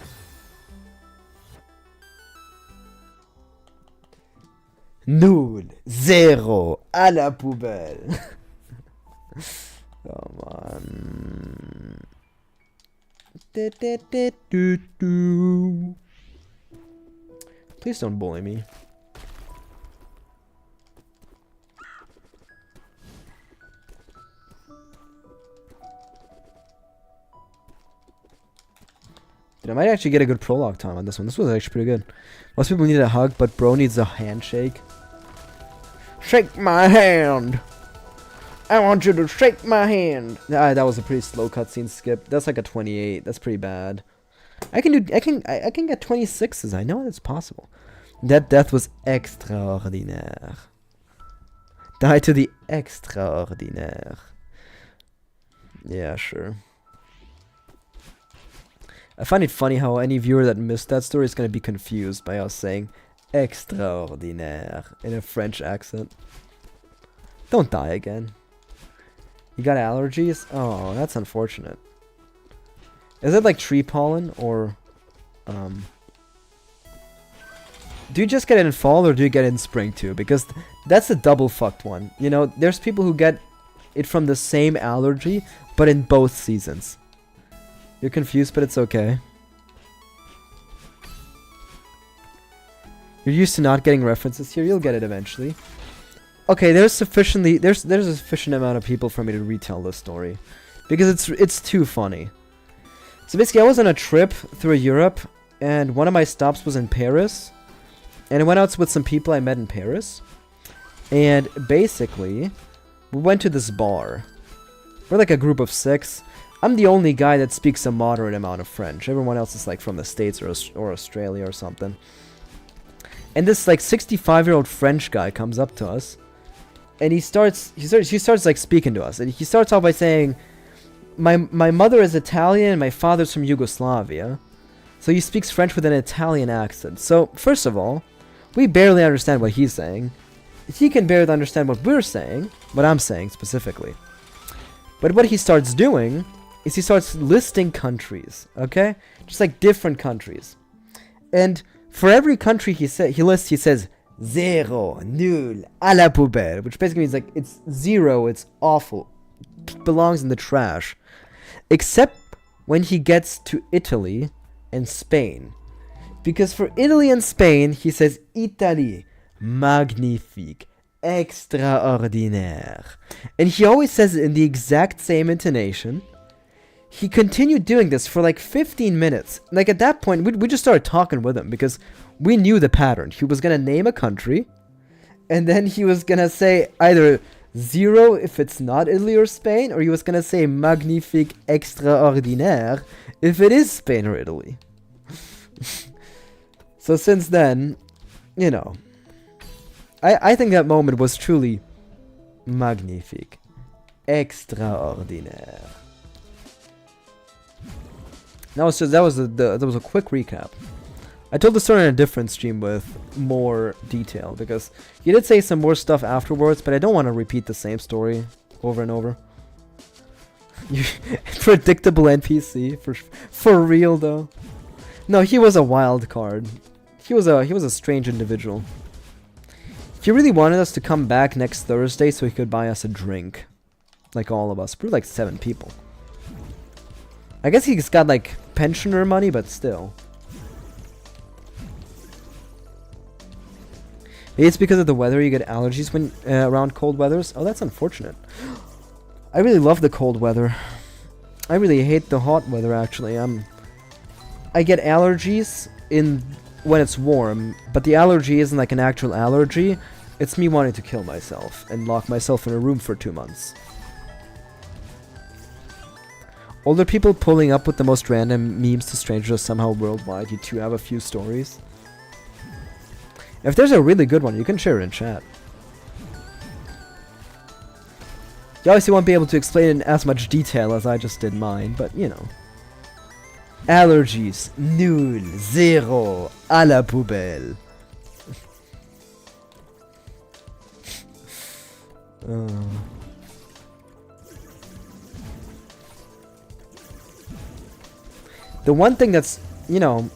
Nul. Zéro. À la poubelle. Come on. Please don't bully me. Dude, I might actually get a good prologue time on this one. This was actually pretty good. Most people need a hug, but bro needs a handshake. Shake my hand! I want you to shake my hand! That was a pretty slow cutscene skip. That's like a 28. That's pretty bad. I can get 26s. I know it's possible. That death was extraordinaire. Die to the extraordinaire. Yeah, sure. I find it funny how any viewer that missed that story is going to be confused by us saying extraordinaire in a French accent. Don't die again. You got allergies? Oh, that's unfortunate. Is it like tree pollen or do you just get it in fall or do you get it in spring too? Because that's a double fucked one. You know, there's people who get it from the same allergy but in both seasons. You're confused, but it's okay. You're used to not getting references here. You'll get it eventually. Okay, there's a sufficient amount of people for me to retell this story because it's too funny. So basically, I was on a trip through Europe, and one of my stops was in Paris, and I went out with some people I met in Paris, and basically, we went to this bar. We're like a group of 6. I'm the only guy that speaks a moderate amount of French. Everyone else is like from the States or Australia or something. And this like 65-year-old French guy comes up to us, and he starts like speaking to us, and he starts off by saying, My mother is Italian and my father's from Yugoslavia. So he speaks French with an Italian accent. So, first of all, we barely understand what he's saying. He can barely understand what we're saying, what I'm saying specifically. But what he starts doing is he starts listing countries, okay? Just like different countries. And for every country he lists, he says, zéro, nul, à la poubelle, which basically means like it's zero, it's awful, belongs in the trash. Except when he gets to Italy and Spain. Because for Italy and Spain, he says Italie, magnifique, extraordinaire. And he always says it in the exact same intonation. He continued doing this for like 15 minutes. Like at that point, we just started talking with him because we knew the pattern. He was going to name a country, and then he was going to say either zero if it's not Italy or Spain, or he was gonna say magnifique extraordinaire if it is Spain or Italy. So since then, you know, I think that moment was truly magnifique extraordinaire. That was a quick recap. I told the story in a different stream with more detail because he did say some more stuff afterwards, but I don't want to repeat the same story over and over. Predictable NPC for real though. No, he was a wild card. He was a strange individual. He really wanted us to come back next Thursday so he could buy us a drink, like all of us. We're like 7 people. I guess he's got like pensioner money, but still. Maybe it's because of the weather you get allergies when around cold weathers. Oh, that's unfortunate. I really love the cold weather. I really hate the hot weather actually. I get allergies when it's warm, but the allergy isn't like an actual allergy. It's me wanting to kill myself and lock myself in a room for 2 months. Older people pulling up with the most random memes to strangers somehow worldwide. You two have a few stories. If there's a really good one, you can share it in chat. You obviously won't be able to explain it in as much detail as I just did mine, but you know. Allergies. Nul. Zero. À la poubelle. The one thing that's, you know,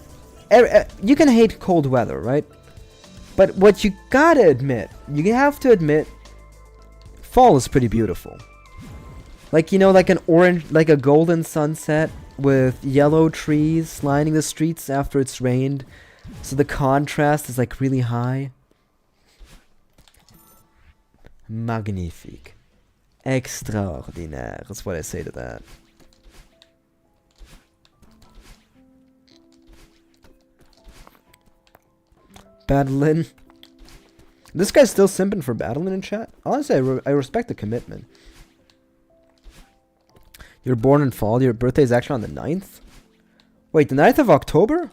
you can hate cold weather, right? But what you gotta admit, you have to admit, fall is pretty beautiful. Like, you know, like an orange, like a golden sunset with yellow trees lining the streets after it's rained. So the contrast is like really high. Magnifique. Extraordinaire. That's what I say to that. Badeline. This guy's still simping for Badeline in chat? Honestly, I respect the commitment. You're born in fall. Your birthday is actually on the 9th? Wait, the 9th of October?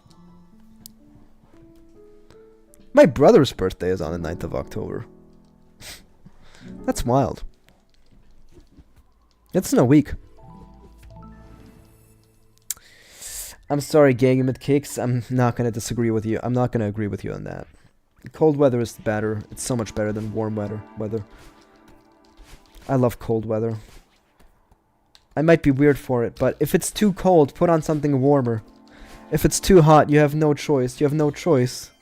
My brother's birthday is on the 9th of October. That's wild. It's in a week. I'm sorry, Gagamit Cakes. I'm not going to disagree with you. I'm not going to agree with you on that. Cold weather is better. It's so much better than warm weather. I love cold weather. I might be weird for it, but if it's too cold, put on something warmer. If it's too hot, you have no choice. You have no choice.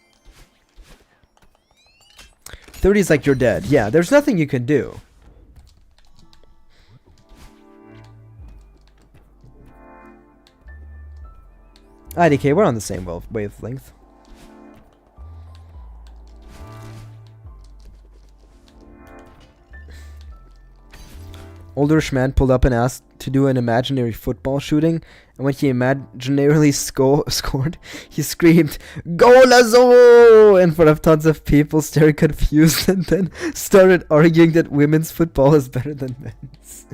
30 is like you're dead. Yeah, there's nothing you can do. IDK, we're on the same wavelength. Older man pulled up and asked to do an imaginary football shooting, and when he imaginarily scored, he screamed, "Golazo!" in front of tons of people staring confused, and then started arguing that women's football is better than men's.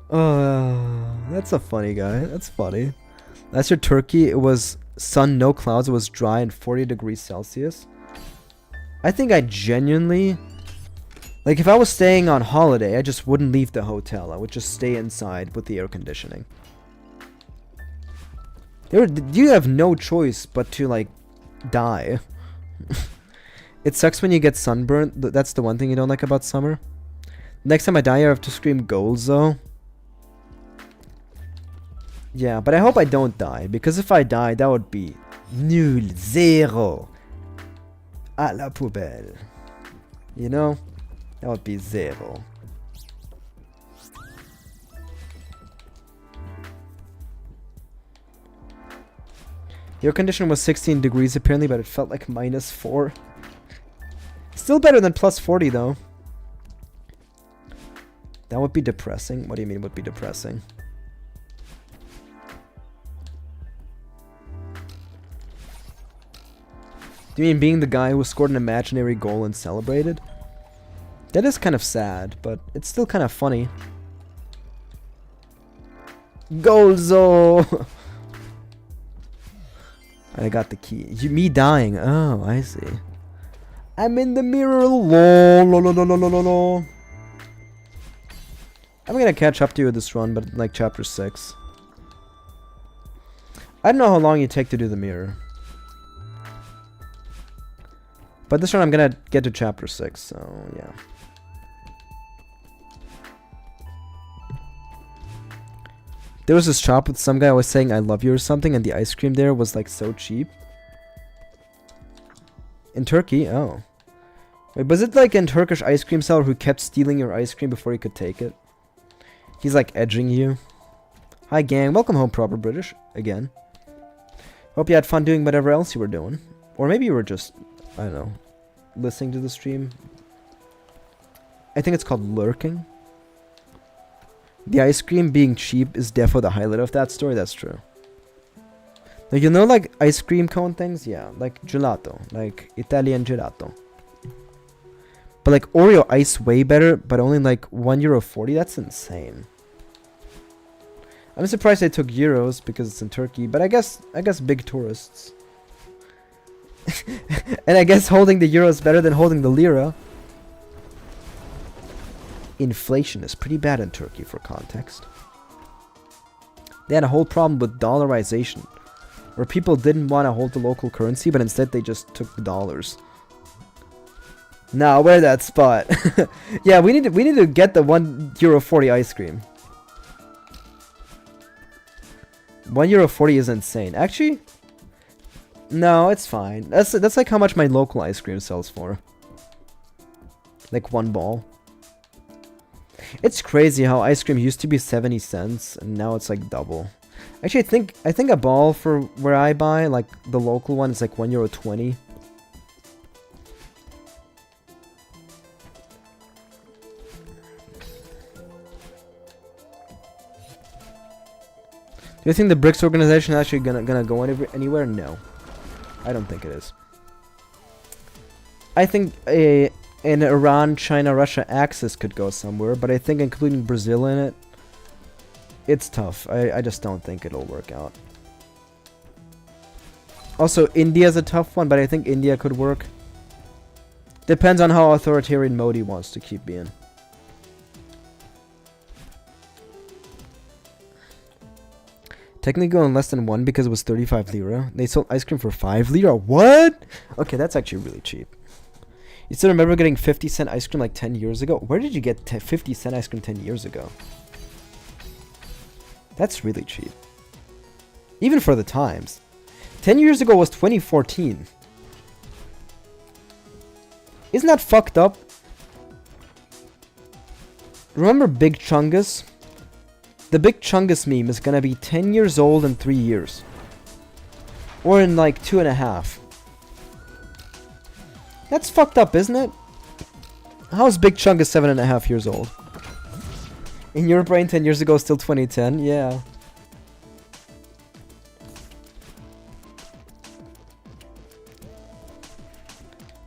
Oh, that's a funny guy. That's funny. Last year, Turkey, it was sun, no clouds, it was dry and 40 degrees Celsius. I think I genuinely... Like, if I was staying on holiday, I just wouldn't leave the hotel. I would just stay inside with the air conditioning. You have no choice but to, like, die. It sucks when you get sunburned. That's the one thing you don't like about summer. Next time I die, I have to scream goals, though. Yeah, but I hope I don't die, because if I die, that would be nul, zero, à la poubelle. You know? That would be zero. The air conditioner was 16 degrees apparently, but it felt like -4. Still better than +40 though. That would be depressing. What do you mean would be depressing? Do you mean being the guy who scored an imaginary goal and celebrated? That is kind of sad, but it's still kind of funny. Golzo! I got the key. Me dying. Oh, I see. I'm in the mirror. I'm gonna catch up to you with this run, but like chapter 6. I don't know how long you take to do the mirror. But this run I'm gonna get to chapter 6, so yeah. There was this shop with some guy was saying I love you or something, and the ice cream there was like so cheap. In Turkey? Oh. Wait, was it like a Turkish ice cream seller who kept stealing your ice cream before he could take it? He's like edging you. Hi, gang. Welcome home, proper British. Again. Hope you had fun doing whatever else you were doing. Or maybe you were just, I don't know, listening to the stream. I think it's called lurking. The ice cream being cheap is defo the highlight of that story. That's true. Now, you know, like ice cream cone things? Yeah, like gelato. Like Italian gelato. But like Oreo ice way better, but only like €1.40. That's insane. I'm surprised they took euros because it's in Turkey, but I guess big tourists. And I guess holding the euro is better than holding the lira. Inflation is pretty bad in Turkey, for context. They had a whole problem with dollarization, where people didn't want to hold the local currency, but instead they just took the dollars. Now, where that spot? Yeah, we need to get the €1.40 ice cream. €1.40 is insane. Actually, no, it's fine. That's like how much my local ice cream sells for. Like one ball. It's crazy how ice cream used to be 70 cents and now it's like double. Actually, I think a ball for where I buy, like the local one, is like €1.20. Do you think the BRICS organization is actually gonna go anywhere? No, I don't think it is. I think an Iran, China, Russia axis could go somewhere, but I think including Brazil in it, it's tough. I just don't think it'll work out. Also, India's a tough one, but I think India could work. Depends on how authoritarian Modi wants to keep being. Technically going less than 1 because it was 35 lira. They sold ice cream for 5 lira. What? Okay, that's actually really cheap. You still remember getting 50-cent ice cream like 10 years ago? Where did you get 50-cent ice cream 10 years ago? That's really cheap. Even for the times. 10 years ago was 2014. Isn't that fucked up? Remember Big Chungus? The Big Chungus meme is gonna be 10 years old in 3 years. Or in like 2.5. That's fucked up, isn't it? How is Big Chungus 7.5 years old? In your brain 10 years ago still 2010? Yeah.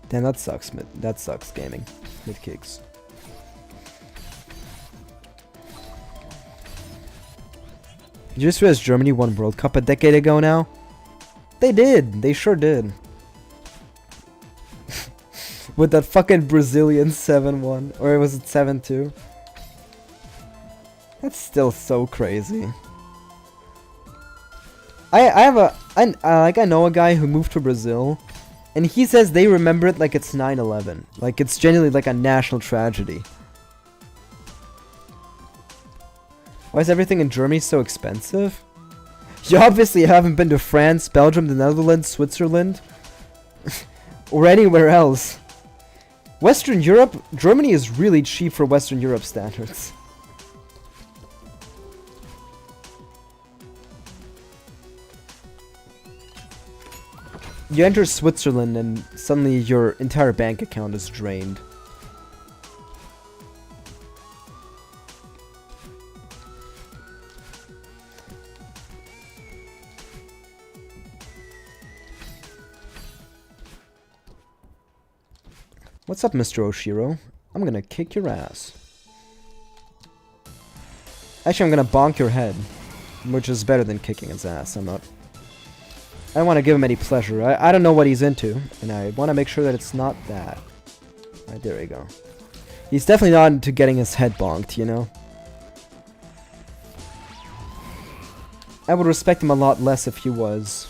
Damn, that sucks, that sucks, gaming. Mid-kicks. You just realized Germany won World Cup a decade ago now? They did. They sure did. With that fucking Brazilian 7-1. Or was it 7-2? That's still so crazy. I know a guy who moved to Brazil. And he says they remember it like it's 9/11. Like it's genuinely like a national tragedy. Why is everything in Germany so expensive? You obviously haven't been to France, Belgium, the Netherlands, Switzerland, or anywhere else. Western Europe, Germany is really cheap for Western Europe standards. You enter Switzerland and suddenly your entire bank account is drained. What's up, Mr. Oshiro? I'm gonna kick your ass. Actually, I'm gonna bonk your head, which is better than kicking his ass. I don't want to give him any pleasure. I don't know what he's into, and I want to make sure that it's not that. Right, there we go. He's definitely not into getting his head bonked, you know? I would respect him a lot less if he was.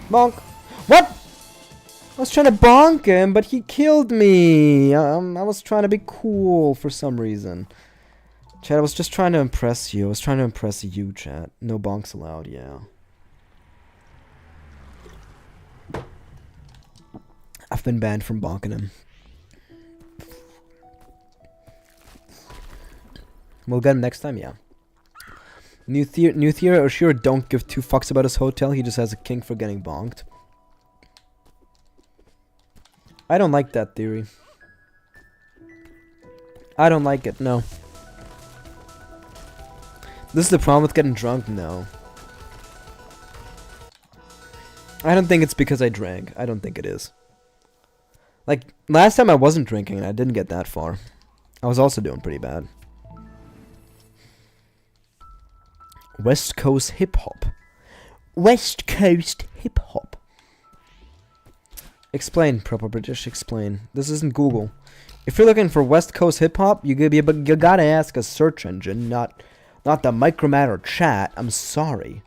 Bonk! What? I was trying to bonk him, but he killed me. I was trying to be cool for some reason. Chat, I was just trying to impress you. I was trying to impress you, chat. No bonks allowed, yeah. I've been banned from bonking him. We'll get him next time, yeah. New theory, Oshiro don't give 2 fucks about his hotel. He just has a kink for getting bonked. I don't like that theory. I don't like it, no. This is the problem with getting drunk? No. I don't think it's because I drank. I don't think it is. Like, last time I wasn't drinking and I didn't get that far. I was also doing pretty bad. West Coast hip hop. West Coast hip hop. Explain, proper British, explain. This isn't Google. If you're looking for West Coast hip hop, you gotta ask a search engine, not the Mycromator chat. I'm sorry.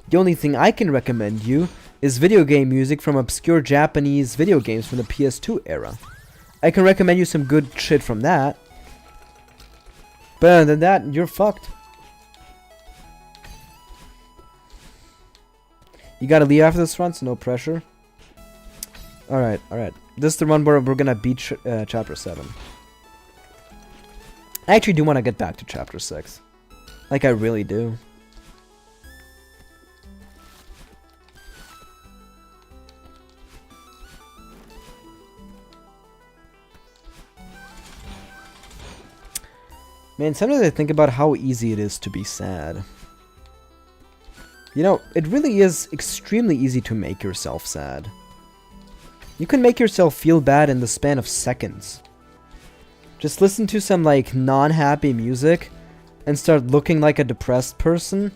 The only thing I can recommend you is video game music from obscure Japanese video games from the PS2 era. I can recommend you some good shit from that. But other than that, you're fucked. You gotta leave after this run, so no pressure. Alright, alright. This is the run where we're gonna beat Chapter 7. I actually do want to get back to Chapter 6. Like, I really do. Man, sometimes I think about how easy it is to be sad. You know, it really is extremely easy to make yourself sad. You can make yourself feel bad in the span of seconds. Just listen to some, like, non-happy music and start looking like a depressed person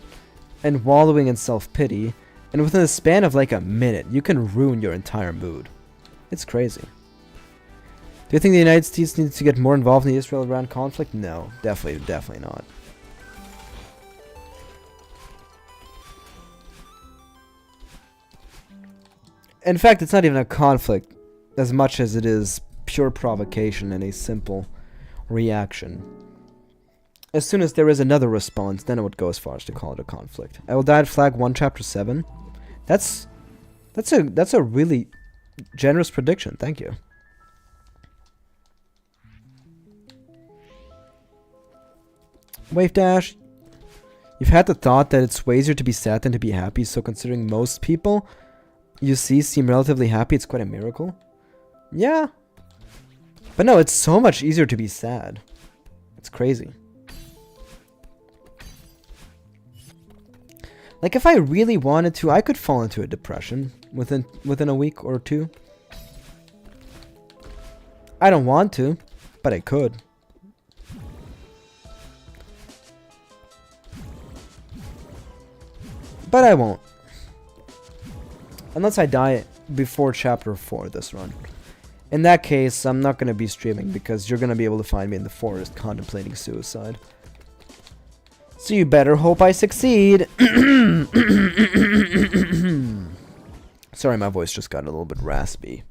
and wallowing in self-pity, and within the span of, like, a minute, you can ruin your entire mood. It's crazy. Do you think the United States needs to get more involved in the Israel-Iran conflict? No, definitely not. In fact, it's not even a conflict as much as it is pure provocation and a simple reaction. As soon as there is another response, then I would go as far as to call it a conflict. I will die at flag 1, chapter 7. That's a really generous prediction. Thank you. Wave Dash, you've had the thought that it's way easier to be sad than to be happy, so considering most people you see seem relatively happy, it's quite a miracle. Yeah. But no, it's so much easier to be sad. It's crazy. Like, if I really wanted to, I could fall into a depression within a week or two. I don't want to, but I could. But I won't. Unless I die before chapter 4 this run. In that case, I'm not going to be streaming because you're going to be able to find me in the forest contemplating suicide. So you better hope I succeed. Sorry, my voice just got a little bit raspy.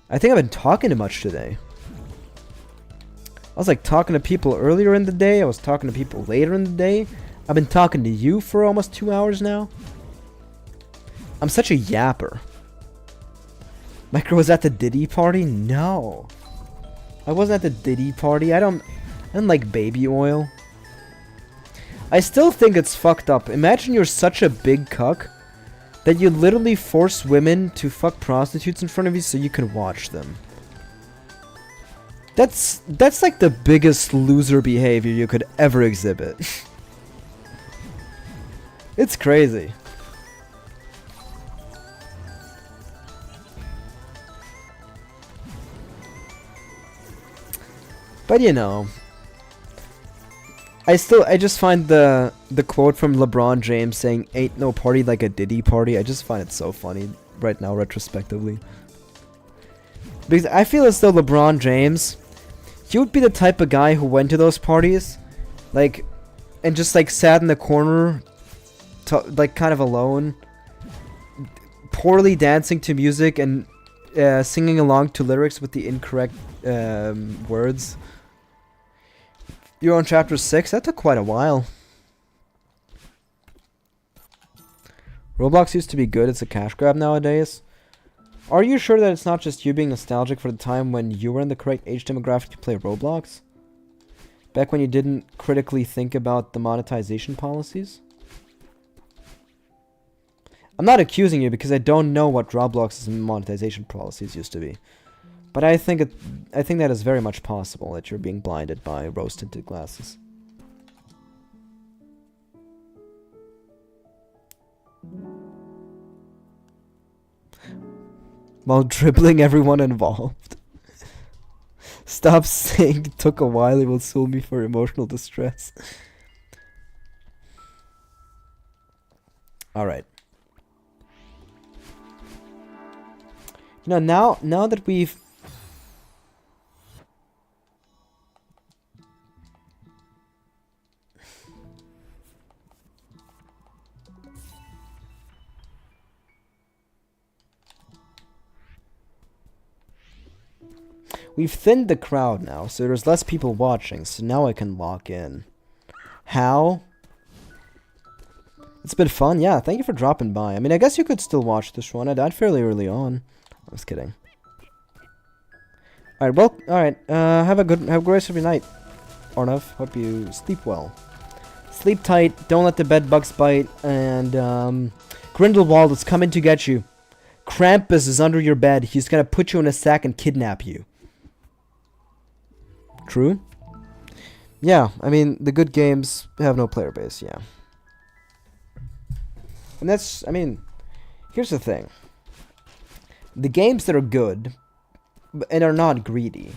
I think I've been talking too much today. I was like talking to people earlier in the day. I was talking to people later in the day. I've been talking to you for almost 2 hours now. I'm such a yapper. Micro was at the Diddy party? No. I wasn't at the Diddy party. I don't like baby oil. I still think it's fucked up. Imagine you're such a big cuck that you literally force women to fuck prostitutes in front of you so you can watch them. That's like the biggest loser behavior you could ever exhibit. It's crazy. But you know, I just find the quote from LeBron James saying "Ain't no party like a Diddy party." I just find it so funny right now, retrospectively. Because I feel as though LeBron James, he would be the type of guy who went to those parties, like, and just like sat in the corner, like kind of alone, poorly dancing to music and singing along to lyrics with the incorrect words. You're on chapter 6? That took quite a while. Roblox used to be good. It's a cash grab nowadays. Are you sure that it's not just you being nostalgic for the time when you were in the correct age demographic to play Roblox? Back when you didn't critically think about the monetization policies? I'm not accusing you because I don't know what Roblox's monetization policies used to be. But I think that is very much possible that you're being blinded by rose-tinted glasses. While dribbling everyone involved. Stop saying it took a while, it will sue me for emotional distress. Alright. You know, now that we've thinned the crowd now, so there's less people watching, so now I can lock in. How? It's been fun, yeah, thank you for dropping by. I mean, I guess you could still watch this one. I died fairly early on. I was kidding. Alright, well, alright, have a good rest of your night, Arnav. Hope you sleep well. Sleep tight, don't let the bed bugs bite, and, Grindelwald is coming to get you. Krampus is under your bed. He's gonna put you in a sack and kidnap you. True? Yeah, I mean, the good games have no player base, yeah. And that's, I mean, here's the thing. The games that are good and are not greedy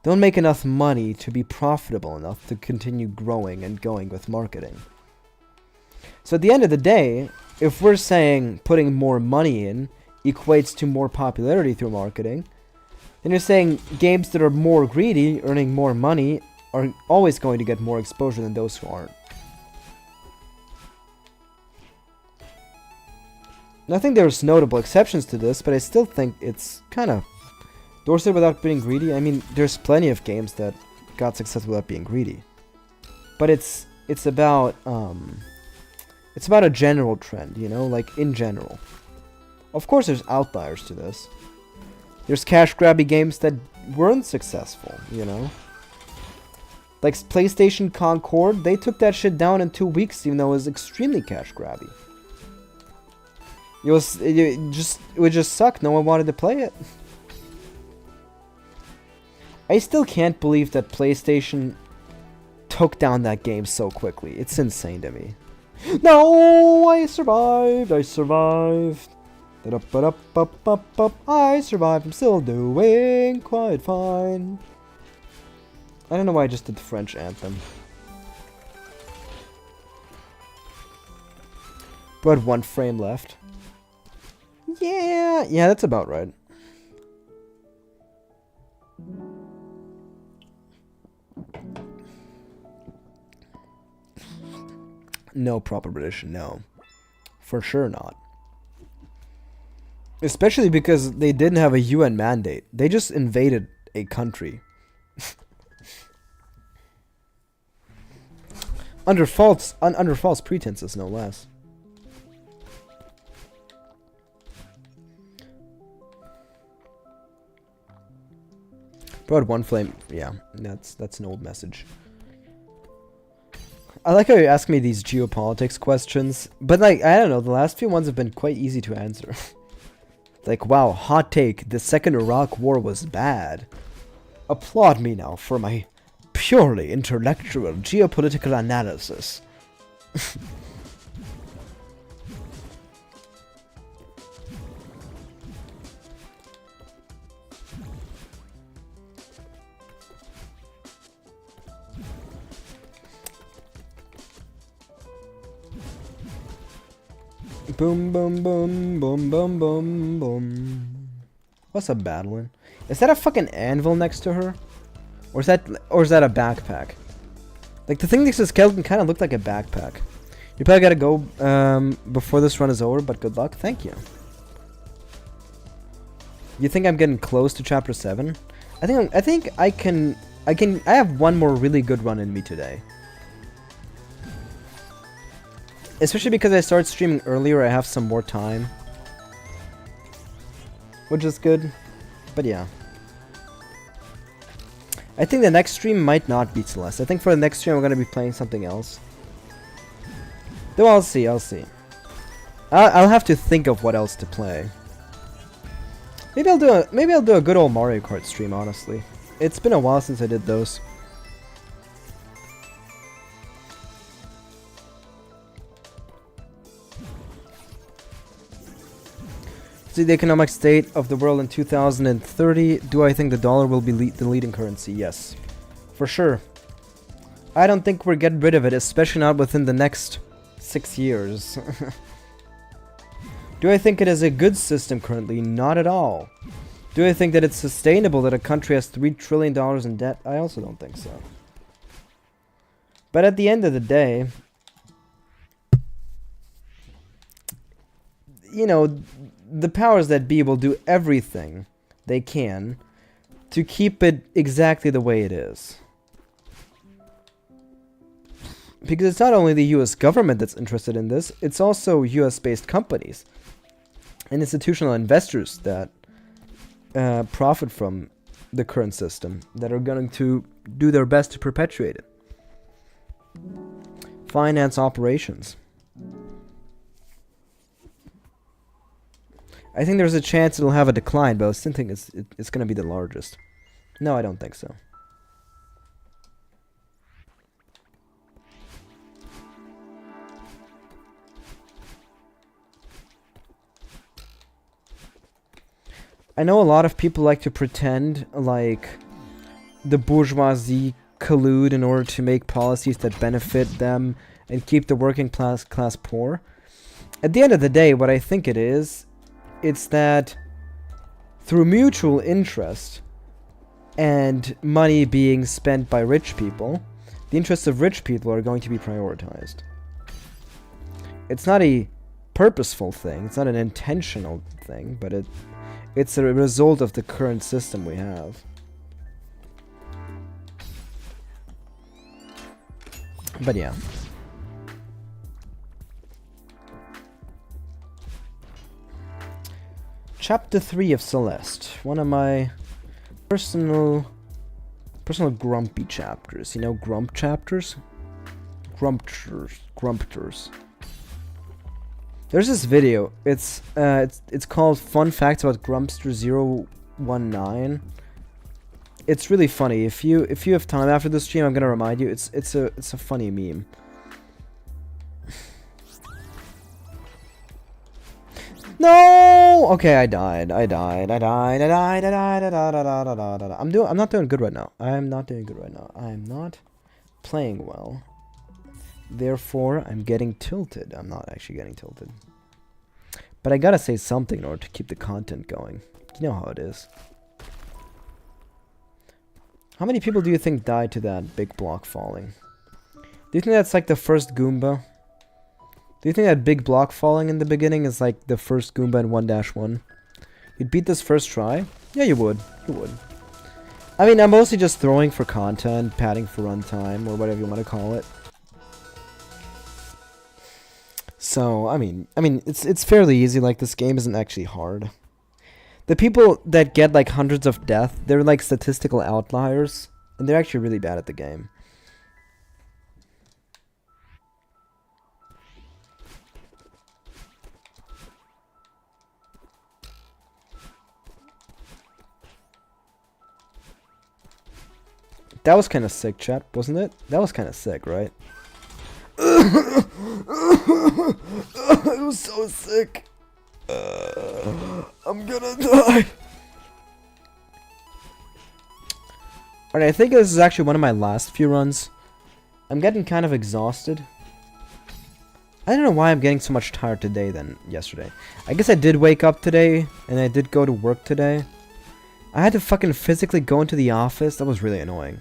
don't make enough money to be profitable enough to continue growing and going with marketing. So at the end of the day, if we're saying putting more money in equates to more popularity through marketing, then you're saying games that are more greedy, earning more money, are always going to get more exposure than those who aren't. And I think there's notable exceptions to this, but I still think it's kind of Dorset without being greedy. I mean, there's plenty of games that got successful without being greedy. But it's about a general trend, you know, like in general. Of course there's outliers to this. There's cash grabby games that weren't successful, you know. Like PlayStation Concord, they took that shit down in 2 weeks, even though it was extremely cash grabby. It would just suck. No one wanted to play it. I still can't believe that PlayStation took down that game so quickly. It's insane to me. No, I survived. I survived. I survived. I'm still doing quite fine. I don't know why I just did the French anthem. But 1 frame left. Yeah, that's about right. No proper British, no. For sure not. Especially because they didn't have a UN mandate. They just invaded a country. under false pretenses, no less. Brought 1 flame. Yeah, that's an old message. I like how you ask me these geopolitics questions, but like, I don't know, the last few ones have been quite easy to answer. Like, wow, hot take, the second Iraq war was bad. Applaud me now for my purely intellectual geopolitical analysis. Boom, boom, boom, boom, boom, boom, boom. What's a badeline? Is that a fucking anvil next to her? Or is that a backpack? Like, the thing next to the skeleton kind of looked like a backpack. You probably gotta go before this run is over, but good luck. Thank you. You think I'm getting close to chapter 7? I think I have one more really good run in me today. Especially because I started streaming earlier, I have some more time. which is good. But yeah. I think the next stream might not be Celeste. I think for the next stream I'm gonna be playing something else. Though I'll see, I'll see. I'll have to think of what else to play. Maybe I'll do a good old Mario Kart stream, honestly. It's been a while since I did those. See the economic state of the world in 2030. Do I think the dollar will be the leading currency? Yes. For sure. I don't think we're getting rid of it, especially not within the next 6 years. Do I think it is a good system currently? Not at all. Do I think that it's sustainable that a country has $3 trillion in debt? I also don't think so. But at the end of the day, you know, the powers that be will do everything they can to keep it exactly the way it is. Because it's not only the US government that's interested in this, it's also US-based companies and institutional investors that profit from the current system, that are going to do their best to perpetuate it. Finance operations. I think there's a chance it'll have a decline, but I still think it's going to be the largest. No, I don't think so. I know a lot of people like to pretend like the bourgeoisie collude in order to make policies that benefit them and keep the working class poor. At the end of the day, what I think it is, it's that through mutual interest and money being spent by rich people, the interests of rich people are going to be prioritized. It's not a purposeful thing, it's not an intentional thing, but it's a result of the current system we have. But yeah. Chapter 3 of Celeste. One of my personal grumpy chapters. You know, grump chapters? Grumpters. There's this video. It's called Fun Facts About Grumpster019. It's really funny. If you have time after the stream, I'm gonna remind you. It's a funny meme. No! Okay, I died. I'm not doing good right now. I'm not doing good right now. I'm not playing well. Therefore, I'm getting tilted. I'm not actually getting tilted. But I gotta say something in order to keep the content going. You know how it is. How many people do you think died to that big block falling? Do you think that's like the first Goomba? Do you think that big block falling in the beginning is like the first Goomba in 1-1? You'd beat this first try? Yeah, you would. You would. I mean, I'm mostly just throwing for content, padding for runtime, or whatever you want to call it. So, I mean, it's fairly easy. Like, this game isn't actually hard. The people that get like hundreds of deaths, they're like statistical outliers, and they're actually really bad at the game. That was kind of sick, chat, wasn't it? That was kind of sick, right? It was so sick. I'm gonna die. Alright, I think this is actually one of my last few runs. I'm getting kind of exhausted. I don't know why I'm getting so much tired today than yesterday. I guess I did wake up today, and I did go to work today. I had to fucking physically go into the office. That was really annoying.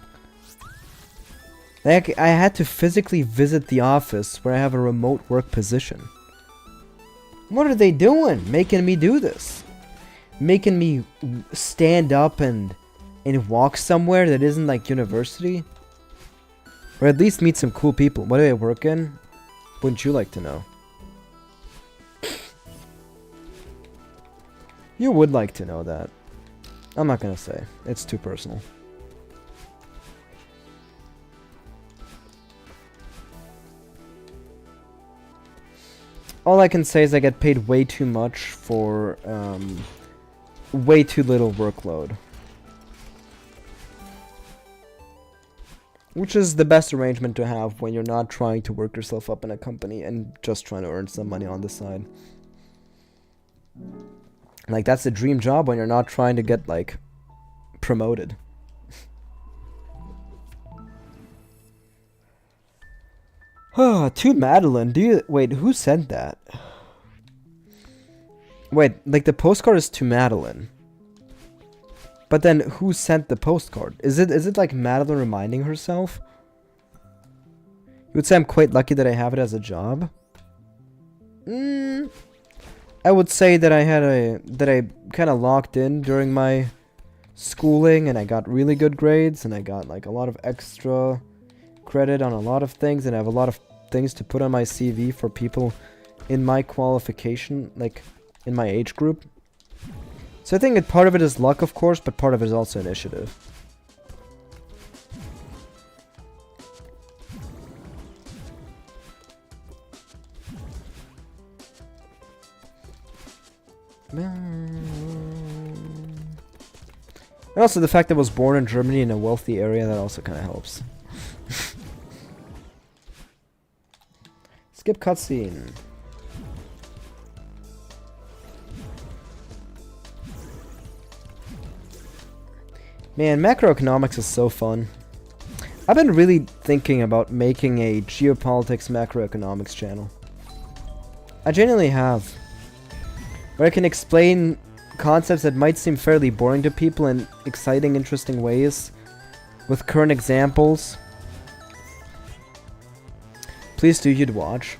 Like, I had to physically visit the office where I have a remote work position. What are they doing? Making me do this. Making me stand up and walk somewhere that isn't like university. Or at least meet some cool people. What do I work in? Wouldn't you like to know? You would like to know that. I'm not gonna say. It's too personal. All I can say is I get paid way too much for way too little workload. Which is the best arrangement to have when you're not trying to work yourself up in a company and just trying to earn some money on the side. Like, that's the dream job when you're not trying to get, like, promoted. To Madeline, do you... Wait, who sent that? Wait, like, the postcard is to Madeline. But then, who sent the postcard? Is it like Madeline reminding herself? You would say I'm quite lucky that I have it as a job? I would say that I kind of locked in during my schooling, and I got really good grades, and I got like a lot of extra credit on a lot of things, and I have a lot of things to put on my CV for people in my qualification, like in my age group. So I think that part of it is luck, of course, but part of it is also initiative. And also the fact that I was born in Germany in a wealthy area, that also kind of helps. Skip cutscene. Man, macroeconomics is so fun. I've been really thinking about making a geopolitics macroeconomics channel. I genuinely have. Where I can explain concepts that might seem fairly boring to people in exciting, interesting ways, with current examples. Please do, you'd watch.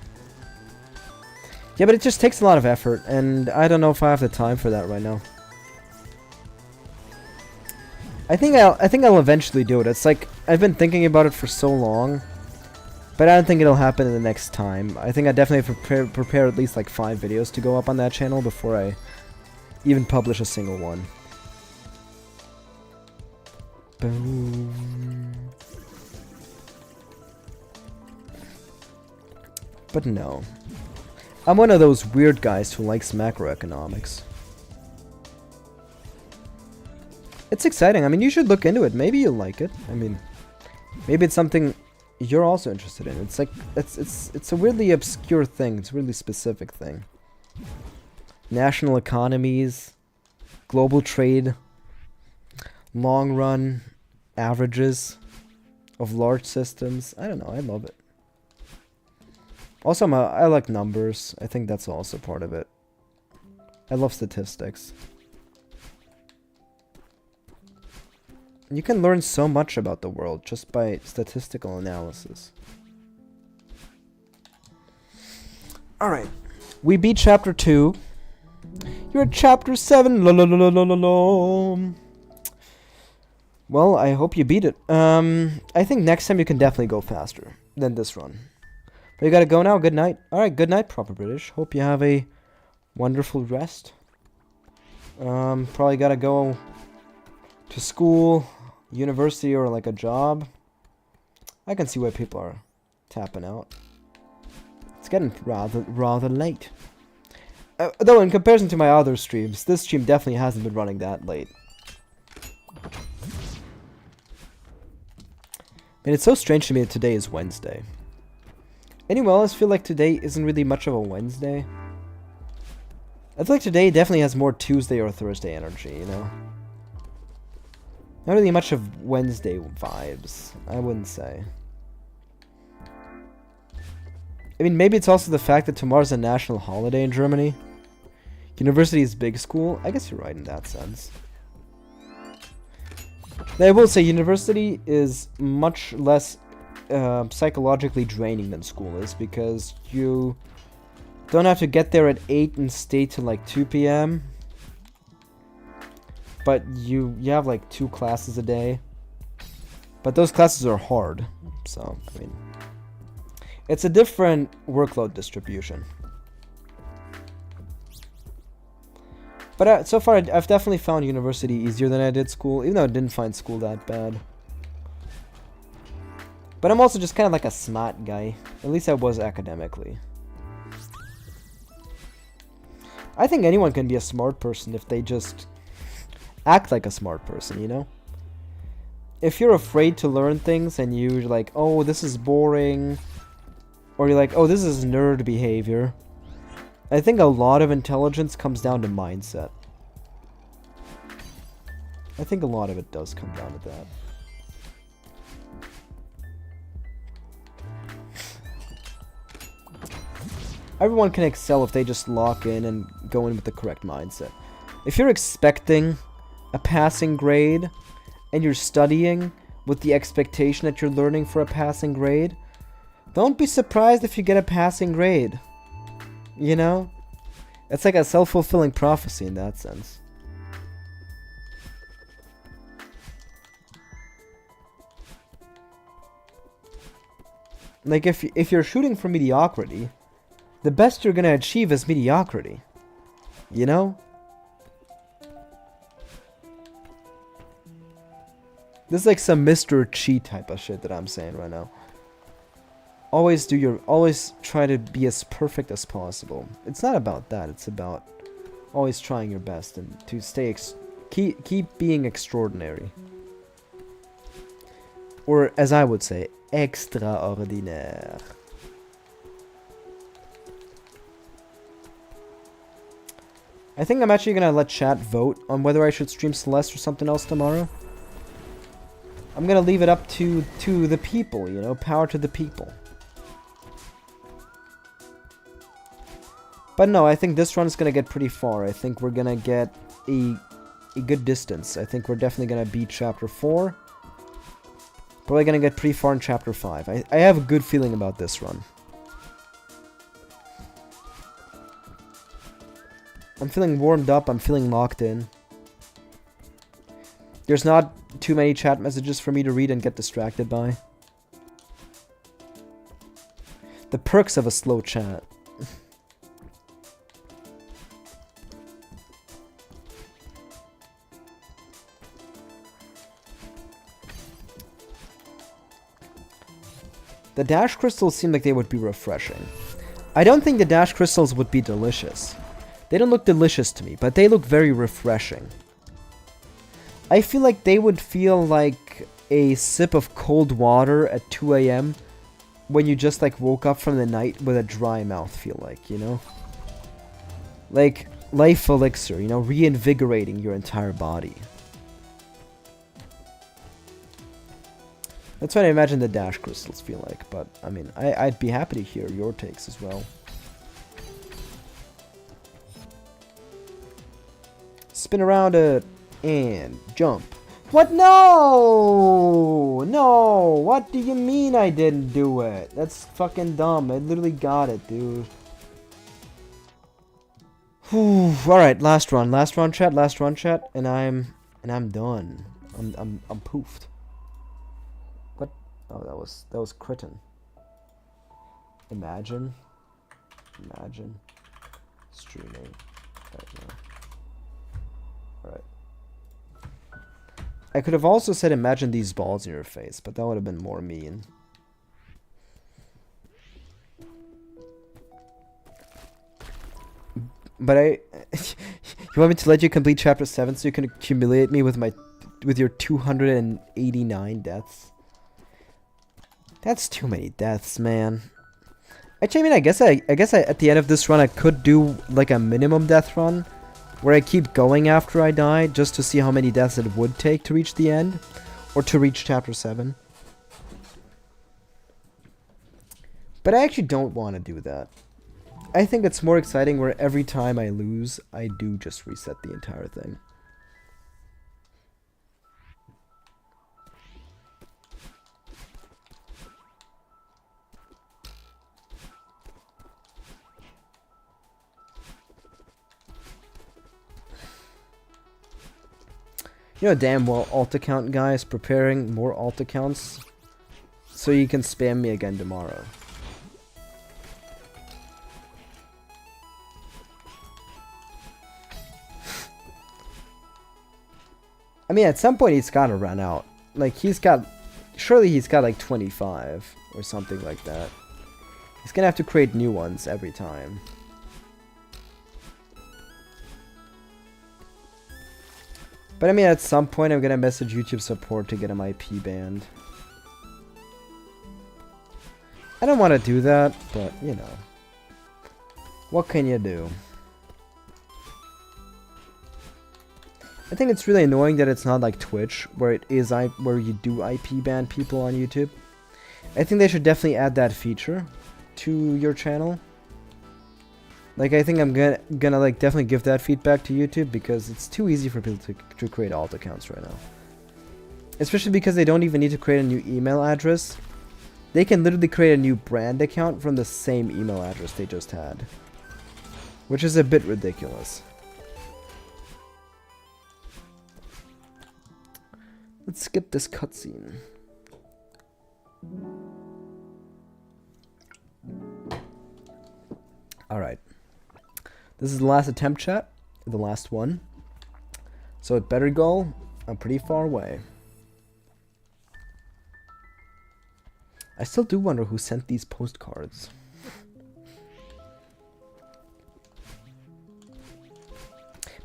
Yeah, but it just takes a lot of effort, and I don't know if I have the time for that right now. I think I'll eventually do it. It's like, I've been thinking about it for so long, but I don't think it'll happen in the next time. I think I definitely prepare at least like 5 videos to go up on that channel before I even publish a single one. Boom. But no. I'm one of those weird guys who likes macroeconomics. It's exciting. I mean, you should look into it. Maybe you'll like it. I mean, maybe it's something you're also interested in. It's like, it's a weirdly obscure thing. It's a really specific thing. National economies, global trade, long run averages of large systems. I don't know. I love it. Also, I like numbers. I think that's also part of it. I love statistics. You can learn so much about the world just by statistical analysis. Alright. We beat chapter 2. You're at chapter 7. Well, I hope you beat it. I think next time you can definitely go faster than this run. But you gotta go now. Good night. Alright, good night, Proper British. Hope you have a wonderful rest. Probably gotta go to school, university, or like a job. I can see why people are tapping out. It's getting rather late. Though in comparison to my other streams, this stream definitely hasn't been running that late. And it's so strange to me that today is Wednesday. Anyone else feel like today isn't really much of a Wednesday? I feel like today definitely has more Tuesday or Thursday energy, you know? Not really much of Wednesday vibes, I wouldn't say. I mean, maybe it's also the fact that tomorrow's a national holiday in Germany. University is big school. I guess you're right in that sense. I will say university is much less psychologically draining than school is, because you don't have to get there at 8 and stay till like 2 p.m. But you have like 2 classes a day. But those classes are hard. So, I mean, it's a different workload distribution. But so far, I've definitely found university easier than I did school, even though I didn't find school that bad. But I'm also just kind of like a smart guy. At least I was academically. I think anyone can be a smart person if they just act like a smart person, you know? If you're afraid to learn things and you're like, oh, this is boring, or you're like, oh, this is nerd behavior, I think a lot of intelligence comes down to mindset. I think a lot of it does come down to that. Everyone can excel if they just lock in and go in with the correct mindset. If you're expecting a passing grade and you're studying with the expectation that you're learning for a passing grade, don't be surprised if you get a passing grade. You know? It's like a self-fulfilling prophecy in that sense. Like, if you're shooting for mediocrity, the best you're gonna achieve is mediocrity. You know? This is like some Mr. Cheat type of shit that I'm saying right now. Always try to be as perfect as possible. It's not about that, it's about always trying your best and to stay keep being extraordinary. Or as I would say, extraordinaire. I think I'm actually gonna let chat vote on whether I should stream Celeste or something else tomorrow. I'm gonna leave it up to the people, you know, power to the people. But no, I think this run's gonna get pretty far. I think we're gonna get a good distance. I think we're definitely gonna beat Chapter 4. Probably gonna get pretty far in Chapter 5. I have a good feeling about this run. I'm feeling warmed up, I'm feeling locked in. There's not too many chat messages for me to read and get distracted by. The perks of a slow chat. The dash crystals seem like they would be refreshing. I don't think the dash crystals would be delicious. They don't look delicious to me, but they look very refreshing. I feel like they would feel like a sip of cold water at 2 AM when you just like woke up from the night with a dry mouth, feel like, you know? Like life elixir, you know, reinvigorating your entire body. That's what I imagine the dash crystals feel like, but I mean, I'd be happy to hear your takes as well. Spin around it and jump. What? No! No! What do you mean I didn't do it? That's fucking dumb. I literally got it, dude. Alright, last run, chat, and I'm done. I'm poofed. What? Oh, that was Critten. Imagine streaming right now. Alright. I could have also said imagine these balls in your face, but that would have been more mean. But you want me to let you complete chapter 7 so you can accumulate me with your 289 deaths? That's too many deaths, man. Actually, I mean, I guess at the end of this run I could do like a minimum death run where I keep going after I die just to see how many deaths it would take to reach the end or to reach chapter 7. But I actually don't want to do that. I think it's more exciting where every time I lose, I do just reset the entire thing. You know damn well alt account guy is preparing more alt accounts so you can spam me again tomorrow. I mean, at some point he's gotta run out. Like, surely he's got like 25 or something like that. He's gonna have to create new ones every time. But I mean, at some point I'm gonna message YouTube support to get him IP banned. I don't want to do that, but you know. What can you do? I think it's really annoying that it's not like Twitch, where where you do IP ban people on YouTube. I think they should definitely add that feature to your channel. Like, I think I'm gonna like definitely give that feedback to YouTube, because it's too easy for people to create alt accounts right now. Especially because they don't even need to create a new email address. They can literally create a new brand account from the same email address they just had. Which is a bit ridiculous. Let's skip this cutscene. Alright. This is the last attempt chat. The last one. So it better go. I'm pretty far away. I still do wonder who sent these postcards.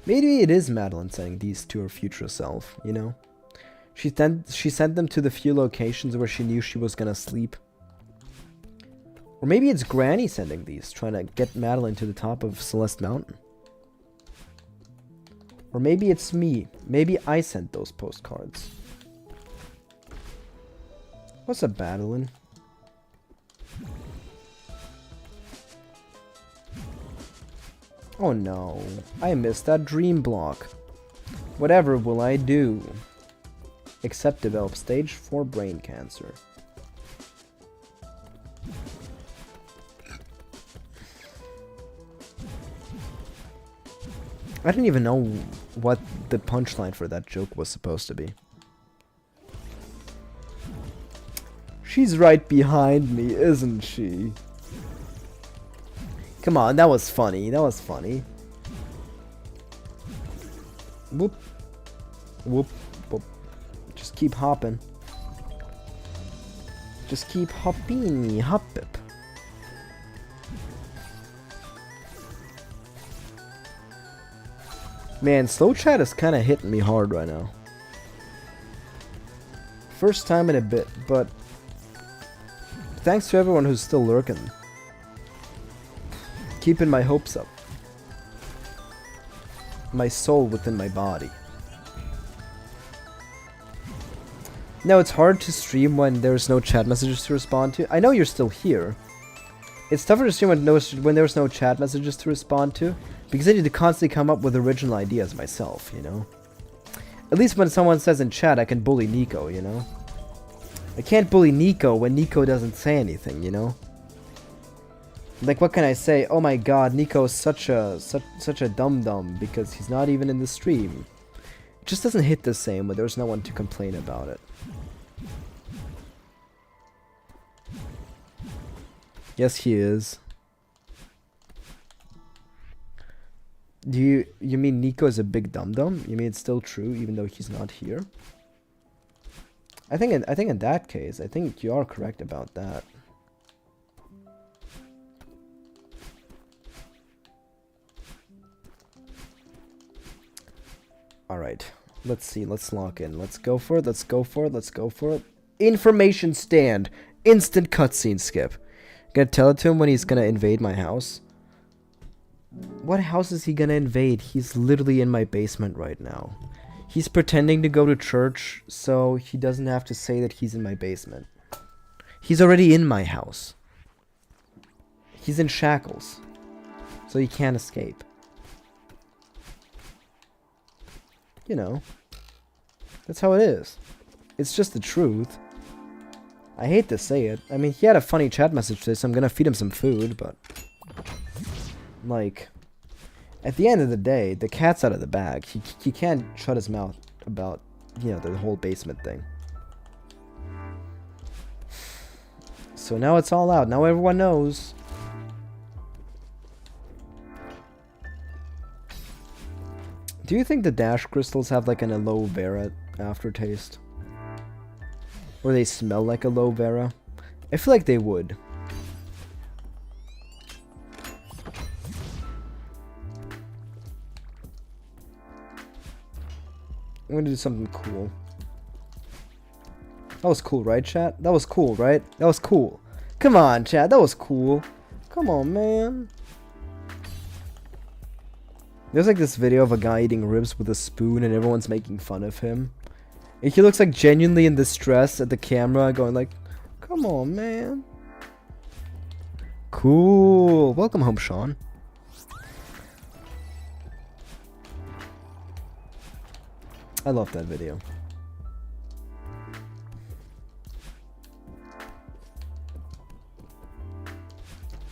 Maybe it is Madeline sending these to her future self, you know? She sent them to the few locations where she knew she was gonna sleep. Or maybe it's Granny sending these, trying to get Madeline to the top of Celeste Mountain. Or maybe it's me. Maybe I sent those postcards. What's up, badeline? Oh no, I missed that dream block. Whatever will I do? Except develop stage 4 brain cancer. I didn't even know what the punchline for that joke was supposed to be. She's right behind me, isn't she? Come on, that was funny. That was funny. Whoop. Whoop. Whoop. Just keep hopping. Just keep hopping. Hop it. Man, slow chat is kind of hitting me hard right now. First time in a bit, but thanks to everyone who's still lurking. Keeping my hopes up. My soul within my body. Now, it's hard to stream when there's no chat messages to respond to. I know you're still here. It's tougher to stream when there's no chat messages to respond to, because I need to constantly come up with original ideas myself, you know? At least when someone says in chat, I can bully Nico, you know? I can't bully Nico when Nico doesn't say anything, you know? Like, what can I say? Oh my god, Nico is such a dum-dum because he's not even in the stream. It just doesn't hit the same when there's no one to complain about it. Yes, he is. Do you mean Nico is a big dum-dum? You mean it's still true even though he's not here? I think in that case, I think you are correct about that. Alright, let's see, let's lock in. Let's go for it, let's go for it, let's go for it. Information stand. Instant cutscene skip. Gonna tell it to him when he's gonna invade my house. What house is he gonna invade? He's literally in my basement right now. He's pretending to go to church so he doesn't have to say that he's in my basement. He's already in my house. He's in shackles. So he can't escape. You know. That's how it is. It's just the truth. I hate to say it. I mean, he had a funny chat message today, so I'm gonna feed him some food, but... like... at the end of the day, the cat's out of the bag. He can't shut his mouth about, you know, the whole basement thing. So now it's all out. Now everyone knows. Do you think the dash crystals have like an aloe vera aftertaste. Or they smell like aloe vera. I feel like they would. I'm gonna do something cool. That was cool, right, chat? That was cool, right? That was cool. Come on, chat. That was cool. Come on, man. There's like this video of a guy eating ribs with a spoon and everyone's making fun of him. And he looks like genuinely in distress at the camera, going like, come on, man. Cool. Welcome home, Sean. I love that video.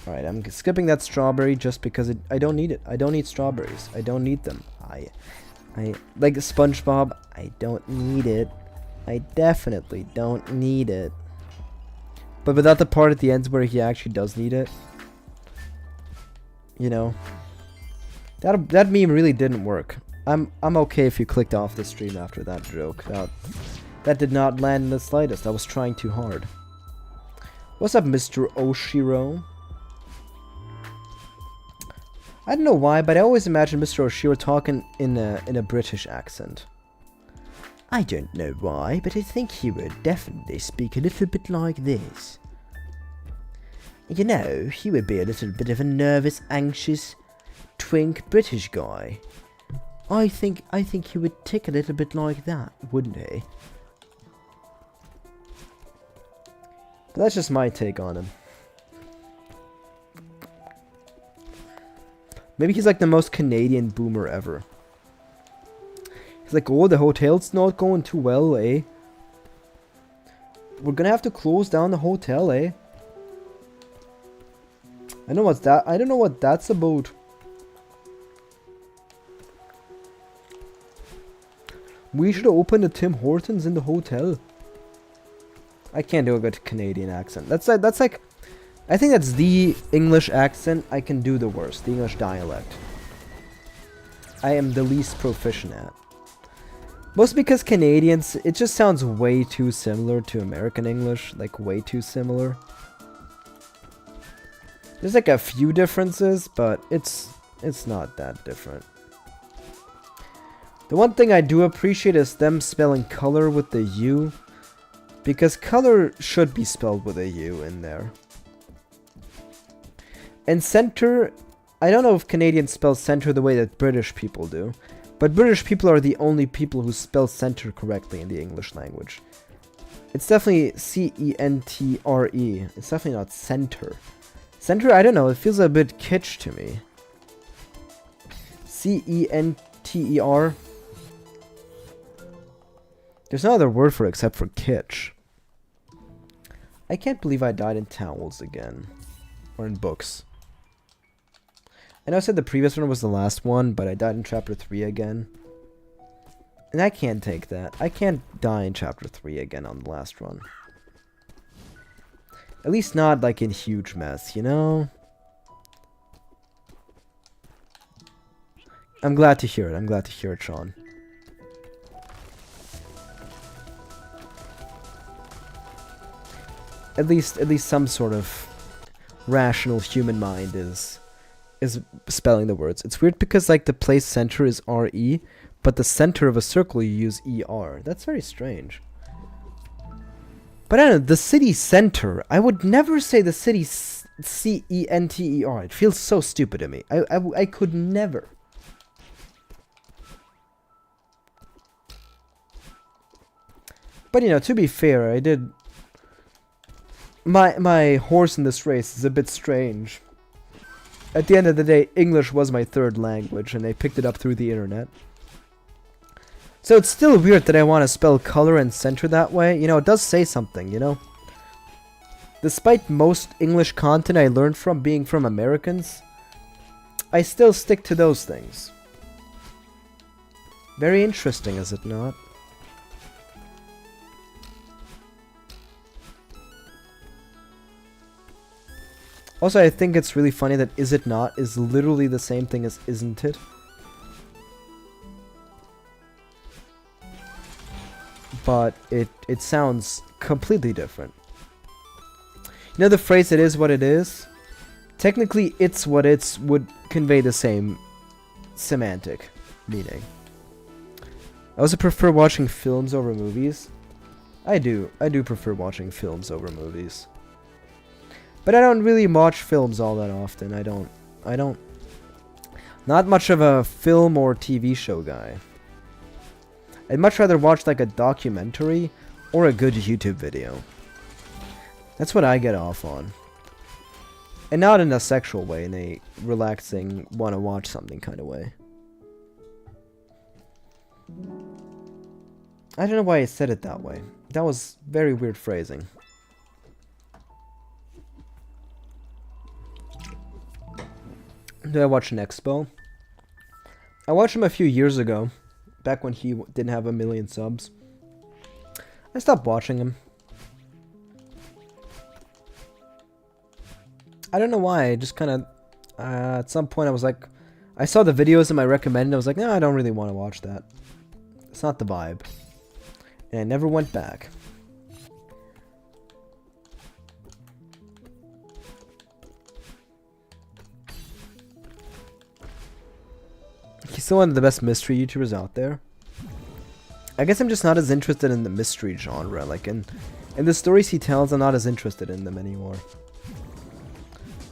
Alright, I'm skipping that strawberry just because I don't need it. I don't need strawberries. I don't need them. I like SpongeBob, I don't need it. I definitely don't need it. But without the part at the end where he actually does need it. You know. That meme really didn't work. I'm okay if you clicked off the stream after that joke. That did not land in the slightest. I was trying too hard. What's up, Mr. Oshiro? I don't know why, but I always imagine Mr. Oshiro talking in a British accent. I don't know why, but I think he would definitely speak a little bit like this. You know, he would be a little bit of a nervous, anxious, twink British guy. I think he would tick a little bit like that, wouldn't he? But that's just my take on him. Maybe he's like the most Canadian boomer ever. He's like, oh, the hotel's not going too well, eh? We're gonna have to close down the hotel, eh? I don't know what that's about. We should open a Tim Hortons in the hotel. I can't do a good Canadian accent. That's like I think that's the English accent I can do the worst. The English dialect. I am the least proficient at. Mostly because Canadians, it just sounds way too similar to American English. Like, way too similar. There's like a few differences, but it's not that different. The one thing I do appreciate is them spelling color with the U. Because color should be spelled with a U in there. And center, I don't know if Canadians spell center the way that British people do. But British people are the only people who spell center correctly in the English language. It's definitely C-E-N-T-R-E. It's definitely not center. Center, I don't know, it feels a bit kitsch to me. C-E-N-T-E-R. There's no other word for it except for kitsch. I can't believe I died in towels again. Or in books. I know I said the previous one was the last one, but I died in chapter 3 again. And I can't take that. I can't die in chapter 3 again on the last run. At least not like in huge mess, you know? I'm glad to hear it. I'm glad to hear it, Sean. At least some sort of rational human mind is spelling the words. It's weird because like the place center is R-E, but the center of a circle you use E-R. That's very strange. But I don't know, the city center, I would never say the city C-E-N-T-E-R. It feels so stupid to me. I could never. But you know, to be fair, I did... My horse in this race is a bit strange. At the end of the day, English was my third language, and I picked it up through the internet. So it's still weird that I want to spell color and center that way. You know, it does say something, you know? Despite most English content I learned from being from Americans, I still stick to those things. Very interesting, is it not? Also, I think it's really funny that is it not is literally the same thing as isn't it. but it sounds completely different. You know the phrase "it is what it is"? Technically, "it's what it's" would convey the same semantic meaning. I also prefer watching films over movies. I do prefer watching films over movies. But I don't really watch films all that often. I don't. Not much of a film or TV show guy. I'd much rather watch like a documentary or a good YouTube video. That's what I get off on. And not in a sexual way, in a relaxing, wanna watch something kind of way. I don't know why I said it that way. That was very weird phrasing. Do I watch Nexpo? I watched him a few years ago, back when he didn't have 1 million subs. I stopped watching him. I don't know why, I just kind of, at some point I was like, I saw the videos in my recommended, I was like, no, I don't really want to watch that. It's not the vibe. And I never went back. He's still one of the best mystery YouTubers out there. I guess I'm just not as interested in the mystery genre. Like, in the stories he tells, I'm not as interested in them anymore.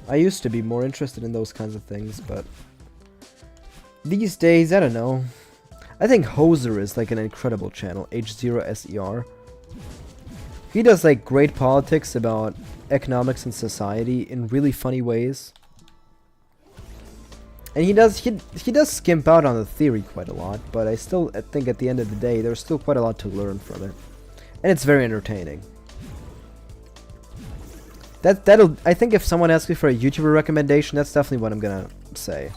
I used to be more interested in those kinds of things, but these days, I don't know. I think Hoser is like an incredible channel, H0SER. He does like great politics about economics and society in really funny ways. And he does skimp out on the theory quite a lot, but I think at the end of the day, there's still quite a lot to learn from it. And it's very entertaining. I think if someone asks me for a YouTuber recommendation, that's definitely what I'm gonna say.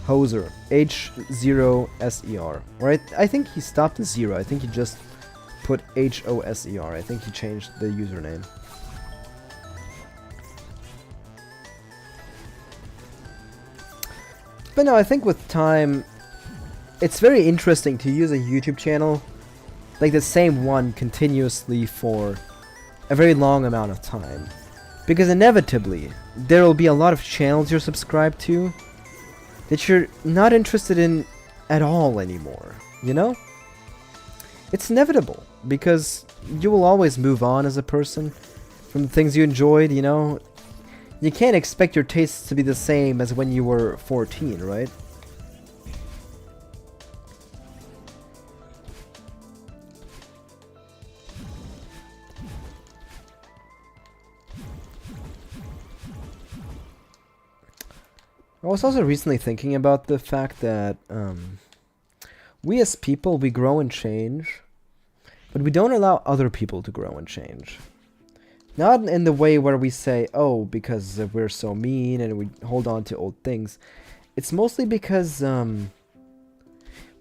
Hoser, H0SER. Or I think he stopped at 0. I think he just put HOSER. I think he changed the username. But no, I think with time, it's very interesting to use a YouTube channel, like the same one, continuously for a very long amount of time. Because inevitably, there will be a lot of channels you're subscribed to that you're not interested in at all anymore, you know? It's inevitable, because you will always move on as a person from the things you enjoyed, you know? You can't expect your tastes to be the same as when you were 14, right? I was also recently thinking about the fact that we as people, we grow and change, but we don't allow other people to grow and change. Not in the way where we say, oh, because we're so mean and we hold on to old things. It's mostly because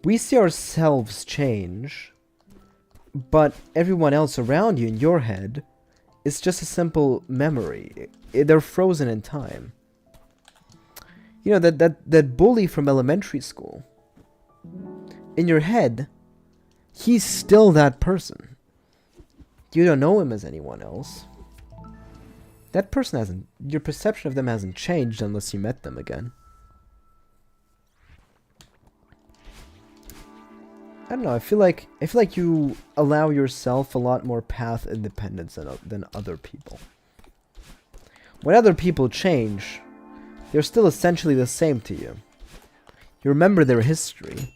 we see ourselves change, but everyone else around you in your head is just a simple memory. They're frozen in time. You know, that bully from elementary school. In your head, he's still that person. You don't know him as anyone else. That person hasn't... Your perception of them hasn't changed unless you met them again. I don't know, I feel like you allow yourself a lot more path independence than other people. When other people change, they're still essentially the same to you. You remember their history,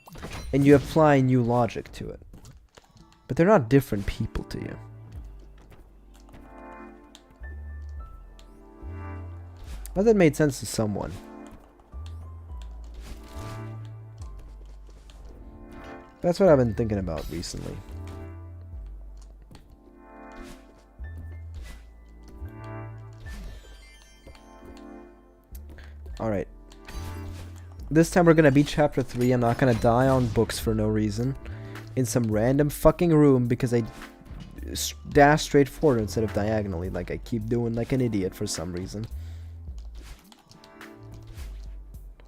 and you apply new logic to it. But they're not different people to you. Well, that made sense to someone. That's what I've been thinking about recently. Alright. This time we're gonna beat chapter 3. I'm not gonna die on books for no reason. In some random fucking room because I dash straight forward instead of diagonally like I keep doing like an idiot for some reason.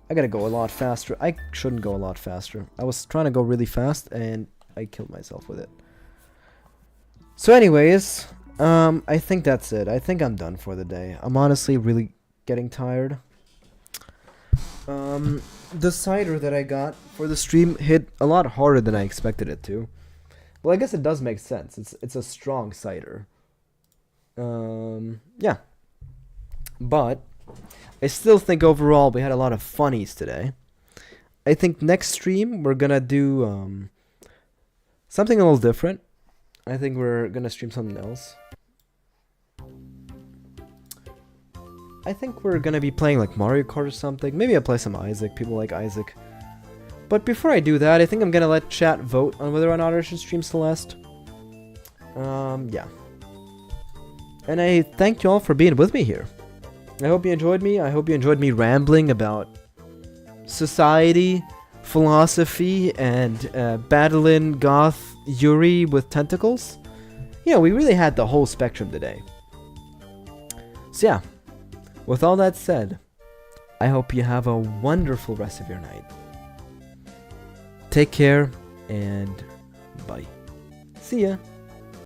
I gotta go a lot faster. I shouldn't go a lot faster. I was trying to go really fast and I killed myself with it. So anyways, I think that's it. I think I'm done for the day. I'm honestly really getting tired. The cider that I got for the stream hit a lot harder than I expected it to. Well, I guess it does make sense. It's a strong cider. Yeah. But I still think overall we had a lot of funnies today. I think next stream we're gonna do something a little different. I think we're gonna stream something else. I think we're gonna be playing like Mario Kart or something. Maybe I'll play some Isaac. People like Isaac. But before I do that, I think I'm gonna let chat vote on whether or not I should stream Celeste. Yeah. And I thank you all for being with me here. I hope you enjoyed me. I hope you enjoyed me rambling about society, philosophy, and badeline goth Yuri with tentacles. Yeah, we really had the whole spectrum today. So yeah, with all that said, I hope you have a wonderful rest of your night. Take care, and bye. See ya.